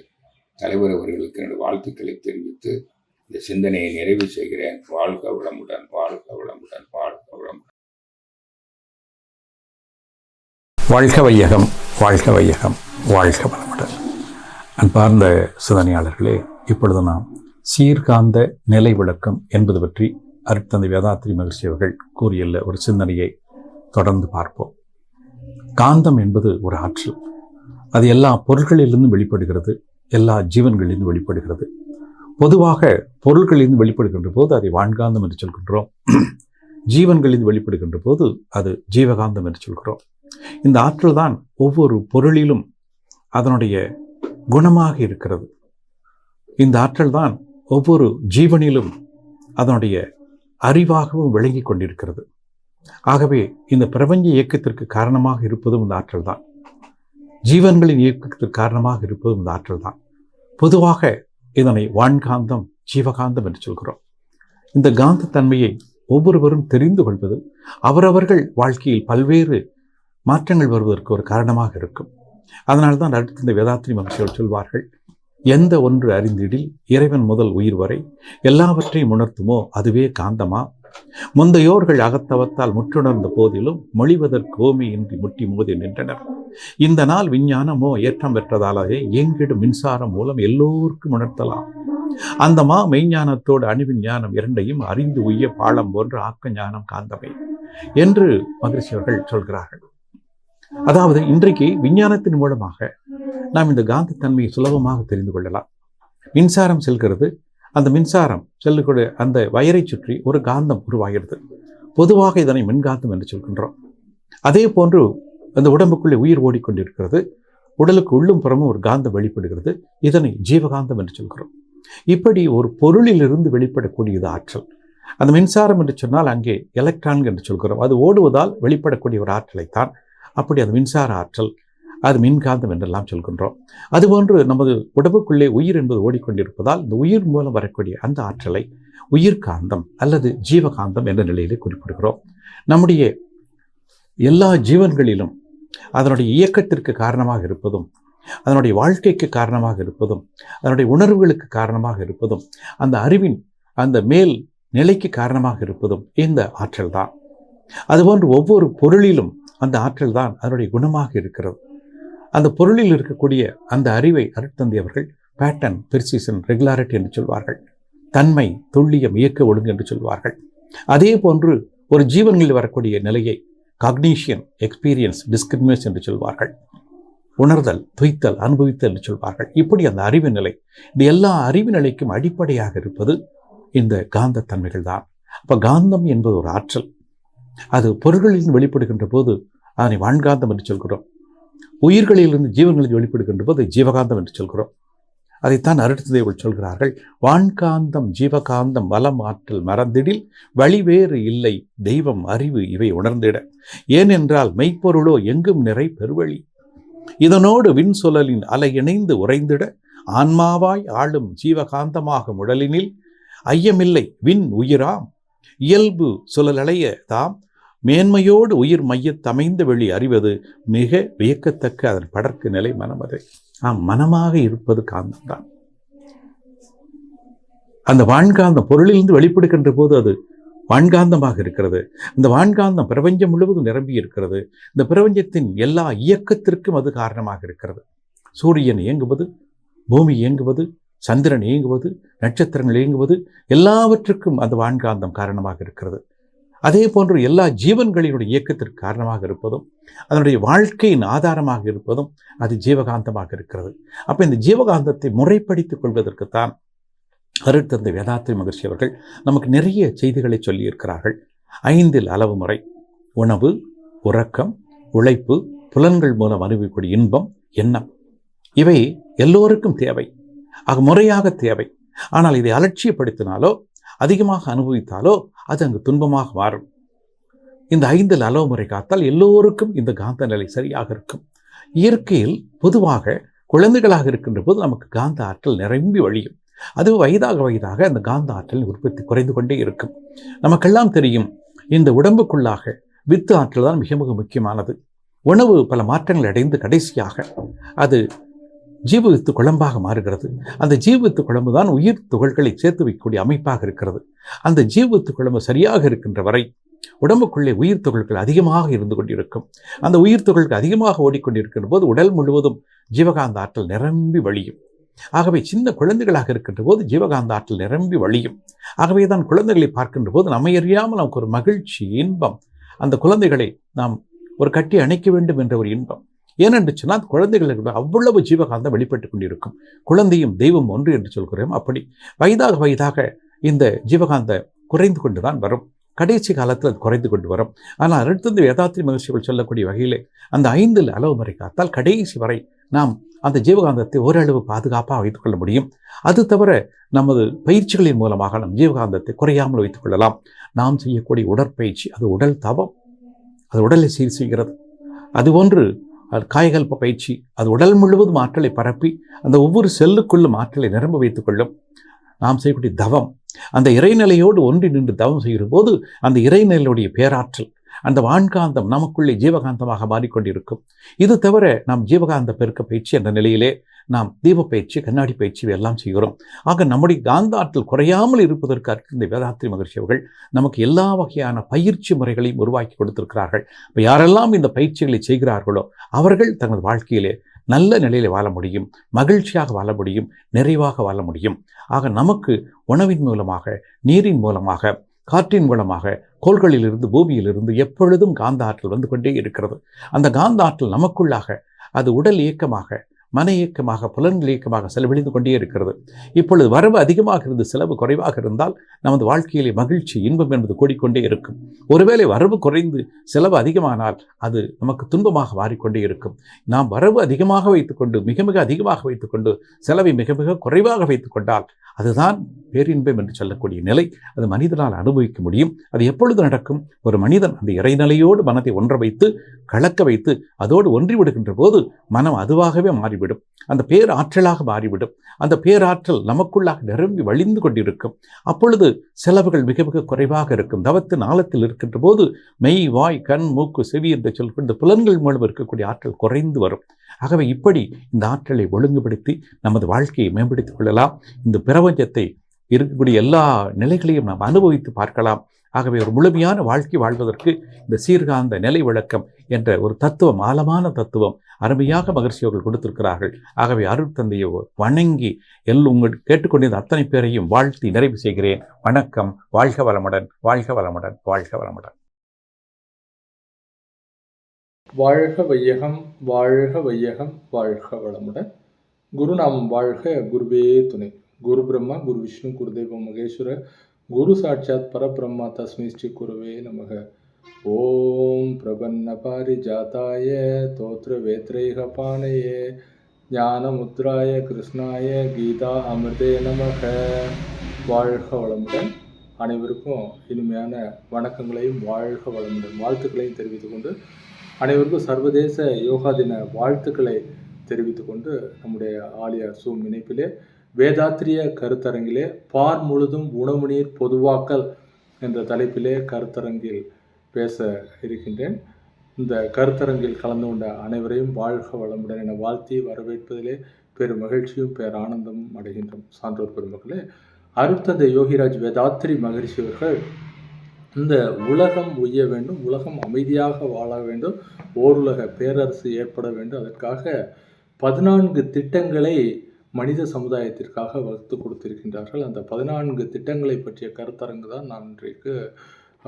தலைவர் அவர்களுக்கு என்னுடைய வாழ்த்துக்களை தெரிவித்து இந்த சிந்தனையை நிறைவு செய்கிறேன். வாழ்க வளமுடன், வாழ்க வளமுடன், வாழ்க வளமுடன். வாழ்க வையகம், வாழ்க வையகம், வாழ்க வளமுடன். அன்பார்ந்த சிந்தனையாளர்களே, இப்பொழுது நாம் சீர்காந்த நிலை விளக்கம் என்பது பற்றி அருட்தந்தை வேதாத்திரி மகரிஷி அவர்கள் கூறியுள்ள ஒரு சிந்தனையை தொடர்ந்து பார்ப்போம். காந்தம் என்பது ஒரு ஆற்றல். அது எல்லா பொருட்களிலிருந்தும் வெளிப்படுகிறது, எல்லா ஜீவன்களிலிருந்து வெளிப்படுகிறது. பொதுவாக பொருட்களிலிருந்து வெளிப்படுகின்ற போது அதை வான்காந்தம் என்று சொல்கின்றோம். ஜீவன்களிலிருந்து வெளிப்படுகின்ற போது அது ஜீவகாந்தம் என்று சொல்கிறோம். இந்த ஆற்றல் தான் ஒவ்வொரு பொருளிலும் அதனுடைய குணமாக இருக்கிறது. இந்த ஆற்றல் தான் ஒவ்வொரு ஜீவனிலும் அதனுடைய அறிவாகவும் விளங்கி கொண்டிருக்கிறது. ஆகவே இந்த பிரபஞ்ச இயக்கத்திற்கு காரணமாக இருப்பதும் இந்த ஆற்றல் தான். ஜீவன்களின் இயக்கத்திற்கு காரணமாக இருப்பதும் இந்த ஆற்றல் தான். பொதுவாக இதனை வான்காந்தம், ஜீவகாந்தம் என்று சொல்கிறோம். இந்த காந்த தன்மையை ஒவ்வொருவரும் தெரிந்து கொள்வது அவரவர்கள் வாழ்க்கையில் பல்வேறு மாற்றங்கள் வருவதற்கு ஒரு காரணமாக இருக்கும். அதனால்தான் அடுத்த இந்த வேதாத்ரி மகர்ஷிகள் சொல்வார்கள், எந்த ஒன்று அறிந்திடில் இறைவன் முதல் உயிர் வரை எல்லாவற்றையும் உணர்த்துமோ அதுவே காந்தமா. முந்தையோர்கள் அகத்தவத்தால் முற்றுணர்ந்த போதிலும் மொழிவதற்கு ஓமி இன்றி முட்டி மோதி நின்றனர். இந்த நாள் விஞ்ஞானமோ ஏற்றம் பெற்றதாலே இயங்கிடும் மின்சாரம் மூலம் எல்லோருக்கும் உணர்த்தலாம். அந்த மெய்ஞானத்தோடு அணுவின் ஞானம் இரண்டையும் அறிந்து உய்ய பாலம் போன்ற ஆக்க ஞானம் காந்தமை என்று மகரிஷி அவர்கள் சொல்கிறார்கள். அதாவது இன்றைக்கு விஞ்ஞானத்தின் மூலமாக நாம் இந்த காந்த தன்மையை சுலபமாக தெரிந்து கொள்ளலாம். மின்சாரம் செல்கிறது, அந்த மின்சாரம் செல்லக்கூடிய அந்த வயரை சுற்றி ஒரு காந்தம் உருவாகிறது. பொதுவாக இதனை மின்காந்தம் என்று சொல்கின்றோம். அதே போன்று அந்த உடம்புக்குள்ளே உயிர் ஓடிக்கொண்டிருக்கிறது, உடலுக்கு உள்ளும் புறமும் ஒரு காந்தம் வெளிப்படுகிறது, இதனை ஜீவகாந்தம் என்று சொல்கிறோம். இப்படி ஒரு பொருளிலிருந்து வெளிப்படக்கூடியது ஆற்றல். அந்த மின்சாரம் என்று சொன்னால் அங்கே எலக்ட்ரான் என்று சொல்கிறோம். அது ஓடுவதால் வெளிப்படக்கூடிய ஒரு ஆற்றலைத்தான் அப்படி அது மின்சார ஆற்றல், அது மின்காந்தம் என்றெல்லாம் சொல்கின்றோம். அதுபோன்று நமது உடம்புக்குள்ளே உயிர் என்பது ஓடிக்கொண்டிருப்பதால் இந்த உயிர் மூலம் வரக்கூடிய அந்த ஆற்றலை உயிர்காந்தம் அல்லது ஜீவகாந்தம் என்ற நிலையிலே குறிப்பிடுகிறோம். நம்முடைய எல்லா ஜீவன்களிலும் அதனுடைய இயக்கத்திற்கு காரணமாக இருப்பதும், அதனுடைய வாழ்க்கைக்கு காரணமாக இருப்பதும், அதனுடைய உணர்வுகளுக்கு காரணமாக இருப்பதும், அந்த அறிவின் அந்த மேல் நிலைக்கு காரணமாக இருப்பதும் இந்த ஆற்றல் தான். அதுபோன்று ஒவ்வொரு பொருளிலும் அந்த ஆற்றல் தான் அதனுடைய குணமாக இருக்கிறது. அந்த பொருளில் இருக்கக்கூடிய அந்த அறிவை அருட்தந்தை அவர்கள் பேட்டர்ன், பெர்சிஷன், ரெகுலாரிட்டி என்று சொல்வார்கள். தன்மை, துல்லியம், இயக்க ஒழுங்கு என்று சொல்வார்கள். அதே போன்று ஒரு ஜீவன்களில் வரக்கூடிய நிலையை காக்னிஷன், எக்ஸ்பீரியன்ஸ், டிஸ்கிரிமினேஷன் என்று சொல்வார்கள். உணர்தல், துய்த்தல், அனுபவித்தல் என்று சொல்வார்கள். இப்படி அந்த அறிவு நிலை, இந்த எல்லா அறிவு நிலைக்கும் அடிப்படையாக இருப்பது இந்த காந்த தன்மைகள் தான். அப்போ காந்தம் என்பது ஒரு ஆற்றல். அது பொருள்களில் வெளிப்படுகின்ற போது அதனை வான்காந்தம் என்று சொல்கிறோம். உயிர்களிலிருந்து ஜீவன்களில் வெளிப்படுகின்ற போது ஜீவகாந்தம் என்று சொல்கிறோம். அதைத்தான் அருட்தந்தைகள் சொல்கிறார்கள், வான்காந்தம் ஜீவகாந்தம் வலம் ஆற்றல் மறந்திடில் வழிவேறு இல்லை தெய்வம் அறிவு இவை உணர்ந்திட. ஏனென்றால் மெய்ப்பொருளோ எங்கும் நிறை பெருவழி. இதனோடு விண் சுழலின் அலை இணைந்து உறைந்திட ஆன்மாவாய் ஆளும் ஜீவகாந்தமாக முழலினில் ஐயமில்லை விண் உயிராம் இயல்பு சுழலலைய தாம் மேன்மையோடு உயிர் மையத்தமைந்த வெளி அறிவது மிக வியக்கத்தக்க அதன் படற்கு நிலை மனமதை. மனமாக இருப்பது காந்தம்தான். அந்த வான்காந்தம் பொருளிலிருந்து வெளிப்படுகின்ற போது அது வான்காந்தமாக இருக்கிறது. இந்த வான்காந்தம் பிரபஞ்சம் முழுவதும் நிரம்பி இருக்கிறது. இந்த பிரபஞ்சத்தின் எல்லா இயக்கத்திற்கும் அது காரணமாக இருக்கிறது. சூரியன் இயங்குவது, பூமி இயங்குவது, சந்திரன் இயங்குவது, நட்சத்திரங்கள் இயங்குவது, எல்லாவற்றுக்கும் அந்த வான்காந்தம் காரணமாக இருக்கிறது. அதே போன்று எல்லா ஜீவன்களினுடைய இயக்கத்திற்கு காரணமாக இருப்பதும், அதனுடைய வாழ்க்கையின் ஆதாரமாக இருப்பதும் அது ஜீவகாந்தமாக இருக்கிறது. அப்போ இந்த ஜீவகாந்தத்தை முறைப்படுத்திக் கொள்வதற்குத்தான் அருட்தந்தை வேதாத்ரி மகர்ஷி அவர்கள் நமக்கு நிறைய செய்திகளை சொல்லியிருக்கிறார்கள். 5 அளவு முறை: உணவு, உறக்கம், உழைப்பு, புலன்கள் மூலம் அனுபவிக்கூடிய இன்பம், எண்ணம். இவை எல்லோருக்கும் தேவை, முறையாக தேவை. ஆனால் இதை அலட்சியப்படுத்தினாலோ அதிகமாக அனுபவித்தாலோ அது அங்கு துன்பமாக மாறும். இந்த 5 அளவு முறை காத்தால் எல்லோருக்கும் இந்த காந்த நிலை சரியாக இருக்கும். இயற்கையில் பொதுவாக குழந்தைகளாக இருக்கின்ற போது நமக்கு காந்த ஆற்றல் நிரம்பி வழியும். அது வயதாக அந்த காந்த ஆற்றலின் உற்பத்தி குறைந்து கொண்டே இருக்கும். நமக்கெல்லாம் தெரியும், இந்த உடம்புக்குள்ளாக வித்து ஆற்றல் தான் மிக மிக முக்கியமானது. உணவு பல மாற்றங்கள் அடைந்து கடைசியாக அது ஜீவவித்து குழம்பாக மாறுகிறது. அந்த ஜீவவித்து குழம்பு தான் உயிர் துகள்களை சேர்த்து வைக்கக்கூடிய அமைப்பாக இருக்கிறது. அந்த ஜீவவித்து குழம்பு சரியாக இருக்கின்ற வரை உடம்புக்குள்ளே உயிர் துகள்கள் அதிகமாக இருந்து கொண்டிருக்கும். அந்த உயிர் துகள்கள் அதிகமாக ஓடிக்கொண்டிருக்கின்ற போது உடல் முழுவதும் ஜீவகாந்த ஆற்றல் நிரம்பி வழியும். ஆகவே சின்ன குழந்தைகளாக இருக்கின்ற போது ஜீவகாந்த ஆற்றல் நிரம்பி வழியும். ஆகவே தான் குழந்தைகளை பார்க்கின்ற போது நம்மை அறியாமல் நமக்கு ஒரு மகிழ்ச்சி, இன்பம். அந்த குழந்தைகளை நாம் ஒரு கட்டி அணைக்க வேண்டும் என்ற ஒரு இன்பம். ஏனென்று சொன்னால் குழந்தைகளுக்கு அவ்வளவு ஜீவகாந்தம் வெளிப்பட்டு கொண்டிருக்கும். குழந்தையும் தெய்வம் ஒன்று என்று சொல்கிறோம். அப்படி வயதாக இந்த ஜீவகாந்த குறைந்து கொண்டுதான் வரும். கடைசி காலத்தில் அது குறைந்து கொண்டு வரும். ஆனால் அடுத்தது வேதாத்ரி மகர்ஷிகள் சொல்லக்கூடிய வகையிலே அந்த 5 அளவு முறை காத்தால் கடைசி வரை நாம் அந்த ஜீவகாந்தத்தை ஓரளவு பாதுகாப்பாக வைத்துக்கொள்ள முடியும். அது தவிர நமது பயிற்சிகளின் மூலமாக நம் ஜீவகாந்தத்தை குறையாமல் வைத்துக் கொள்ளலாம். நாம் செய்யக்கூடிய உடற்பயிற்சி அது உடல் தவம், அது உடலை சீர் செய்கிறது. அதுபோன்று காயகல்ப பயிற்சி அது உடல் முழுவதும் ஆற்றலை பரப்பி அந்த ஒவ்வொரு செல்லுக்குள்ளும் ஆற்றலை நிரம்ப வைத்துக் கொள்ளும். நாம் செய்யக்கூடிய தவம் அந்த இறைநிலையோடு ஒன்றி நின்று தவம் செய்கிற போது அந்த இறைநிலையுடைய பேராற்றல் அந்த வான்காந்தம் நமக்குள்ளே ஜீவகாந்தமாக மாறிக்கொண்டிருக்கும். இது தவிர நாம் ஜீவகாந்த பெருக்க பயிற்சி என்ற நிலையிலே நாம் தீப பயிற்சி, கண்ணாடி பயிற்சி எல்லாம் செய்கிறோம். ஆக நம்முடைய காந்த ஆற்றல் குறையாமல் இருப்பதற்கு இந்த வேதாத்ரி மகர்ஷி அவர்கள் நமக்கு எல்லா வகையான பயிற்சி முறைகளையும் உருவாக்கி கொடுத்திருக்கிறார்கள். இப்போ யாரெல்லாம் இந்த பயிற்சிகளை செய்கிறார்களோ அவர்கள் தங்கள் வாழ்க்கையிலே நல்ல நிலையில் வாழ முடியும், மகிழ்ச்சியாக வாழ முடியும், நிறைவாக வாழ முடியும். ஆக நமக்கு உணவின் மூலமாக, நீரின் மூலமாக, காற்றின் மூலமாக, கோள்களிலிருந்து, பூமியிலிருந்து எப்பொழுதும் காந்த ஆற்றல் வந்து கொண்டே இருக்கிறது. அந்த காந்த ஆற்றல் நமக்குள்ளாக அது உடல் இயக்கமாக, மன இயக்கமாக, புலன்கள் இயக்கமாக செலவழிந்து கொண்டே இருக்கிறது. இப்பொழுது வரவு அதிகமாக இருந்து செலவு குறைவாக இருந்தால் நமது வாழ்க்கையிலே மகிழ்ச்சி, இன்பம் என்பது கூடிக்கொண்டே இருக்கும். ஒருவேளை வரவு குறைந்து செலவு அதிகமானால் அது நமக்கு துன்பமாக மாறிக்கொண்டே இருக்கும். நாம் வரவு அதிகமாக வைத்துக்கொண்டு, மிக மிக அதிகமாக வைத்துக்கொண்டு, செலவை மிக மிக குறைவாக வைத்துக்கொண்டால் அதுதான் பேரின்பம் என்று சொல்லக்கூடிய நிலை. அது மனிதனால் அனுபவிக்க முடியும். அது எப்பொழுது நடக்கும்? ஒரு மனிதன் அந்த இறைநிலையோடு மனதை ஒன்ற வைத்து, கலக்க வைத்து, அதோடு ஒன்றி விடுகின்ற போது மனம் அதுவாகவே மாறிவிடும். அந்த பேராற்றலாக மாறிவிடும். அந்த பேராற்றல் நமக்குள்ளாக நிரம்பி வழிந்து கொண்டிருக்கும். அப்பொழுது செலவுகள் மிக மிக குறைவாக இருக்கும். தவத்தின் ஆழத்தில் இருக்கின்ற போது மெய், வாய், கண், மூக்கு, செவி என்று சொல்கின்ற புலன்கள் மூலம் இருக்கக்கூடிய ஆற்றல் குறைந்து வரும். ஆகவே இப்படி இந்த ஆற்றலை ஒழுங்குபடுத்தி நமது வாழ்க்கையை மேம்படுத்திக் கொள்ளலாம். இந்த பிரபஞ்சத்தை இருக்கக்கூடிய எல்லா நிலைகளையும் நாம் அனுபவித்து பார்க்கலாம். ஆகவே ஒரு முழுமையான வாழ்க்கை வாழ்வதற்கு இந்த சீர்காந்த நிலை விளக்கம் என்ற ஒரு தத்துவம், ஆழமான தத்துவம் அருமையாக மகர்ஷி அவர்கள் கொடுத்திருக்கிறார்கள். ஆகவே அருட்தந்தையை வணங்கி உங்கள் கேட்டுக்கொண்டிருந்த அத்தனை பேரையும் வாழ்த்தி நிறைவு செய்கிறேன். வணக்கம். வாழ்க வளமுடன், வாழ்க வளமுடன், வாழ்க வளமுடன். வாழ்க வையகம், வாழ்க வையகம், வாழ்க வளமுடன். குருநாமம் வாழ்க, குருவே துணை. குரு பிரம்மா, குரு விஷ்ணு, குரு தெய்வம் மகேஸ்வர, குரு சாட்சாத் பரபிரம்மா தஸ்மை ஸ்ரீ குருவே நமக. ஓம் பிரபன்ன பாரிஜாதாய தோத்ர வேத்ரைக பானயே ஞானமுத்ராய கிருஷ்ணாய கீதா அமிர்தே நமக. வாழ்க வளமுடன். அனைவருக்கும் இனிமையான வணக்கங்களையும் வாழ்க வளமுடன் வாழ்த்துக்களையும் தெரிவித்துக் கொண்டு அனைவருக்கும் சர்வதேச யோகா தின வாழ்த்துக்களை தெரிவித்துக் கொண்டு நம்முடைய ஆலியார் சூம் இணைப்பிலே வேதாத்திரிய கருத்தரங்கிலே பார் முழுதும் உணவு நீர் பொதுவாக்கல் என்ற தலைப்பிலே கருத்தரங்கில் பேச இருக்கின்றேன். இந்த கருத்தரங்கில் கலந்து கொண்ட அனைவரையும் வாழ்க வளமுடன் என வாழ்த்தி வரவேற்பதிலே பெரும் மகிழ்ச்சியும் பேரானந்தமும் அடைகின்றோம். சான்றோர் பெருமக்களே, அருட்தந்தை யோகிராஜ் வேதாத்ரி மகரிஷி அவர்கள் இந்த உலகம் உய்ய வேண்டும், உலகம் அமைதியாக வாழ வேண்டும், ஓருலக பேரரசு ஏற்பட வேண்டும், அதற்காக 14 திட்டங்களை மனித சமுதாயத்திற்காக வகுத்து கொடுத்திருக்கின்றார்கள். அந்த 14 திட்டங்களை பற்றிய கருத்தரங்கு தான் நான் இன்றைக்கு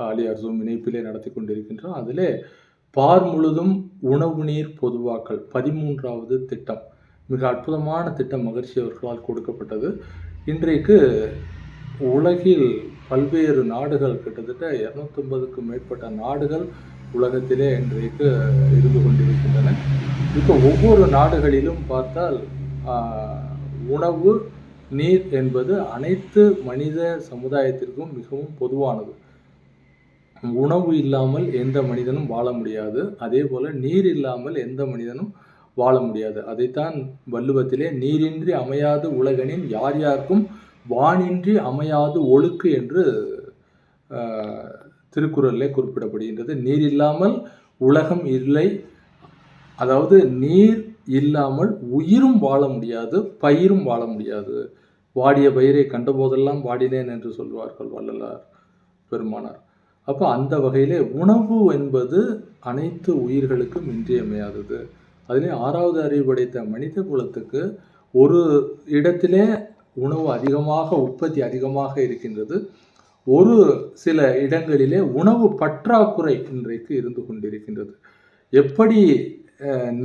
ஆலியார் ஜூம் இணைப்பிலே நடத்தி கொண்டிருக்கின்றோம். அதிலே பார் முழுதும் உணவு நீர் பொதுவாக்கல் 13வது திட்டம், மிக அற்புதமான திட்டம் மகர்ஷி அவர்களால் கொடுக்கப்பட்டது. இன்றைக்கு உலகில் பல்வேறு நாடுகள், கிட்டத்தட்ட 250க்கும் மேற்பட்ட நாடுகள் உலகத்திலே இன்றைக்கு இருந்து கொண்டிருக்கின்றன. இப்போ ஒவ்வொரு நாடுகளிலும் பார்த்தால் உணவு நீர் என்பது அனைத்து மனித சமுதாயத்திற்கும் மிகவும் பொதுவானது. உணவு இல்லாமல் எந்த மனிதனும் வாழ முடியாது, அதே போல நீர் இல்லாமல் எந்த மனிதனும் வாழ முடியாது. அதைத்தான் வள்ளுவத்திலே நீரின்றி அமையாது உலகனின் யார் யாருக்கும் வானின்றி அமையாது ஒழுக்கு என்று திருக்குறளிலே குறிப்பிடப்படுகின்றது. நீர் இல்லாமல் உலகம் இல்லை, அதாவது நீர் இல்லாமல் உயிரும் வாழ முடியாது, பயிரும் வாழ முடியாது. வாடிய பயிரை கண்டபோதெல்லாம் வாடினேன் என்று சொல்வார்கள் வள்ளலார் பெருமானார். அப்போ அந்த வகையிலே உணவு என்பது அனைத்து உயிர்களுக்கும் இன்றியமையாதது. அதிலே 6வது அறிவு படைத்த மனித குலத்துக்கு ஒரு இடத்திலே உணவு அதிகமாக, உற்பத்தி அதிகமாக இருக்கின்றது. ஒரு சில இடங்களிலே உணவு பற்றாக்குறை இன்றைக்கு இருந்து கொண்டிருக்கின்றது. எப்படி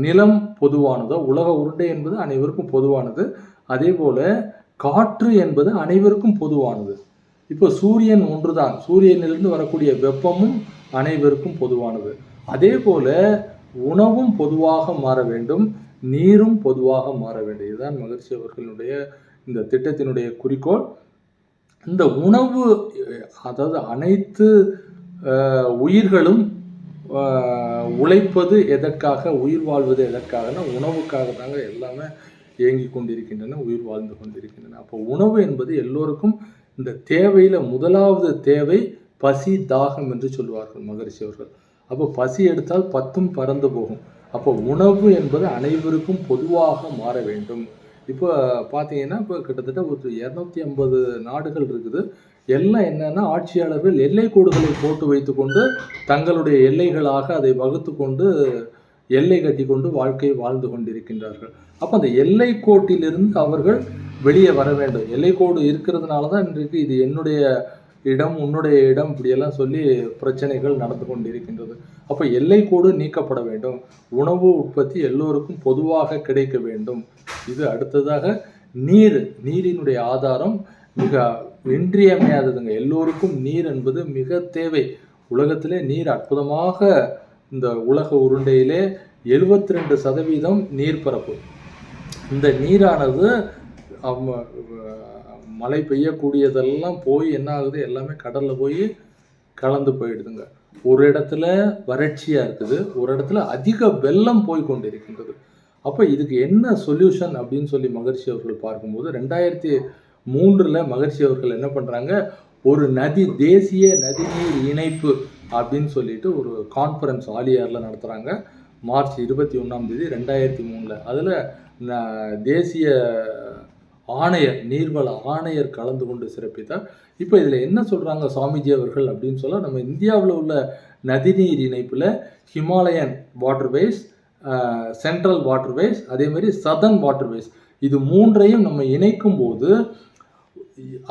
நிலம் பொதுவானதோ, உலக உருண்டை என்பது அனைவருக்கும் பொதுவானது, அதே போல காற்று என்பது அனைவருக்கும் பொதுவானது. இப்போ சூரியன் ஒன்று தான், சூரியனிலிருந்து வரக்கூடிய வெப்பமும் அனைவருக்கும் பொதுவானது. அதே போல உணவும் பொதுவாக மாற வேண்டும், நீரும் பொதுவாக மாற வேண்டும். இதுதான் மகரிஷி அவர்களுடைய இந்த திட்டத்தினுடைய குறிக்கோள். இந்த உணவு, அதாவது அனைத்து உயிர்களும் உழைப்பது எதற்காக, உயிர் வாழ்வது எதற்காகனா உணவுக்காக தாங்க எல்லாமே இயங்கி கொண்டிருக்கின்றன, உயிர் வாழ்ந்து கொண்டிருக்கின்றன. அப்போ உணவு என்பது எல்லோருக்கும் இந்த தேவையில் முதலாவது தேவை பசி தாகம் என்று சொல்வார்கள் மகரிஷி அவர்கள். அப்போ பசி எடுத்தால் 10ம் பறந்து போகும். அப்போ உணவு என்பது அனைவருக்கும் பொதுவாக மாற வேண்டும். இப்போ பார்த்தீங்கன்னா இப்போ கிட்டத்தட்ட ஒரு 250 நாடுகள் இருக்குது. எல்லாம் என்னன்னா ஆட்சியாளர்கள் எல்லை கோடுகளை போட்டு வைத்துக்கொண்டு தங்களுடைய எல்லைகளாக அதை வகுத்து கொண்டு எல்லை கட்டி கொண்டு வாழ்க்கையை வாழ்ந்து கொண்டிருக்கின்றார்கள். அப்போ அந்த எல்லை கோட்டிலிருந்து அவர்கள் வெளியே வர வேண்டும். எல்லை கோடு இருக்கிறதுனால தான் இன்றைக்கு இது என்னுடைய இடம், உன்னுடைய இடம், இப்படியெல்லாம் சொல்லி பிரச்சனைகள் நடந்து கொண்டிருக்கின்றது. அப்போ எல்லை கோடு நீக்கப்பட வேண்டும், உணவு உற்பத்தி எல்லோருக்கும் பொதுவாக கிடைக்க வேண்டும். இது அடுத்ததாக நீரினுடைய ஆதாரம் மிக இன்றியமையாததுங்க. எல்லோருக்கும் நீர் என்பது மிக தேவை. உலகத்திலே நீர் அற்புதமாக, இந்த உலக உருண்டையிலே 72% நீர்ப்பரப்பு. இந்த நீரானது மழை பெய்யக்கூடியதெல்லாம் போய் என்ன ஆகுது, எல்லாமே கடலில் போய் கலந்து போயிடுதுங்க. ஒரு இடத்துல வறட்சியாக இருக்குது, ஒரு இடத்துல அதிக வெள்ளம் போய் கொண்டிருக்கின்றது. அப்போ இதுக்கு என்ன சொல்யூஷன் அப்படின்னு சொல்லி மகரிஷி அவர்கள் பார்க்கும்போது 2003 மகரிஷி அவர்கள் என்ன பண்ணுறாங்க, ஒரு தேசிய நதிநீர் இணைப்பு அப்படின்னு சொல்லிட்டு ஒரு கான்ஃபரன்ஸ் ஆலியாரில் நடத்துகிறாங்க. மார்ச் 21 2003. அதில் தேசிய ஆணையர், நீர்வள ஆணையர் கலந்து கொண்டு சிறப்பித்தார். இப்போ இதில் என்ன சொல்கிறாங்க சுவாமிஜி அவர்கள் அப்படின்னு சொல்ல, நம்ம இந்தியாவில் உள்ள நதிநீர் இணைப்பில் ஹிமாலயன் வாட்டர்வேஸ், சென்ட்ரல் வாட்டர்வேஸ், அதே மாதிரி சதர்ன் வாட்டர்வேஸ், இது 3ஐயும் நம்ம இணைக்கும் போது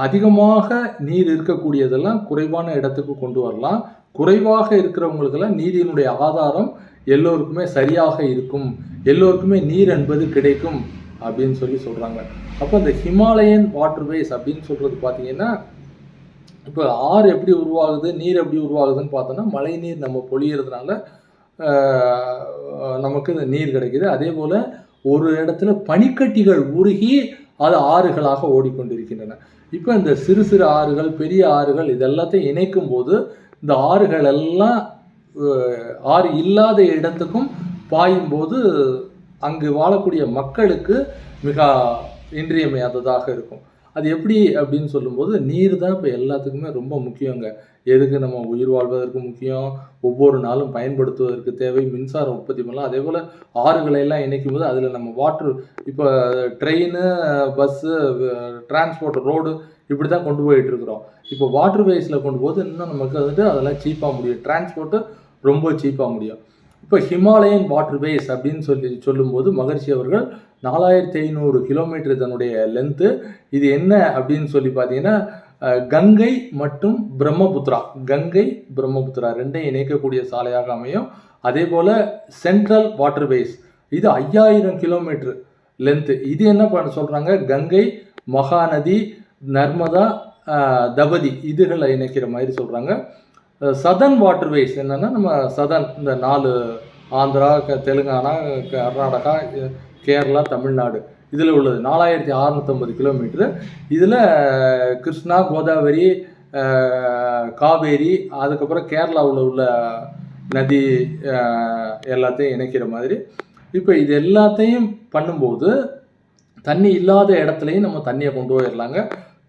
அதிகமாக நீர் இருக்கக்கூடியதெல்லாம் குறைவான இடத்துக்கு கொண்டு வரலாம். குறைவாக இருக்கிறவங்களுக்கெல்லாம் நீரினுடைய ஆதாரம் எல்லோருக்குமே சரியாக இருக்கும், எல்லோருக்குமே நீர் என்பது கிடைக்கும் அப்படின்னு சொல்லி சொல்கிறாங்க. அப்போ இந்த ஹிமாலயன் வாட்டர்வேஸ் அப்படின்னு சொல்கிறது பார்த்தீங்கன்னா, இப்போ ஆறு எப்படி உருவாகுது, நீர் எப்படி உருவாகுதுன்னு பார்த்தோன்னா, மழை நீர் நம்ம பொழியறதுனால நமக்கு இந்த நீர் கிடைக்குது. அதே போல் ஒரு இடத்துல பனிக்கட்டிகள் உருகி அது ஆறுகளாக ஓடிக்கொண்டிருக்கின்றன. இப்போ இந்த சிறு சிறு ஆறுகள், பெரிய ஆறுகள், இதெல்லாத்தையும் இணைக்கும் போது இந்த ஆறுகள் எல்லாம் ஆறு இல்லாத இடத்துக்கும் பாயும் போது அங்கு வாழக்கூடிய மக்களுக்கு மிக இன்றியமையாததாக இருக்கும். அது எப்படி அப்படின்னு சொல்லும்போது, நீர் தான் இப்போ எல்லாத்துக்குமே ரொம்ப முக்கியங்க. எதுக்கு நம்ம உயிர் வாழ்வதற்கு முக்கியம், ஒவ்வொரு நாளும் பயன்படுத்துவதற்கு தேவை, மின்சாரம் உற்பத்தி பண்ணலாம். அதே போல் ஆறுகளை எல்லாம் இணைக்கும் போது அதில் நம்ம வாட்ரு, இப்போ ட்ரெயின், பஸ்ஸு, டிரான்ஸ்போர்ட், ரோடு இப்படி தான் கொண்டு போயிட்டு இருக்கிறோம். இப்போ வாட்டர் வேஸில் கொண்டு போது இன்னும் நமக்கு வந்துட்டு அதெல்லாம் சீப்பாக முடியும், டிரான்ஸ்போர்ட்டு ரொம்ப சீப்பாக முடியும். இப்போ ஹிமாலயன் வாட்டர்வேஸ் அப்படின்னு சொல்லும்போது மகரிஷி அவர்கள் 4500 கிலோமீட்டர் இதனுடைய லென்த்து. இது என்ன அப்படின்னு சொல்லி பார்த்தீங்கன்னா, கங்கை மற்றும் பிரம்மபுத்திரா, கங்கை பிரம்மபுத்திரா ரெண்டையும் இணைக்கக்கூடிய சாலையாக அமையும். அதே போல் சென்ட்ரல் வாட்டர்வேஸ், இது 5000 கிலோமீட்டர் லென்த்து. இது என்ன பண்ண சொல்கிறாங்க, கங்கை, மகாநதி, நர்மதா, தபதி இதுகளை இணைக்கிற மாதிரி சொல்கிறாங்க. சதர்ன் வாட்டர்வேஸ் என்னென்னா, நம்ம சதர்ன் இந்த 4 ஆந்திரா, தெலுங்கானா, கர்நாடகா, கேரளா, தமிழ்நாடு இதில் உள்ளது 4650 கிலோமீட்டரு. இதில் கிருஷ்ணா, கோதாவரி, காவேரி, அதுக்கப்புறம் கேரளாவில் உள்ள நதி எல்லாத்தையும் இணைக்கிற மாதிரி. இப்போ இது எல்லாத்தையும் பண்ணும்போது தண்ணி இல்லாத இடத்துலையும் நம்ம தண்ணியை கொண்டு போயிடலாங்க.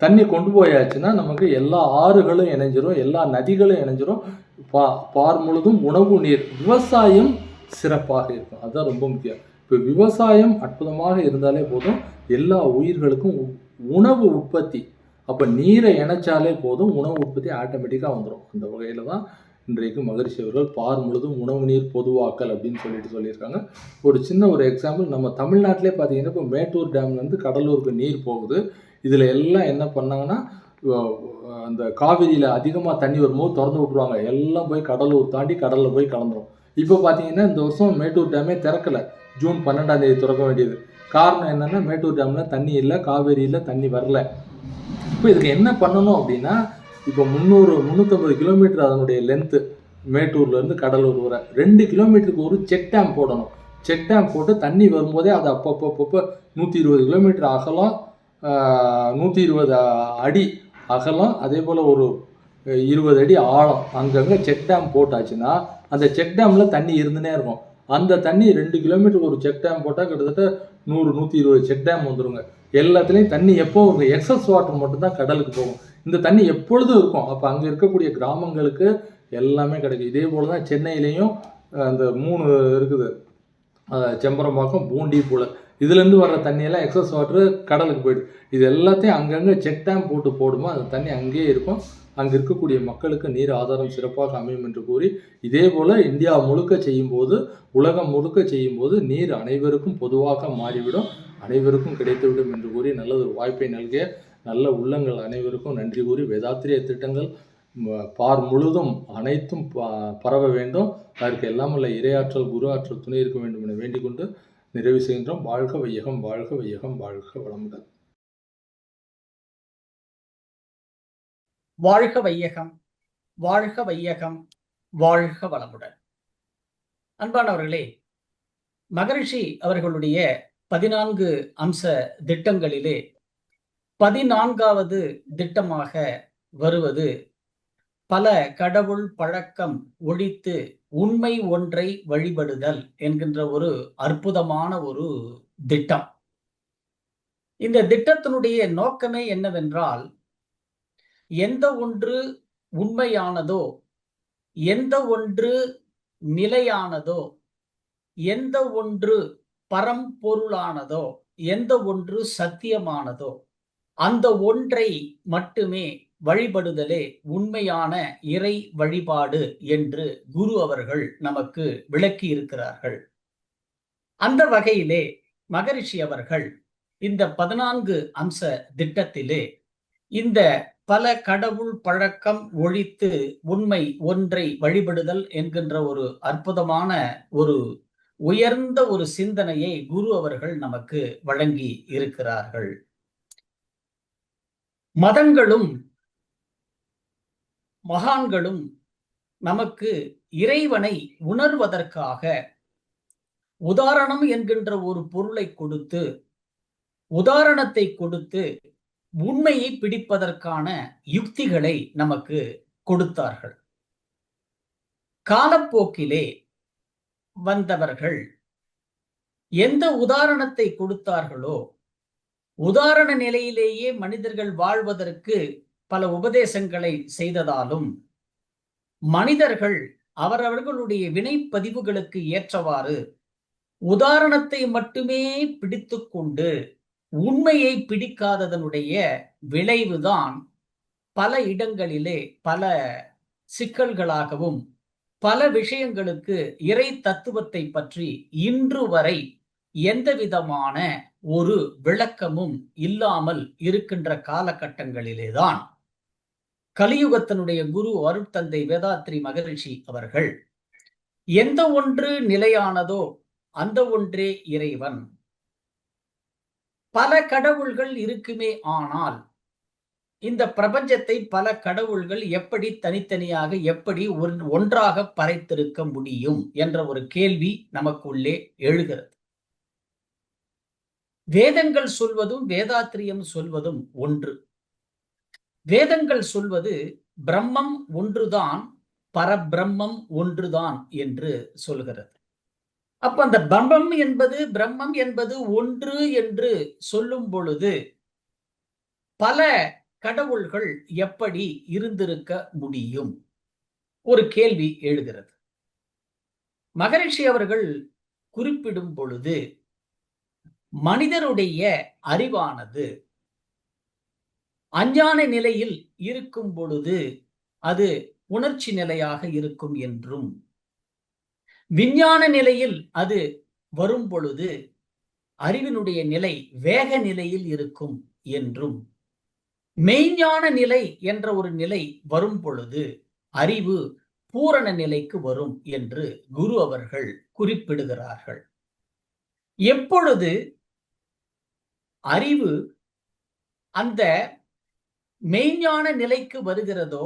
தண்ணி கொண்டு போயாச்சுன்னா நமக்கு எல்லா ஆறுகளும் இணைஞ்சிரும், எல்லா நதிகளும் இணைஞ்சிரும். பார் முழுதும் உணவு, நீர், விவசாயம் சிறப்பாக இருக்கும். அதுதான் ரொம்ப முக்கியம். இப்போ விவசாயம் அற்புதமாக இருந்தாலே போதும், எல்லா உயிர்களுக்கும் உணவு உற்பத்தி. அப்போ நீரை இணைச்சாலே போதும், உணவு உற்பத்தி ஆட்டோமேட்டிக்காக வந்துடும். அந்த வகையில் தான் இன்றைக்கு மகரிஷி அவர்கள் பார் முழுதும் உணவு நீர் பொதுவாக்கல் அப்படின்னு சொல்லியிருக்காங்க. ஒரு சின்ன எக்ஸாம்பிள், நம்ம தமிழ்நாட்டிலே பார்த்தீங்கன்னா இப்போ மேட்டூர் டேம்லேருந்து கடலூருக்கு நீர் போகுது. இதில் எல்லாம் என்ன பண்ணாங்கன்னா, அந்த காவிரியில் அதிகமாக தண்ணி வரும்போது திறந்து விட்ருவாங்க, எல்லாம் போய் கடலூர் தாண்டி கடலில் போய் கலந்துரும். இப்போ பார்த்தீங்கன்னா இந்த வருஷம் மேட்டூர் டேமே திறக்கலை, ஜூன் 12 திறக்க வேண்டியது. காரணம் என்னென்னா, மேட்டூர் டேமில் தண்ணி இல்லை, காவேரியில் தண்ணி வரல. இப்போ இதுக்கு என்ன பண்ணணும் அப்படின்னா, இப்போ 350 கிலோமீட்டர் அதனுடைய லென்த்து, மேட்டூர்லேருந்து கடலூர் வர 2 கிலோமீட்டருக்கு ஒரு செக் டேம் போடணும். செக் டேம் போட்டு தண்ணி வரும்போதே அது அப்பப்போ 120 கிலோமீட்டர் அகலம், 120 அடி அகலம், அதே போல் ஒரு 20 அடி ஆழம் அங்கங்கே செக் டேம் போட்டாச்சுன்னா அந்த செக் டேமில் தண்ணி இருந்துனே இருக்கும். அந்த தண்ணி 2 கிலோமீட்டருக்கு ஒரு செக் டேம் போட்டால் கிட்டத்தட்ட 100-120 செக் டேம் வந்துடுங்க. எல்லாத்துலேயும் தண்ணி எப்போ ஒரு எக்ஸஸ் வாட்டர் மட்டும்தான் கடலுக்கு போகும். இந்த தண்ணி எப்பொழுதும் இருக்கும். அப்போ அங்கே இருக்கக்கூடிய கிராமங்களுக்கு எல்லாமே கிடைக்கும். இதே போல் தான் சென்னையிலையும் அந்த 3 இருக்குது, செம்பரம்பாக்கம், பூண்டி போல். இதுலேருந்து வர்ற தண்ணியெல்லாம் எக்ஸஸ் வாட்ரு கடலுக்கு போயிடுது. இது எல்லாத்தையும் அங்கங்கே செக் டேம் போடுமா அந்த தண்ணி அங்கேயே இருக்கும். அங்கே இருக்கக்கூடிய மக்களுக்கு நீர் ஆதாரம் சிறப்பாக அமையும் என்று கூறி, இதே போல் இந்தியா முழுக்க செய்யும்போது, உலகம் முழுக்க செய்யும்போது நீர் அனைவருக்கும் பொதுவாக மாறிவிடும், அனைவருக்கும் கிடைத்துவிடும் என்று கூறி நல்லது வாய்ப்பை நல்கிய நல்ல உள்ளங்கள் அனைவருக்கும் நன்றி கூறி, வேதாத்திரிய திட்டங்கள் பார் முழுதும் அனைத்தும் பரவ வேண்டும். அதற்கு எல்லாம் உள்ள இறையாற்றல், குரு ஆற்றல் துணை இருக்க வேண்டும் என வேண்டிக் கொண்டு நிறைவு செய்கின்றோம். வாழ்க வையகம், வாழ்க வையகம், வாழ்க வளமுடன். வாழ்க வையகம், வாழ்க வையகம், வாழ்க வளமுடன். அன்பானவர்களே, மகரிஷி அவர்களுடைய 14 அம்ச திட்டங்களிலே 14வது திட்டமாக வருவது பல கடவுள் பழக்கம் ஒழித்து உண்மை ஒன்றை வழிபடுதல் என்கின்ற ஒரு அற்புதமான ஒரு திட்டம். இந்த திட்டத்தினுடைய நோக்கமே என்னவென்றால், எந்த ஒன்று உண்மையானதோ, எந்த ஒன்று நிலையானதோ, எந்த ஒன்று பரம்பொருளானதோ, எந்த ஒன்று சத்தியமானதோ, அந்த ஒன்றை மட்டுமே வழிபடுதலே உண்மையான இறை வழிபாடு என்று குரு அவர்கள் நமக்கு விளக்கி இருக்கிறார்கள். அந்த வகையிலே மகரிஷி அவர்கள் இந்த 14 அம்ச திட்டத்திலே இந்த பல கடவுள் பழக்கம் ஒழித்து உண்மை ஒன்றை வழிபடுதல் என்கின்ற ஒரு அற்புதமான ஒரு உயர்ந்த ஒரு சிந்தனையை குரு அவர்கள் நமக்கு வழங்கி இருக்கிறார்கள். மதங்களும் மகான்களும் நமக்கு இறைவனை உணர்வதற்காக உதாரணம் என்கின்ற ஒரு பொருளை கொடுத்து, உதாரணத்தை கொடுத்து உண்மையை பிடிப்பதற்கான யுக்திகளை நமக்கு கொடுத்தார்கள். காலப்போக்கிலே வந்தவர்கள் எந்த உதாரணத்தை கொடுத்தார்களோ, உதாரண நிலையிலேயே மனிதர்கள் வாழ்வதற்கு பல உபதேசங்களை செய்ததாலும், மனிதர்கள் அவரவர்களுடைய வினைப்பதிவுகளுக்கு ஏற்றவாறு உதாரணத்தை மட்டுமே பிடித்துக்கொண்டு உண்மையை பிடிக்காததனுடைய விளைவுதான் பல இடங்களிலே பல சிக்கல்களாகவும், பல விஷயங்களுக்கு இறை தத்துவத்தை பற்றி இன்று வரை எந்த விதமான ஒரு விளக்கமும் இல்லாமல் இருக்கின்ற காலகட்டங்களிலேதான் கலியுகத்தினுடைய குரு அருட்தந்தை வேதாத்ரி மகரிஷி அவர்கள் எந்த ஒன்று நிலையானதோ அந்த ஒன்றே இறைவன். பல கடவுள்கள் இருக்குமே, ஆனால் இந்த பிரபஞ்சத்தை பல கடவுள்கள் எப்படி தனித்தனியாக, எப்படி ஒன்றாக படைத்திருக்க முடியும் என்ற ஒரு கேள்வி நமக்குள்ளே எழுகிறது. வேதங்கள் சொல்வதும் வேதாத்திரியம் சொல்வதும் ஒன்று. வேதங்கள் சொல்வது பிரம்மம் ஒன்றுதான், பரபிரம்மம் ஒன்றுதான் என்று சொல்கிறது. அப்ப அந்த பிரம்மம் என்பது ஒன்று என்று சொல்லும் பொழுது பல கடவுள்கள் எப்படி இருந்திருக்க முடியும்? ஒரு கேள்வி எழுகிறது. மகரிஷி அவர்கள் குறிப்பிடும் பொழுது, மனிதருடைய அறிவானது அஞ்ஞான நிலையில் இருக்கும் பொழுது அது உணர்ச்சி நிலையாக இருக்கும் என்றும், விஞ்ஞான நிலையில் அது வரும் பொழுது அறிவினுடைய நிலை வேக நிலையில் இருக்கும் என்றும், மெய்ஞான நிலை என்ற ஒரு நிலை வரும் பொழுது அறிவு பூரண நிலைக்கு வரும் என்று குரு அவர்கள் குறிப்பிடுகிறார்கள். எப்பொழுது அறிவு அந்த மெய்ஞான நிலைக்கு வருகிறதோ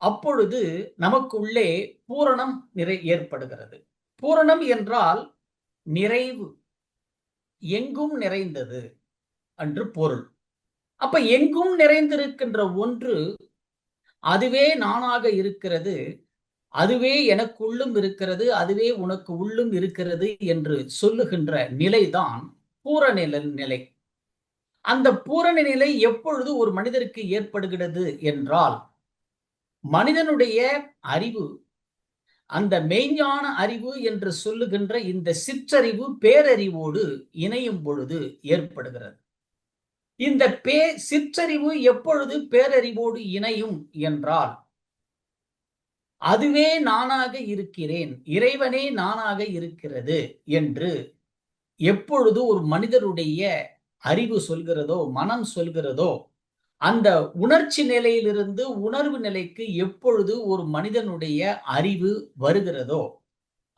அப்பொழுது நமக்கு உள்ளே பூரணம் ஏற்படுகிறது. பூரணம் என்றால் நிறைவு, எங்கும் நிறைந்தது என்று பொருள். அப்ப எங்கும் நிறைந்திருக்கின்ற ஒன்று அதுவே நானாக இருக்கிறது, அதுவே எனக்குள்ளும் இருக்கிறது, அதுவே உனக்கு உள்ளும் இருக்கிறது என்று சொல்லுகின்ற நிலைதான் பூரண நிலை. அந்த பூரண நிலை எப்பொழுது ஒரு மனிதருக்கு ஏற்படுகிறது என்றால், மனிதனுடைய அறிவு, அந்த மெய்ஞான அறிவு என்று சொல்லுகின்ற இந்த சிற்றறிவு பேரறிவோடு இணையும் பொழுது ஏற்படுகிறது. இந்த சிற்றறிவு எப்பொழுது பேரறிவோடு இணையும் என்றால், அதுவே நானாக இருக்கிறேன், இறைவனே நானாக இருக்கிறது என்று எப்பொழுது ஒரு மனிதருடைய அறிவு சொல்கிறதோ, மனம் சொல்கிறதோ, அந்த உணர்ச்சி நிலையிலிருந்து உணர்வு நிலைக்கு எப்பொழுது ஒரு மனிதனுடைய அறிவு வருகிறதோ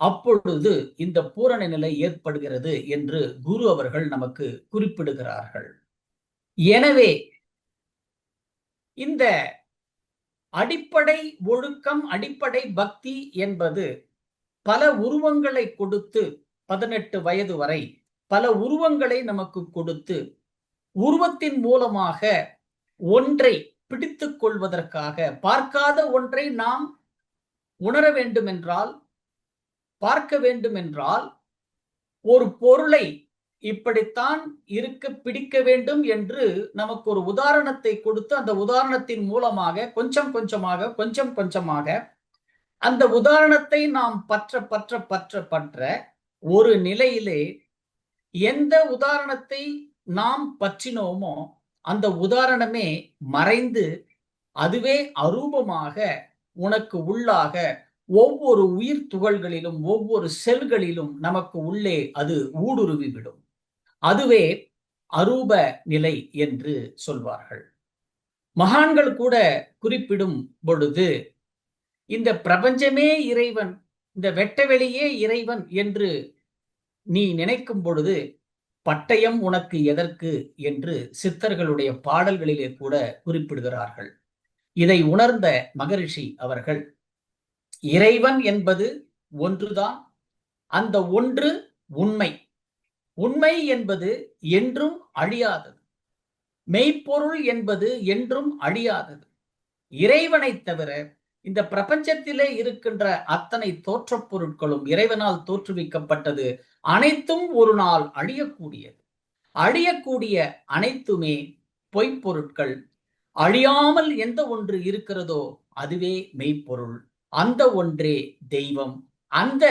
அப்பொழுது இந்த பூரண நிலை ஏற்படுகிறது என்று குரு அவர்கள் நமக்கு குறிப்பிடுகிறார்கள். எனவே இந்த அடிப்படை ஒழுக்கம், அடிப்படை பக்தி என்பது பல உருவங்களை கொடுத்து 18 வயது வரை பல உருவங்களை நமக்கு கொடுத்து, உருவத்தின் மூலமாக ஒன்றை பிடித்துக் கொள்வதற்காக, பார்க்காத ஒன்றை நாம் உணர வேண்டும் என்றால், பார்க்க வேண்டும் என்றால், ஒரு பொருளை இப்படித்தான் இருக்க பிடிக்க வேண்டும் என்று நமக்கு ஒரு உதாரணத்தை கொடுத்து, அந்த உதாரணத்தின் மூலமாக கொஞ்சம் கொஞ்சமாக அந்த உதாரணத்தை நாம் பற்ற ஒரு நிலையிலே எந்த உதாரணத்தை நாம் பற்றினோமோ அந்த உதாரணமே மறைந்து அதுவே அரூபமாக உனக்கு உள்ளாக ஒவ்வொரு உயிர் துகள்களிலும் ஒவ்வொரு செல்களிலும் நமக்கு உள்ளே அது ஊடுருவிவிடும். அதுவே அரூப நிலை என்று சொல்வார்கள். மகான்கள் கூட குறிப்பிடும் பொழுது, இந்த பிரபஞ்சமே இறைவன், இந்த வெட்டவெளியே இறைவன் என்று நீ நினைக்கும் பொழுது பட்டயம் உனக்கு எதற்கு என்று சித்தர்களுடைய பாடல்களிலே கூட குறிப்பிடுகிறார்கள். இதை உணர்ந்த மகரிஷி அவர்கள், இறைவன் என்பது ஒன்றுதான், அந்த ஒன்று உண்மை, உண்மை என்பது என்றும் அழியாதது, மெய்ப்பொருள் என்பது என்றும் அழியாதது. இறைவனை தவிர இந்த பிரபஞ்சத்திலே இருக்கின்ற அத்தனை தோற்றப் பொருட்களும் இறைவனால் தோற்றுவிக்கப்பட்டது, அனைத்தும் ஒரு நாள் அழியக்கூடியது. அழியக்கூடிய அனைத்துமே பொய்ப்பொருட்கள். அழியாமல் எந்த ஒன்று இருக்கிறதோ அதுவே மெய்ப்பொருள், அந்த ஒன்றே தெய்வம். அந்த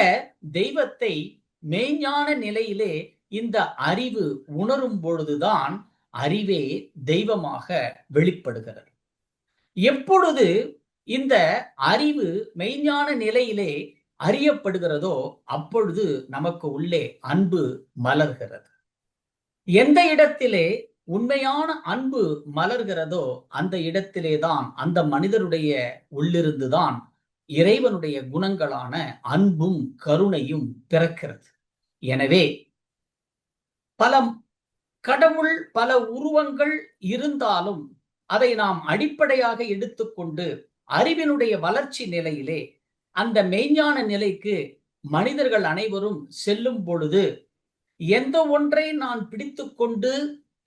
தெய்வத்தை மெய்ஞான நிலையிலே இந்த அறிவு உணரும் பொழுதுதான் அறிவே தெய்வமாக வெளிப்படுகிறது. எப்பொழுது இந்த அறிவு மெய்ஞான நிலையிலே அறியப்படுகிறதோ அப்பொழுது நமக்கு உள்ளே அன்பு மலர்கிறது. எந்த இடத்திலே உண்மையான அன்பு மலர்கிறதோ அந்த இடத்திலேதான் அந்த மனிதருடைய உள்ளிருந்துதான் இறைவனுடைய குணங்களான அன்பும் கருணையும் பிறக்கிறது. எனவே பல கடவுள், பல உருவங்கள் இருந்தாலும் அதை நாம் அடிப்படையாக எடுத்துக்கொண்டு அறிவினுடைய வளர்ச்சி நிலையிலே அந்த மெய்ஞான நிலைக்கு மனிதர்கள் அனைவரும் செல்லும் பொழுது, எந்த ஒன்றை நான் பிடித்துக்கொண்டு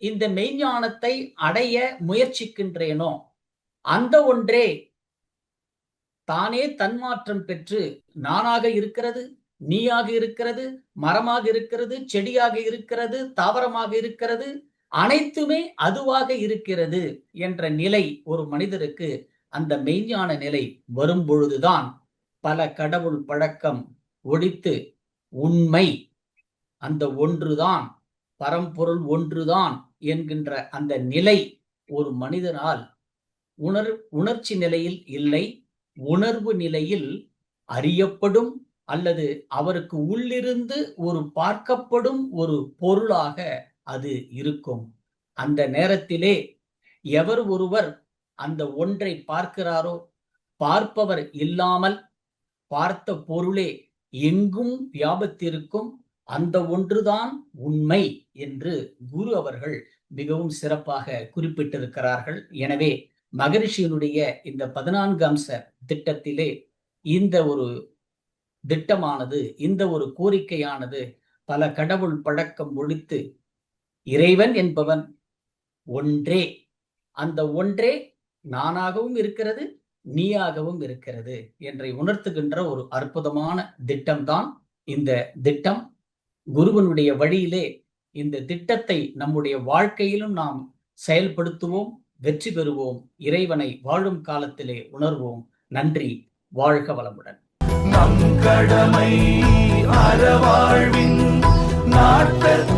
இந்த மெய்ஞானத்தை அடைய முயற்சிக்கின்றேனோ அந்த ஒன்றே தானே தன்மாற்றம் பெற்று நானாக இருக்கிறது, நீயாக இருக்கிறது, மரமாக இருக்கிறது, செடியாக இருக்கிறது, தாவரமாக இருக்கிறது, அனைத்துமே அதுவாக இருக்கிறது என்ற நிலை ஒரு மனிதருக்கு அந்த மெய்ஞான நிலை வரும் பொழுதுதான் பல கடவுள் பழக்கம் ஒழித்து உண்மை, அந்த ஒன்றுதான், பரம்பொருள் ஒன்றுதான் என்கின்ற அந்த நிலை ஒரு மனிதனால் உணர்ச்சி நிலையில் இல்லை, உணர்வு நிலையில் அறியப்படும் அல்லது அவருக்கு உள்ளிருந்து ஒரு பார்க்கப்படும் ஒரு பொருளாக அது இருக்கும். அந்த நேரத்திலே எவர் ஒருவர் அந்த ஒன்றை பார்க்கிறாரோ, பார்ப்பவர் இல்லாமல் பார்த்த பொருளே எங்கும் வியாபித்திருக்கும், அந்த ஒன்றுதான் உண்மை என்று குரு அவர்கள் மிகவும் சிறப்பாக குறிப்பிட்டிருக்கிறார்கள். எனவே மகரிஷியினுடைய இந்த 14 அம்ச திட்டத்திலே இந்த ஒரு திட்டமானது, இந்த ஒரு கோரிக்கையானது பல கடவுள் பழக்கம் ஒழித்து இறைவன் என்பவன் ஒன்றே, அந்த ஒன்றே நானாகவும் இருக்கிறது, நீயாகவும் இருக்கிறது என்றை உணர்த்துகின்ற ஒரு அற்புதமான திட்டம்தான் இந்த திட்டம். குருவனுடைய வழியிலே இந்த திட்டத்தை நம்முடைய வாழ்க்கையிலும் நாம் செயல்படுத்துவோம், வெற்றி பெறுவோம், இறைவனை வாழும் காலத்திலே உணர்வோம். நன்றி. வாழ்க வளமுடன். நம் கடமை அறவாழ்வின் நாட்டற்கு